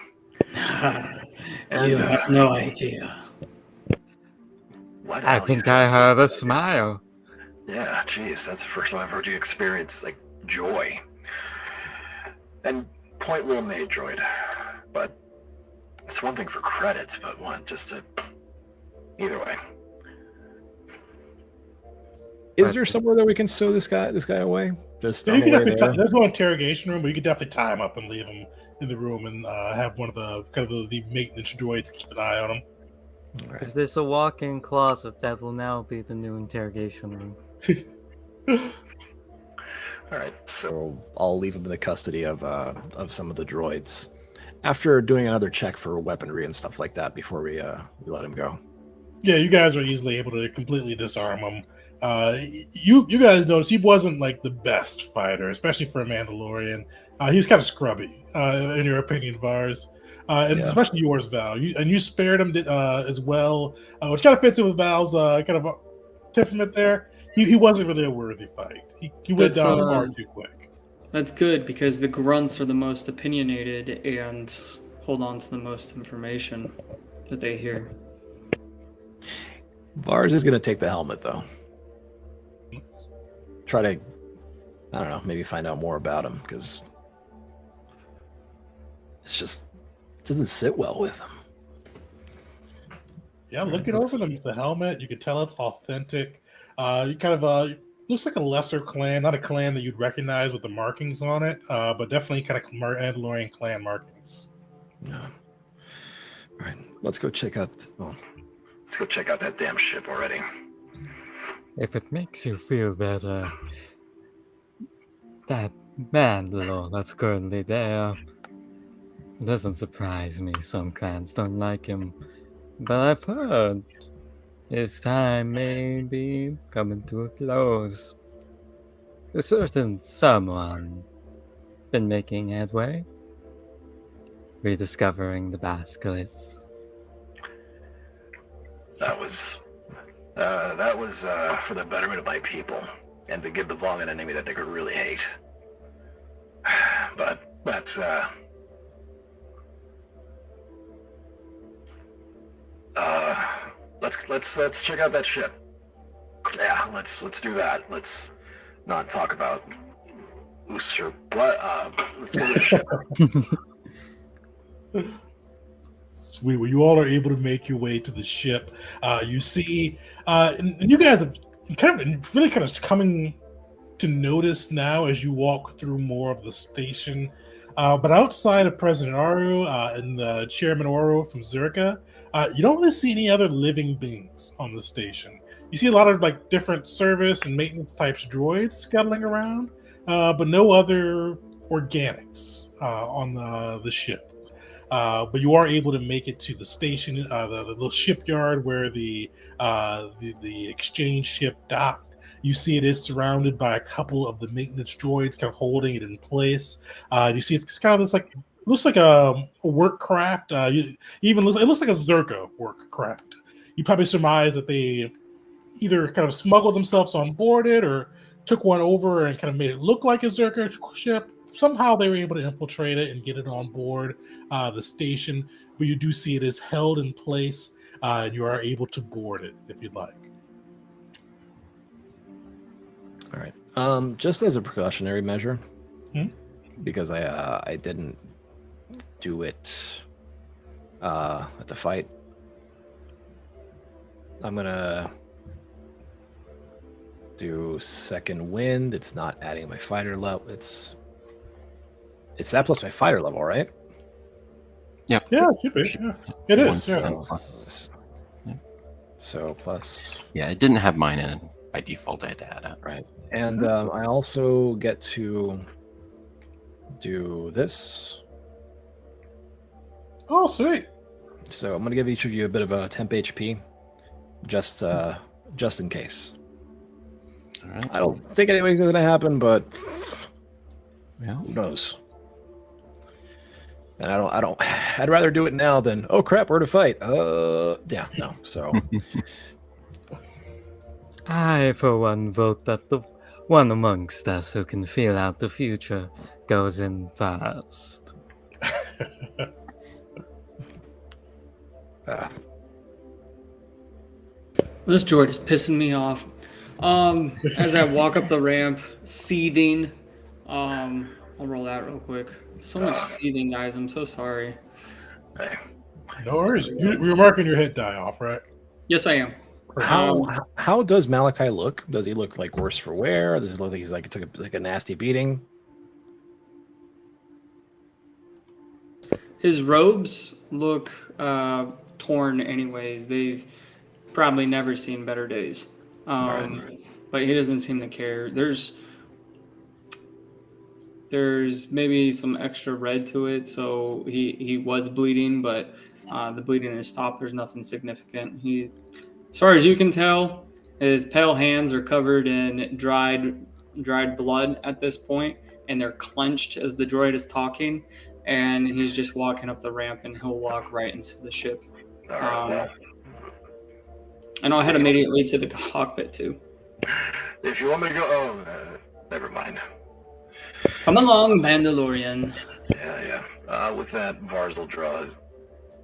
You have no idea. Why the I hell think you I said heard a so? smile. Yeah, geez, that's the first time I've heard you experience, like, joy. And point well made, droid. But it's one thing for credits, but one just to... Either way. Is there somewhere that we can stow this guy away? Just Yeah, on you the can way definitely there? there's no interrogation room, but you could definitely tie him up and leave him in the room and have one of the kind of the maintenance droids keep an eye on him. All right. If there's a walk-in closet, that will now be the new interrogation room. All right, so So I'll leave him in the custody of some of the droids. After doing another check for weaponry and stuff like that before we let him go. Yeah, you guys are easily able to completely disarm him. You guys notice he wasn't like the best fighter, especially for a Mandalorian. He was kind of scrubby, in your opinion, Vars, and Yeah. especially yours, Val. You spared him as well, which kind of fits in with Val's kind of temperament there. He wasn't really a worthy fight. He went That's, down far too quick. That's good, because the grunts are the most opinionated and hold on to the most information that they hear. Vars is going to take the helmet, though. Try to, I don't know, maybe find out more about him, because it doesn't sit well with him. Yeah, looking over the helmet, you can tell it's authentic. You kind of looks like a lesser clan, not a clan that you'd recognize with the markings on it, but definitely kind of Mandalorian clan markings. Yeah. All right, let's go check out. Well, let's go check out that damn ship already. If it makes you feel better, that Mandalore that's currently there doesn't surprise me. Some clans don't like him, but I've heard his time may be coming to a close. A certain someone been making headway, rediscovering the Basilisk. That was for the betterment of my people, and to give the Vong an enemy that they could really hate. But that's let's check out that ship. Yeah, let's do that. Let's not talk about Ooster. Let's go to the ship. Sweet. Well, you all are able to make your way to the ship. You see, and you guys have really kind of coming to notice now as you walk through more of the station. But outside of President Aru and the Chairman Oro from Zerka, you don't really see any other living beings on the station. You see a lot of like different service and maintenance types droids scuttling around, but no other organics on the ship. But you are able to make it to the station, the little shipyard where the exchange ship docked. You see it is surrounded by a couple of the maintenance droids kind of holding it in place. You see it's kind of this like looks like a work craft. It looks like a Zerka work craft. You probably surmise that they either kind of smuggled themselves on board it or took one over and kind of made it look like a Zerka ship. Somehow they were able to infiltrate it and get it on board the station, but you do see it is held in place, and you are able to board it if you'd like. all right. Just as a precautionary measure, Hmm? because I didn't do it at the fight. I'm gonna do second wind. It's not adding my fighter level. It's that plus my fighter level, right? Yep. Yeah, it should be. Yeah. It is. Yeah. 1 plus. So plus. Yeah, it didn't have mine in. By default, I had to add it. Right. And I also get to do this. Oh, sweet. So I'm going to give each of you a bit of a temp HP, just in case. All right. I don't think anything's going to happen, but Yeah. who knows? And I'd rather do it now than, oh crap, we're to fight. Yeah, no. So I, for one, vote that the one amongst us who can feel out the future goes in first. This droid is pissing me off. As I walk up the ramp, seething. I'll roll that real quick. So much seething, guys. I'm so sorry. Hey, No worries. You're marking your hit die off, right? Yes, I am. how does Malachi look? Does he look like worse for wear? Does he look like he's like took a nasty beating? His robes look torn anyways. They've probably never seen better days. But he doesn't seem to care. There's maybe some extra red to it, so he was bleeding, but the bleeding has stopped. There's nothing significant. As far as you can tell, his pale hands are covered in dried blood at this point, and they're clenched as the droid is talking, and he's just walking up the ramp, and he'll walk right into the ship. all right. Well, And I'll head immediately to the cockpit too. if you want me to go, never mind. Come along, Mandalorian. Yeah. With that, Vars will draw.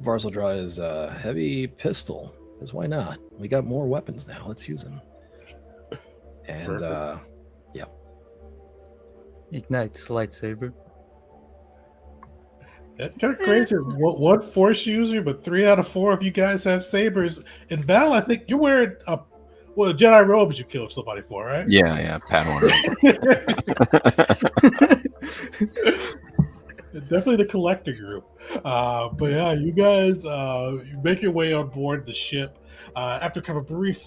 Vars will draw his heavy pistol. Because why not? We got more weapons now. Let's use them. And yeah. Ignites lightsaber. That's kind of crazy. One force user, but 3 out of 4 of you guys have sabers. In Val, I think you're wearing Jedi robes you killed somebody for, right? Yeah, Padawan. Definitely the collector group. But yeah, you guys you make your way on board the ship. After kind of a brief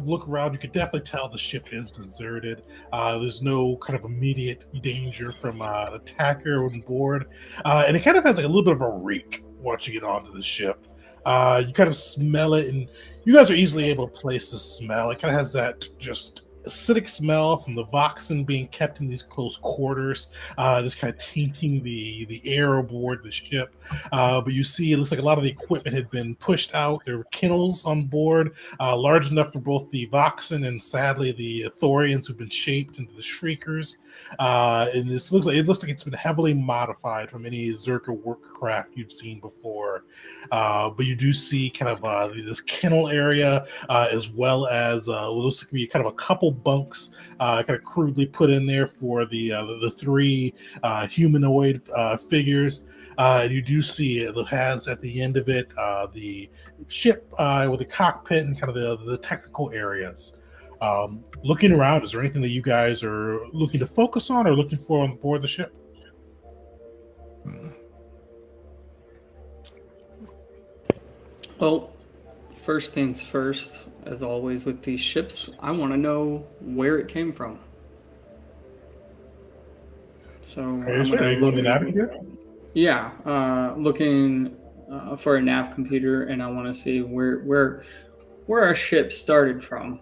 look around, you can definitely tell the ship is deserted. There's no kind of immediate danger from an attacker on board. And it kind of has like a little bit of a reek once you get onto the ship. You kind of smell it, and you guys are easily able to place the smell. It kind of has that just acidic smell from the Voxen being kept in these close quarters, just kind of tainting the air aboard the ship. But you see, it looks like a lot of the equipment had been pushed out. There were kennels on board, large enough for both the Voxen and sadly the Thorians who've been shaped into the Shriekers. And it looks like it's been heavily modified from any Zerka workcraft you've seen before. But you do see kind of this kennel area, as well as what looks like to be kind of a couple bunks kind of crudely put in there for the 3 humanoid figures. You do see it has at the end of it the ship with the cockpit and kind of the technical areas. Looking around, is there anything that you guys are looking to focus on or looking for on board the ship? Well, first things first, as always with these ships, I want to know where it came from. So Are you going to navigate? Yeah, looking for a nav computer, and I want to see where our ship started from.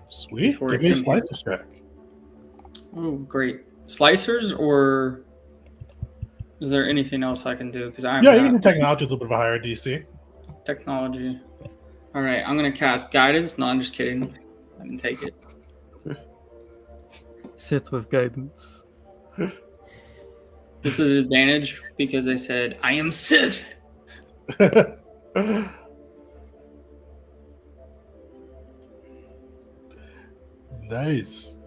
Sweet. Give me a slicer check. Oh, great. Slicers, or is there anything else I can do? Because you can do technology with a little bit of a higher DC. Technology. All right, I'm gonna cast guidance. No, I'm just kidding. I can take it. Sith with guidance. This is an advantage because I said I am Sith. Nice.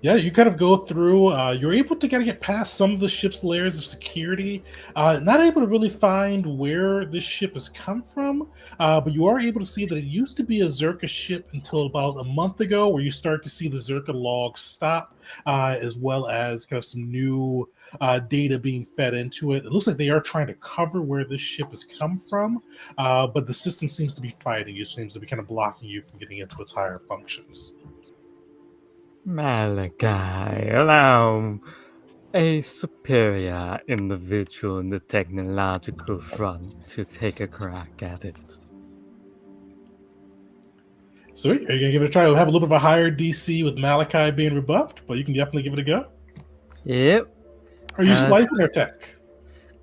Yeah, you kind of go through. You're able to kind of get past some of the ship's layers of security. Not able to really find where this ship has come from, but you are able to see that it used to be a Zerka ship until about a month ago, where you start to see the Zerka logs stop, as well as kind of some new data being fed into it. It looks like they are trying to cover where this ship has come from, but the system seems to be fighting. It seems to be kind of blocking you from getting into its higher functions. Malachi, allow a superior individual in the technological front to take a crack at it. Sweet. Are you gonna give it a try? We'll have a little bit of a higher DC with Malachi being rebuffed, but you can definitely give it a go. Yep. Are you slicing or tech?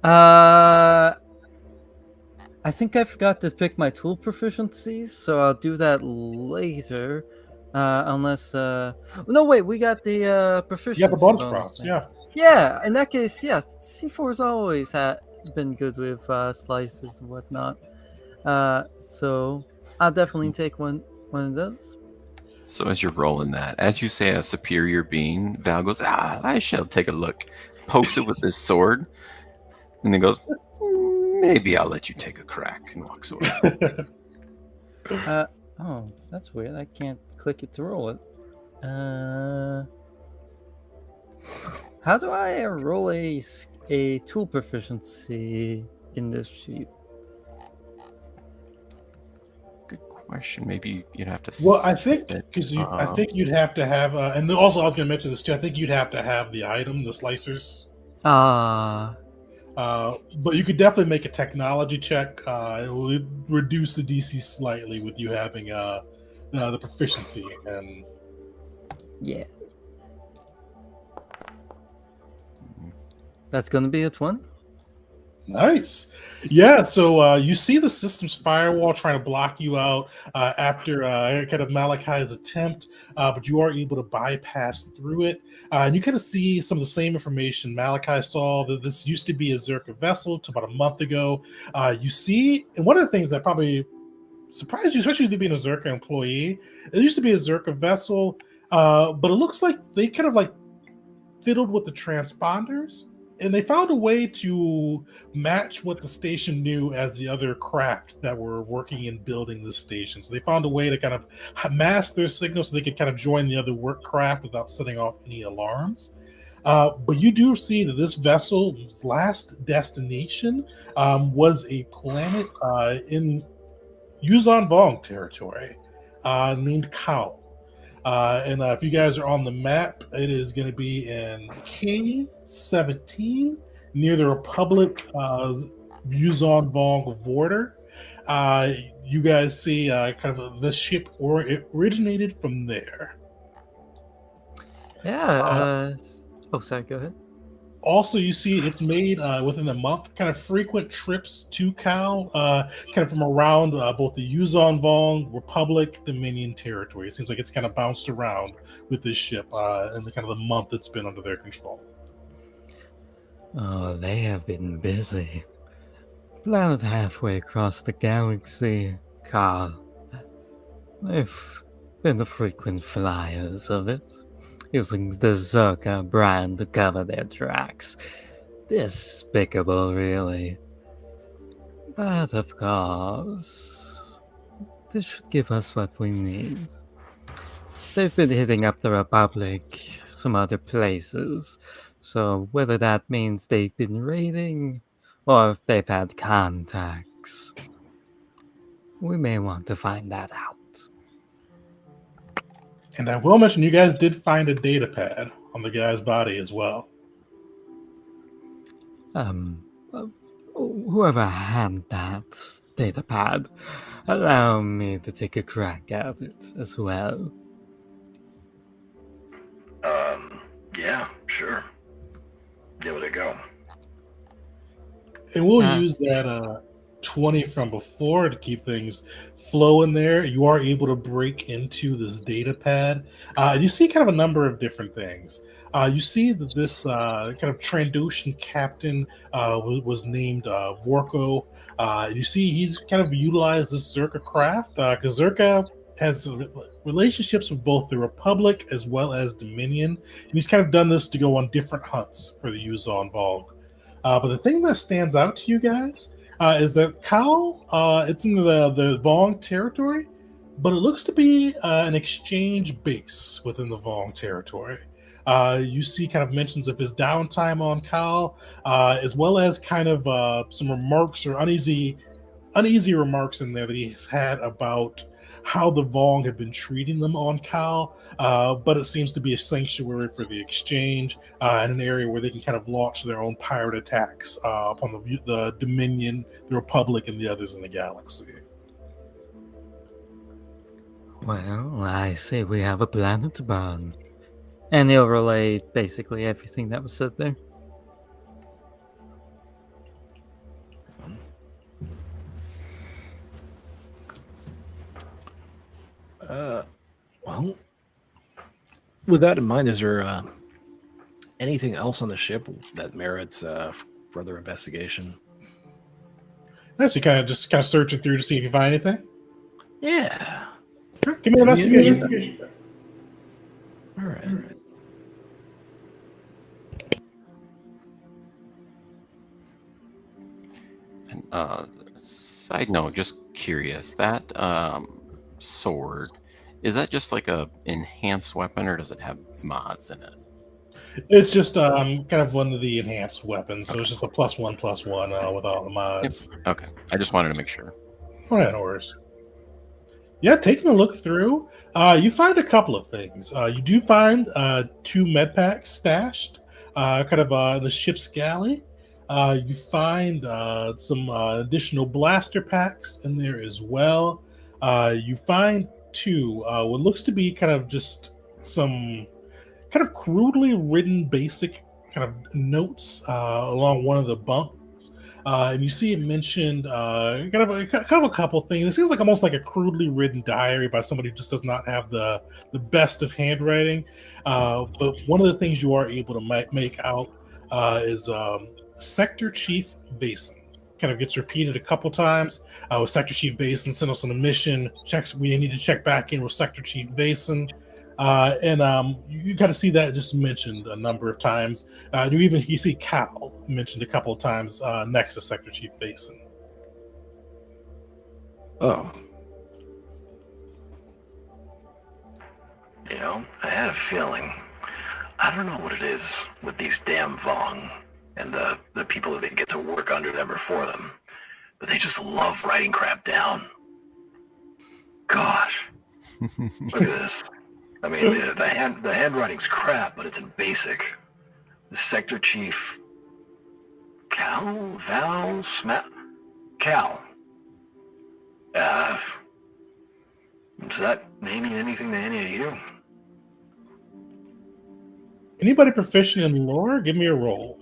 I think I forgot to pick my tool proficiencies, so I'll do that later. Unless no, wait, we got the proficiency You got the bonus bonus props, thing. yeah. Yeah, in that case, yeah, C4's always been good with slicers and whatnot. So I'll definitely take one of those. So as you're rolling that, as you say a superior being, Val goes, I shall take a look. Pokes it with his sword, and then goes, maybe I'll let you take a crack, and walks away. Oh, that's weird. I can't click it to roll it. How do I roll a tool proficiency in this sheet? Good question. Maybe you'd have to. Well, I think set it because I up. think you'd have to have, and also I was going to mention this too. I think you'd have to have the item, the slicers. But you could definitely make a technology check. It will reduce the DC slightly with you having the proficiency. And yeah, that's going to be a 20. Nice. Yeah, so you see the system's firewall trying to block you out after kind of Malachi's attempt, but you are able to bypass through it. And you kind of see some of the same information Malachi saw, that this used to be a Zerka vessel to about a month ago. You see, and one of the things that probably surprised you, especially you being a Zerka employee, it used to be a Zerka vessel, but it looks like they kind of like fiddled with the transponders, and they found a way to match what the station knew as the other craft that were working in building the station. So they found a way to kind of mask their signal so they could kind of join the other work craft without setting off any alarms. But you do see that this vessel's last destination was a planet in Yuzon Vong territory named Kal. And if you guys are on the map, it is going to be in K17 near the Republic Yuzon Vong border. You guys see kind of the ship, or it originated from there. Yeah. Oh, sorry. Go ahead. Also, you see it's made within a month, kind of frequent trips to Cal, kind of from around both the Yuzon Vong, Republic, Dominion territory. It seems like it's kind of bounced around with this ship in the kind of the month it's been under their control. Oh, they have been busy. Planet halfway across the galaxy, Carl. They've been the frequent flyers of it, using the Zerka brand to cover their tracks. Despicable, really. But of course, this should give us what we need. They've been hitting up the Republic, some other places, so whether that means they've been raiding, or if they've had contacts, we may want to find that out. And I will mention, you guys did find a data pad on the guy's body as well. Whoever had that data pad, allow me to take a crack at it as well. Yeah, sure. Give it a go. And we'll use that 20 from before to keep things flowing there. You are able to break into this data pad. You see kind of a number of different things. You see that this kind of Trandoshan captain was named Vorko. You see he's kind of utilized this Zerka craft because Zerka has relationships with both the Republic as well as Dominion, and he's kind of done this to go on different hunts for the Yuzon Vogue. But the thing that stands out to you guys is that Cal, it's in the Vong territory, but it looks to be an exchange base within the Vong territory. You see kind of mentions of his downtime on Cal, as well as kind of some remarks or uneasy remarks in there that he's had about how the Vong have been treating them on Cal, but it seems to be a sanctuary for the exchange and an area where they can kind of launch their own pirate attacks upon the Dominion, the Republic, and the others in the galaxy. Well, I say we have a planet to burn. And he'll relay basically everything that was said there. Well, with that in mind, is there anything else on the ship that merits further investigation? Nice. You kind of searching through to see if you find anything. Yeah. Sure. Give me an investigation. All right. And side note, just curious, that sword, is that just like a enhanced weapon, or does it have mods in it? It's just kind of one of the enhanced weapons, so it's just a +1/+1 with all the mods. Yep. Okay, I just wanted to make sure. Oh yeah, no worries. Yeah, taking a look through, you find a couple of things. You do find 2 med packs stashed, kind of in the ship's galley. You find some additional blaster packs in there as well. You find 2 what looks to be kind of just some kind of crudely written basic kind of notes along one of the bunks. And you see it mentioned kind of a couple things. It seems like almost like a crudely written diary by somebody who just does not have the best of handwriting. But one of the things you are able to make out is Sector Chief Vason. Kind of gets repeated a couple times. With Sector Chief Vason sent us on a mission. We need to check back in with Sector Chief Vason. And you kind of see that just mentioned a number of times. You see Cal mentioned a couple of times next to Sector Chief Vason. Oh. You know, I had a feeling. I don't know what it is with these damn Vong and the people that they get to work under them or for them, but they just love writing crap down. Gosh. Look at this. I mean, the handwriting's crap, but it's in basic. The Sector Chief, Cal. Does that name mean anything to any of you? Anybody proficient in lore? Give me a roll.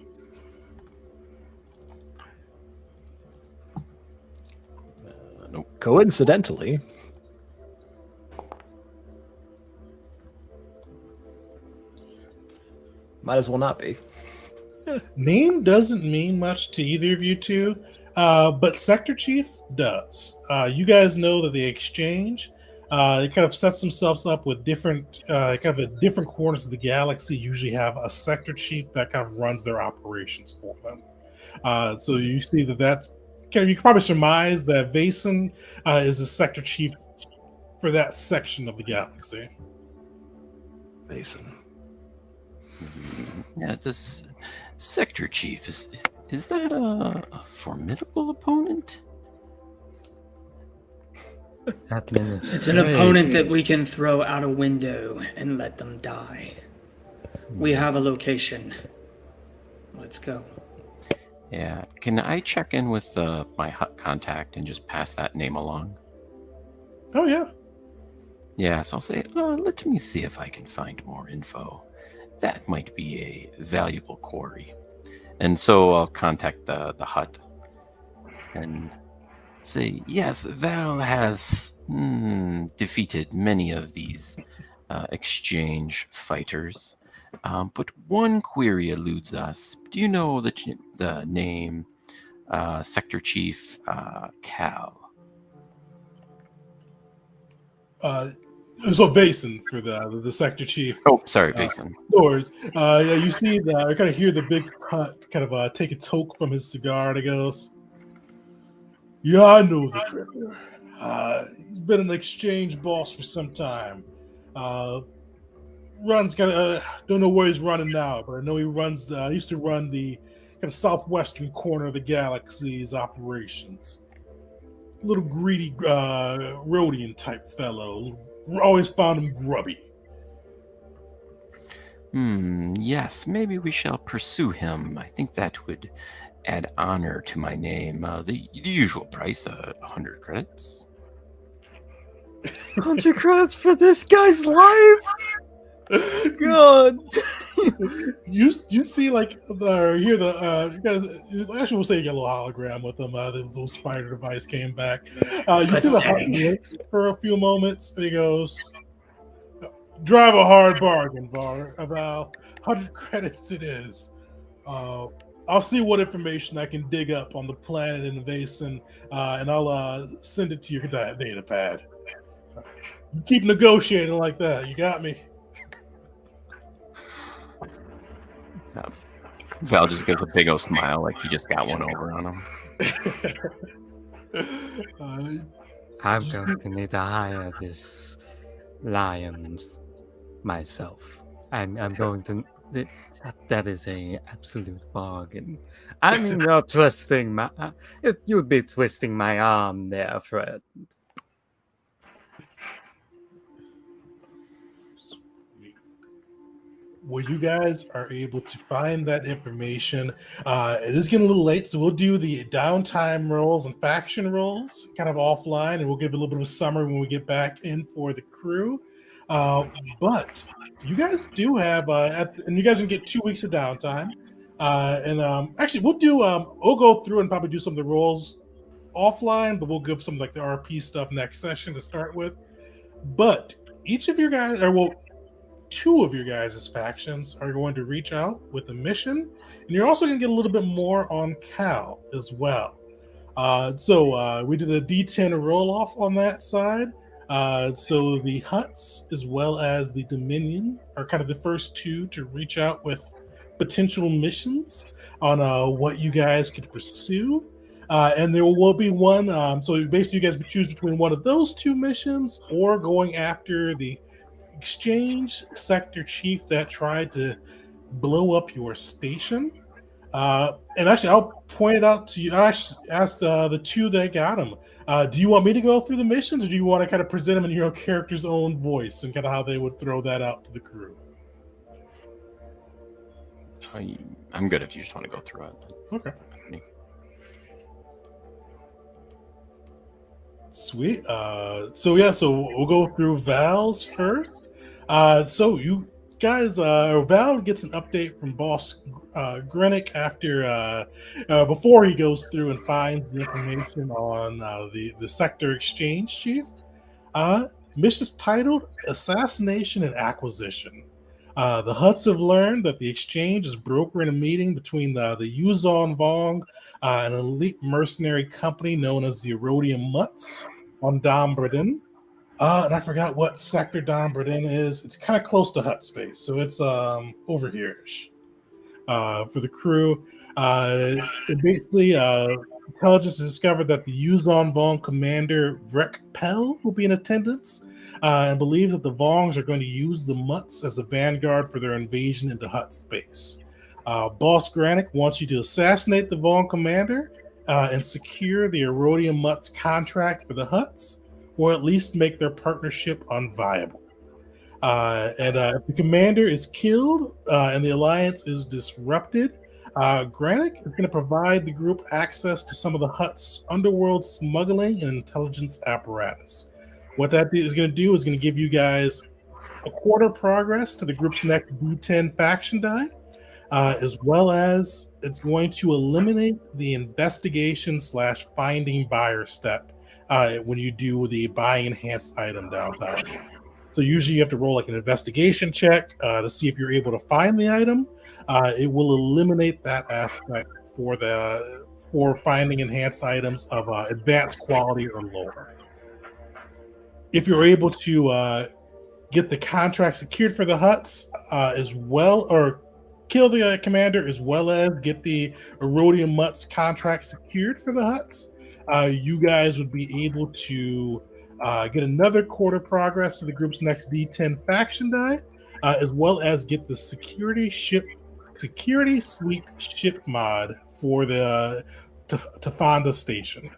Nope. Coincidentally, might as well not be. Name doesn't mean much to either of you two, but Sector Chief does. You guys know that the exchange, it kind of sets themselves up with different, kind of at different corners of the galaxy. Usually have a Sector Chief that kind of runs their operations for them. So you see that's you can probably surmise that Vason is the Sector Chief for that section of the galaxy. Vason. Yeah, this Sector Chief, is that a formidable opponent? It's an opponent that we can throw out a window and let them die. We have a location. Let's go. Yeah, can I check in with my hut contact and just pass that name along? Oh yeah. Yeah, so I'll say, let me see if I can find more info. That might be a valuable quarry. And so I'll contact the hut and say, yes, Val has defeated many of these exchange fighters. But one query eludes us. Do you know the name Sector Chief Cal? So Basin for the sector chief. Oh, sorry, Basin. Doors. Yeah, you see I kind of hear the big hut kind of take a toke from his cigar and he goes, "Yeah, I know the Drifter. He's been an exchange boss for some time. Runs kind of don't know where he's running now, but I know he runs. Used to run the kind of southwestern corner of the galaxy's operations. A little greedy Rhodian type fellow. Always found him grubby." Yes, maybe we shall pursue him. I think that would add honor to my name. The usual price, 100 credits. 100 credits for this guy's life. God. You see like hear the you guys actually we'll say you get a little hologram with them. The little spider device came back. You see the hut blinks for a few moments and he goes, "Drive a hard bargain, Val. 100 credits it is. I'll see what information I can dig up on the planet in the basin, and I'll send it to your data pad. You keep negotiating like that. You got me." Val just gives a big old smile like he just got one over on him. I'm going to need to hire this lion myself. I'm going to. That is a absolute bargain. I mean, you're twisting my. You'd be twisting my arm there, Fred. Well, you guys are able to find that information. It is getting a little late, so we'll do the downtime rolls and faction rolls kind of offline, and we'll give a little bit of a summary when we get back in for the crew. But you guys do have, and you guys can get 2 weeks of downtime. Actually, we'll go through and probably do some of the rolls offline, but we'll give some like the RP stuff next session to start with. But each of your guys, two of your guys' factions are going to reach out with a mission, and you're also going to get a little bit more on Cal as well. So we did a D10 roll off on that side. So the Huts as well as the Dominion are kind of the first two to reach out with potential missions on what you guys could pursue. And there will be one. So basically, you guys would choose between one of those two missions or going after the exchange sector chief that tried to blow up your station. And actually, I'll point it out to you. I asked the two that got him. Do you want me to go through the missions, or do you want to kind of present them in your character's own voice and kind of how they would throw that out to the crew? I'm good if you just want to go through it. Okay. Sweet. So we'll go through Val's first. So you guys, Val gets an update from Boss Grenick after before he goes through and finds the information on the sector exchange chief. Mission's titled "Assassination and Acquisition." The Huts have learned that the exchange is brokering a meeting between the Yuzon Vong, an elite mercenary company known as the Erodium Mutts, on Dom Bredin. And I forgot what sector Dom Bredin is. It's kind of close to Hut space, so it's over here-ish. For the crew, basically, intelligence has discovered that the Yuzon Vong commander Vrek Pell will be in attendance, and believes that the Vongs are going to use the Mutts as a vanguard for their invasion into Hut space. Boss Granick wants you to assassinate the Vong commander and secure the Erodium Mutts contract for the Huts, or at least make their partnership unviable. If the commander is killed and the alliance is disrupted, Granick is going to provide the group access to some of the Hutt's underworld smuggling and intelligence apparatus. What that is going to do is going to give you guys a quarter progress to the group's next D10 faction die, as well as it's going to eliminate the investigation/finding buyer step when you do the buying enhanced item downtown. So usually you have to roll like an investigation check to see if you're able to find the item. It will eliminate that aspect for finding enhanced items of advanced quality or lower. if you're able to get the contract secured for the huts as well, or kill the commander as well as get the Erodium Mutts contract secured for the huts, you guys would be able to get another quarter progress to the group's next D10 faction die, as well as get the security suite ship mod for the Tafanda station.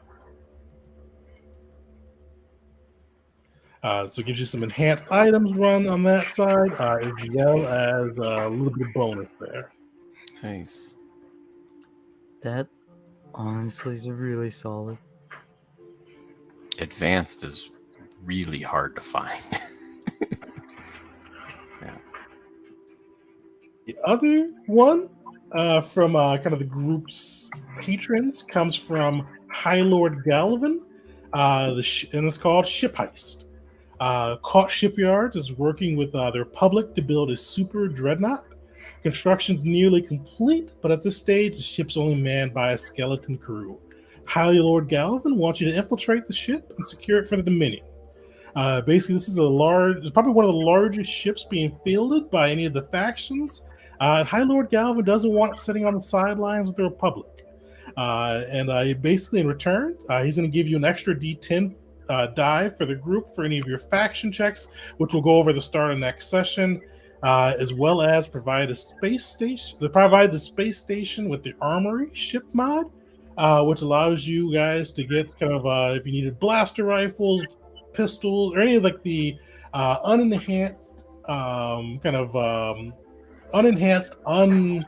So it gives you some enhanced items run on that side, as well as a little bit of bonus there. Nice. That honestly is really solid. Advanced is really hard to find. Yeah. The other one from kind of the group's patrons comes from High Lord Galvin, and it's called Ship Heist. Caught Shipyards is working with their public to build a super dreadnought. Construction's nearly complete, but at this stage, the ship's only manned by a skeleton crew. High Lord Galvin wants you to infiltrate the ship and secure it for the Dominion. Basically, this is it's probably one of the largest ships being fielded by any of the factions. High Lord Galvin doesn't want it sitting on the sidelines with the Republic. Basically, in return, he's going to give you an extra D10 die for the group for any of your faction checks, which we'll go over at the start of next session, as well as provide a space station. They provide the space station with the armory ship mod, which allows you guys to get kind of if you needed blaster rifles, pistols, or any of like the unenhanced unwretched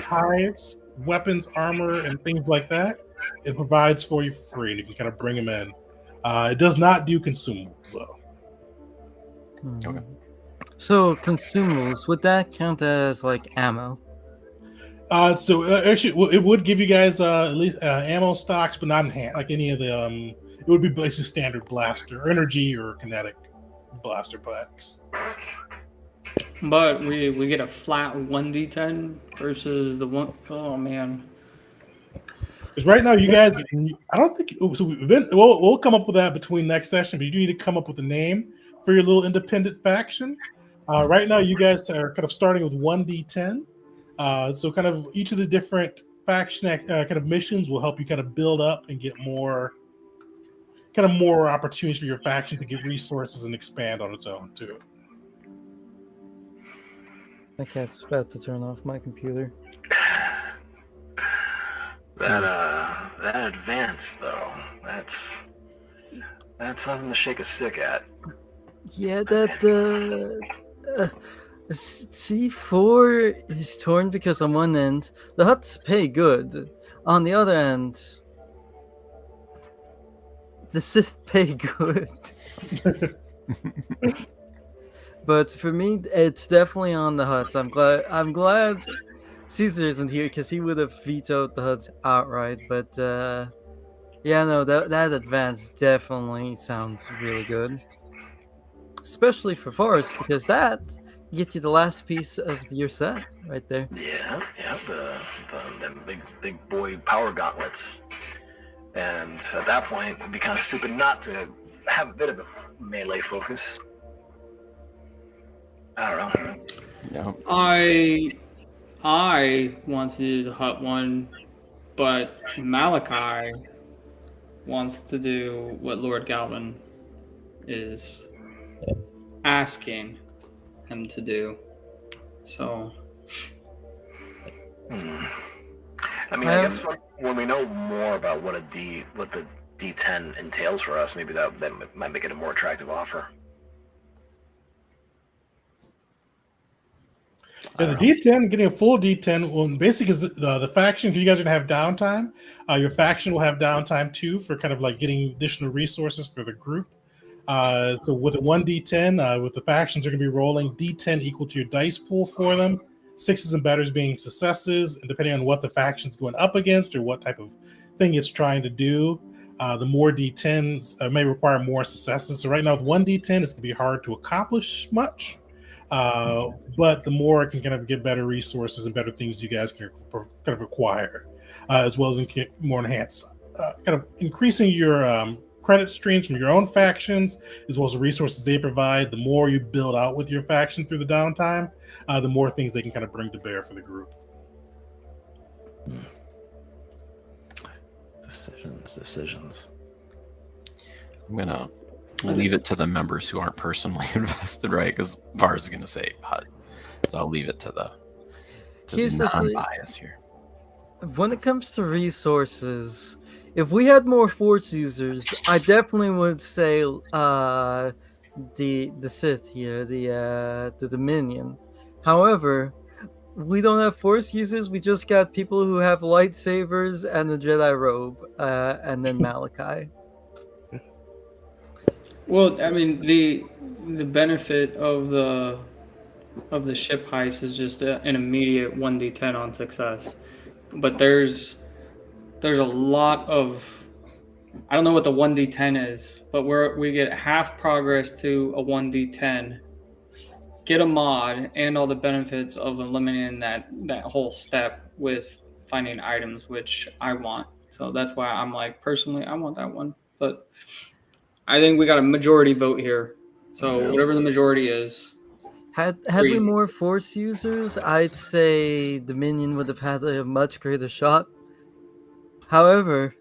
hives, weapons, armor, and things like that. It provides for you for free, and you can kind of bring them in. It does not do consumables, though. Okay. So consumables, would that count as like ammo? Actually, it would give you guys at least ammo stocks, but not in hand, like any of the. It would be basically standard blaster, or energy, or kinetic blaster packs. But we get a flat 1d10 versus the one. Oh man. Because right now, you guys, I don't think so. We'll come up with that between next session, but you do need to come up with a name for your little independent faction. Right now, you guys are kind of starting with 1d10. So kind of each of the different faction kind of missions will help you kind of build up and get more opportunities for your faction to get resources and expand on its own too. My cat's about to turn off my computer. That advance though, that's nothing to shake a stick at. Yeah, that C4 is torn because on one end the huts pay good, on the other end the Sith pay good. But for me, it's definitely on the huts. I'm glad Caesar isn't here because he would have vetoed the huts outright. But yeah, no, that advance definitely sounds really good, especially for Forest, because that gets you the last piece of your set right there. Yeah, the big boy power gauntlets. And at that point, it'd be kind of stupid not to have a bit of a melee focus. I don't know. Yeah. I want to do the hut one, but Malachi wants to do what Lord Galvin is asking him to do. So, I mean, I guess when we know more about what the D10 entails for us, maybe that might make it a more attractive offer. Yeah, the D10, getting a full D10, well, basically, is the faction, because you guys are going to have downtime. Your faction will have downtime too for kind of like getting additional resources for the group. So with a 1D10, with the factions, are going to be rolling D10 equal to your dice pool for them. Sixes and betters being successes, and depending on what the faction's going up against or what type of thing it's trying to do, the more D10s may require more successes. So right now with 1D10, it's going to be hard to accomplish much. But the more it can kind of get better resources and better things you guys can kind of acquire, as well as more enhanced, kind of increasing your credit streams from your own factions, as well as the resources they provide, the more you build out with your faction through the downtime, the more things they can kind of bring to bear for the group. Decisions. I'm gonna leave it to the members who aren't personally invested, right? Because Vars is gonna say HUD, so I'll leave it to the Here's the thing. non-bias here. When it comes to resources, if we had more Force users, I definitely would say the Sith here, the Dominion. However, we don't have Force users. We just got people who have lightsabers and the Jedi robe, and then Malachi. Well, I mean, the benefit of the ship heist is just an immediate 1d10 on success. But there's a lot of, I don't know what the 1d10 is, but we get half progress to a 1d10, get a mod, and all the benefits of eliminating that whole step with finding items, which I want. So that's why I'm like, personally, I want that one. But I think we got a majority vote here. So whatever the majority is. Had we more Force users, I'd say Dominion would have had a much greater shot. However,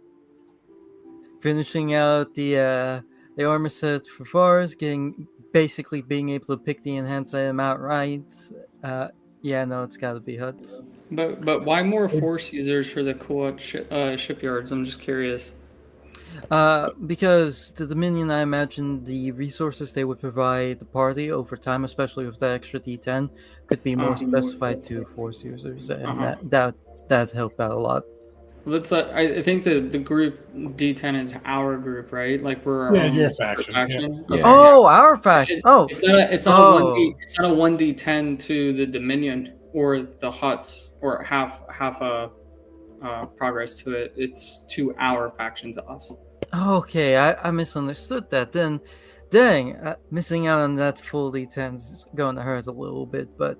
finishing out the armor set for Vars, basically being able to pick the enhanced item outright. It's got to be HUDs. But why more Force users for the cool shipyards? I'm just curious. Because the Dominion, I imagine the resources they would provide the party over time, especially with the extra D10, could be more specified to Force users, and that helped out a lot. Let's. I think the group D10 is our group, right? Like we're our own your faction. Okay. Oh, our faction. It's not a 1d10 to the Dominion or the Huts or half a progress to it. It's to our faction, to us. Okay, I misunderstood that. Then, dang, missing out on that full D10 is going to hurt a little bit, but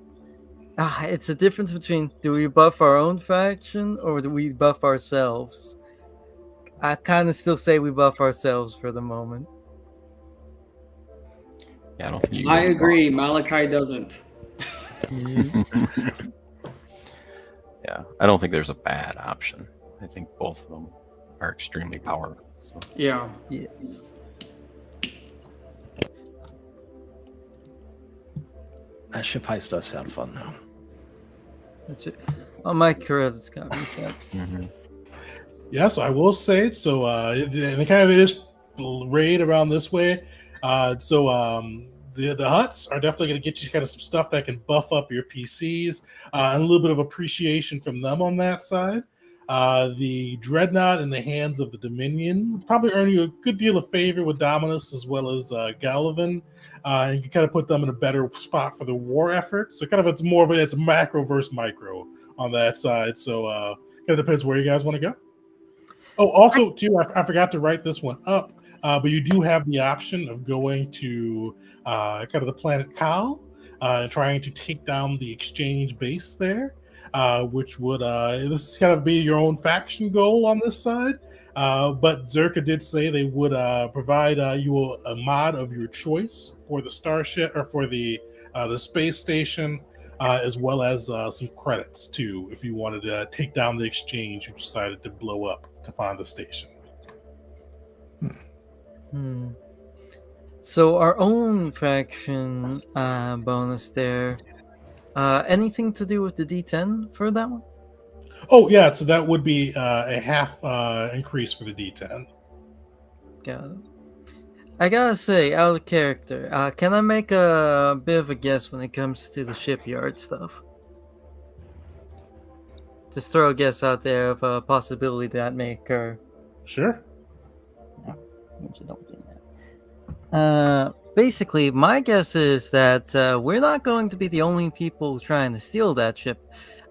it's a difference between, do we buff our own faction or do we buff ourselves? I kind of still say we buff ourselves for the moment. Yeah, I don't think you. I agree. Malachi doesn't. Yeah, I don't think there's a bad option. I think both of them are extremely powerful. So. Yeah. Yes. That ship heist does sound fun, though. That's it. Oh, my credits got reset. Yes, I will say it. So, and it kind of is raid around this way. The huts are definitely going to get you kind of some stuff that can buff up your PCs, and a little bit of appreciation from them on that side. The Dreadnought in the hands of the Dominion probably earn you a good deal of favor with Dominus as well as Gallivan, and you kind of put them in a better spot for the war effort. So kind of it's macro versus micro on that side. So kind of depends where you guys want to go. Oh, also too, I forgot to write this one up, but you do have the option of going to kind of the planet Kal and trying to take down the exchange base there. Which would this is kind of be your own faction goal on this side, but Zerka did say they would provide you a mod of your choice for the starship or for the space station, as well as some credits too if you wanted to take down the exchange who decided to blow up Tafanda station. So our own faction bonus there. Anything to do with the D10 for that one? Oh yeah, so that would be a half increase for the D10. Got it. I gotta say, out of character, can I make a bit of a guess when it comes to the shipyard stuff? Just throw a guess out there of a possibility that may occur. Sure. Basically, my guess is that we're not going to be the only people trying to steal that ship.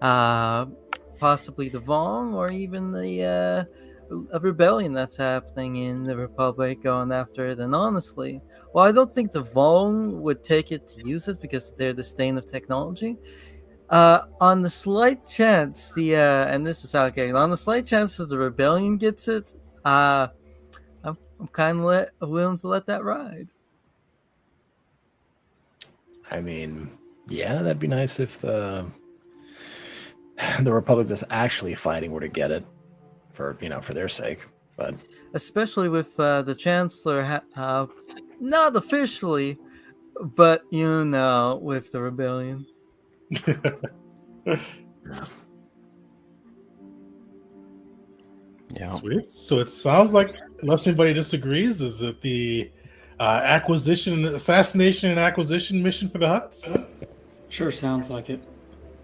Possibly the Vong or even the a rebellion that's happening in the Republic going after it. And honestly, well, I don't think the Vong would take it to use it because they're the stain of technology. On the slight chance and this is how it goes, on the slight chance that the rebellion gets it, I'm I'm kind of willing to let that ride. I mean, yeah, that'd be nice if the Republic that's actually fighting were to get it for their sake. But Especially with the Chancellor, not officially, but with the rebellion. Yeah. Sweet. So it sounds like, unless anybody disagrees, is that the assassination and acquisition mission for the Huts? Sure, sounds like it.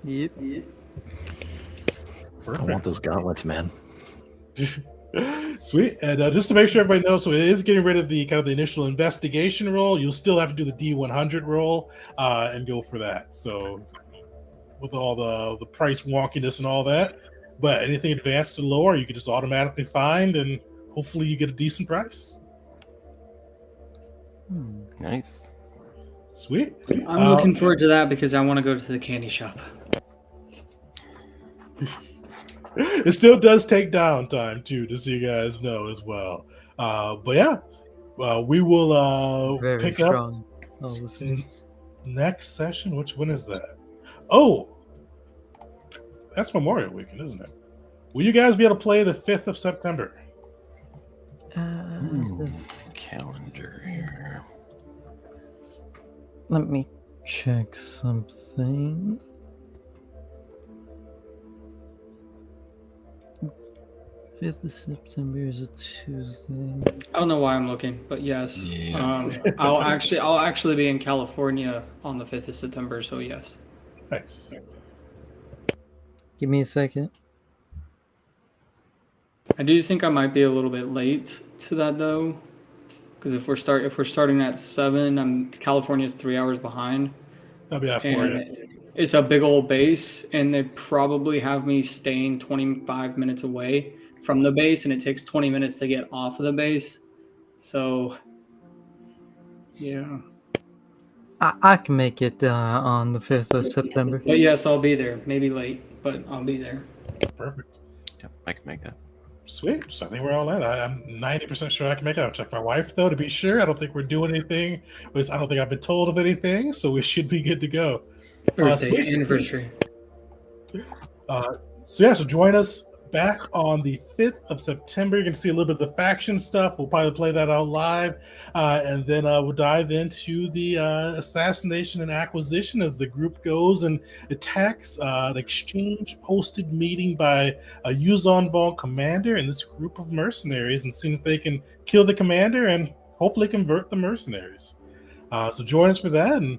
Yep. I want those gauntlets, man. Sweet. And just to make sure everybody knows, so it is getting rid of the kind of the initial investigation roll. You'll still have to do the D100 roll and go for that. So with all the price wonkiness and all that, but anything advanced or lower, you can just automatically find, and hopefully you get a decent price. Nice. Sweet. I'm looking forward to that because I want to go to the candy shop. It still does take downtime too, just so you guys know as well. But yeah, we will Very pick strong. up next session. Which one is that? Oh, that's Memorial Weekend, isn't it? Will you guys be able to play the 5th of September? Calendar here. Let me check something. 5th of September is a Tuesday. I don't know why I'm looking, but yes. Yes. I'll actually be in California on the 5th of September, so yes. Nice. Give me a second. I do think I might be a little bit late to that though, because if we're starting at 7, California's 3 hours behind. That'll be out for And you. it's a big old base, and they probably have me staying 25 minutes away from the base, and it takes 20 minutes to get off of the base. So, yeah. I can make it on the 5th of September. But yes, I'll be there. Maybe late, but I'll be there. Perfect. Yep, I can make that. Sweet. So I think we're all in. I'm 90% sure I can make it. I'll check my wife though to be sure. I don't think we're doing anything. At least I don't think I've been told of anything, so we should be good to go. Birthday Sweet. anniversary. So join us back on the 5th of September. You can see a little bit of the faction stuff. We'll probably play that out live. And then we'll dive into the assassination and acquisition as the group goes and attacks an exchange-hosted meeting by a Yuzon Vol commander and this group of mercenaries, and see if they can kill the commander and hopefully convert the mercenaries. So join us for that. And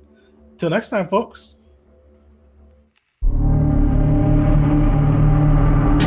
until next time, folks.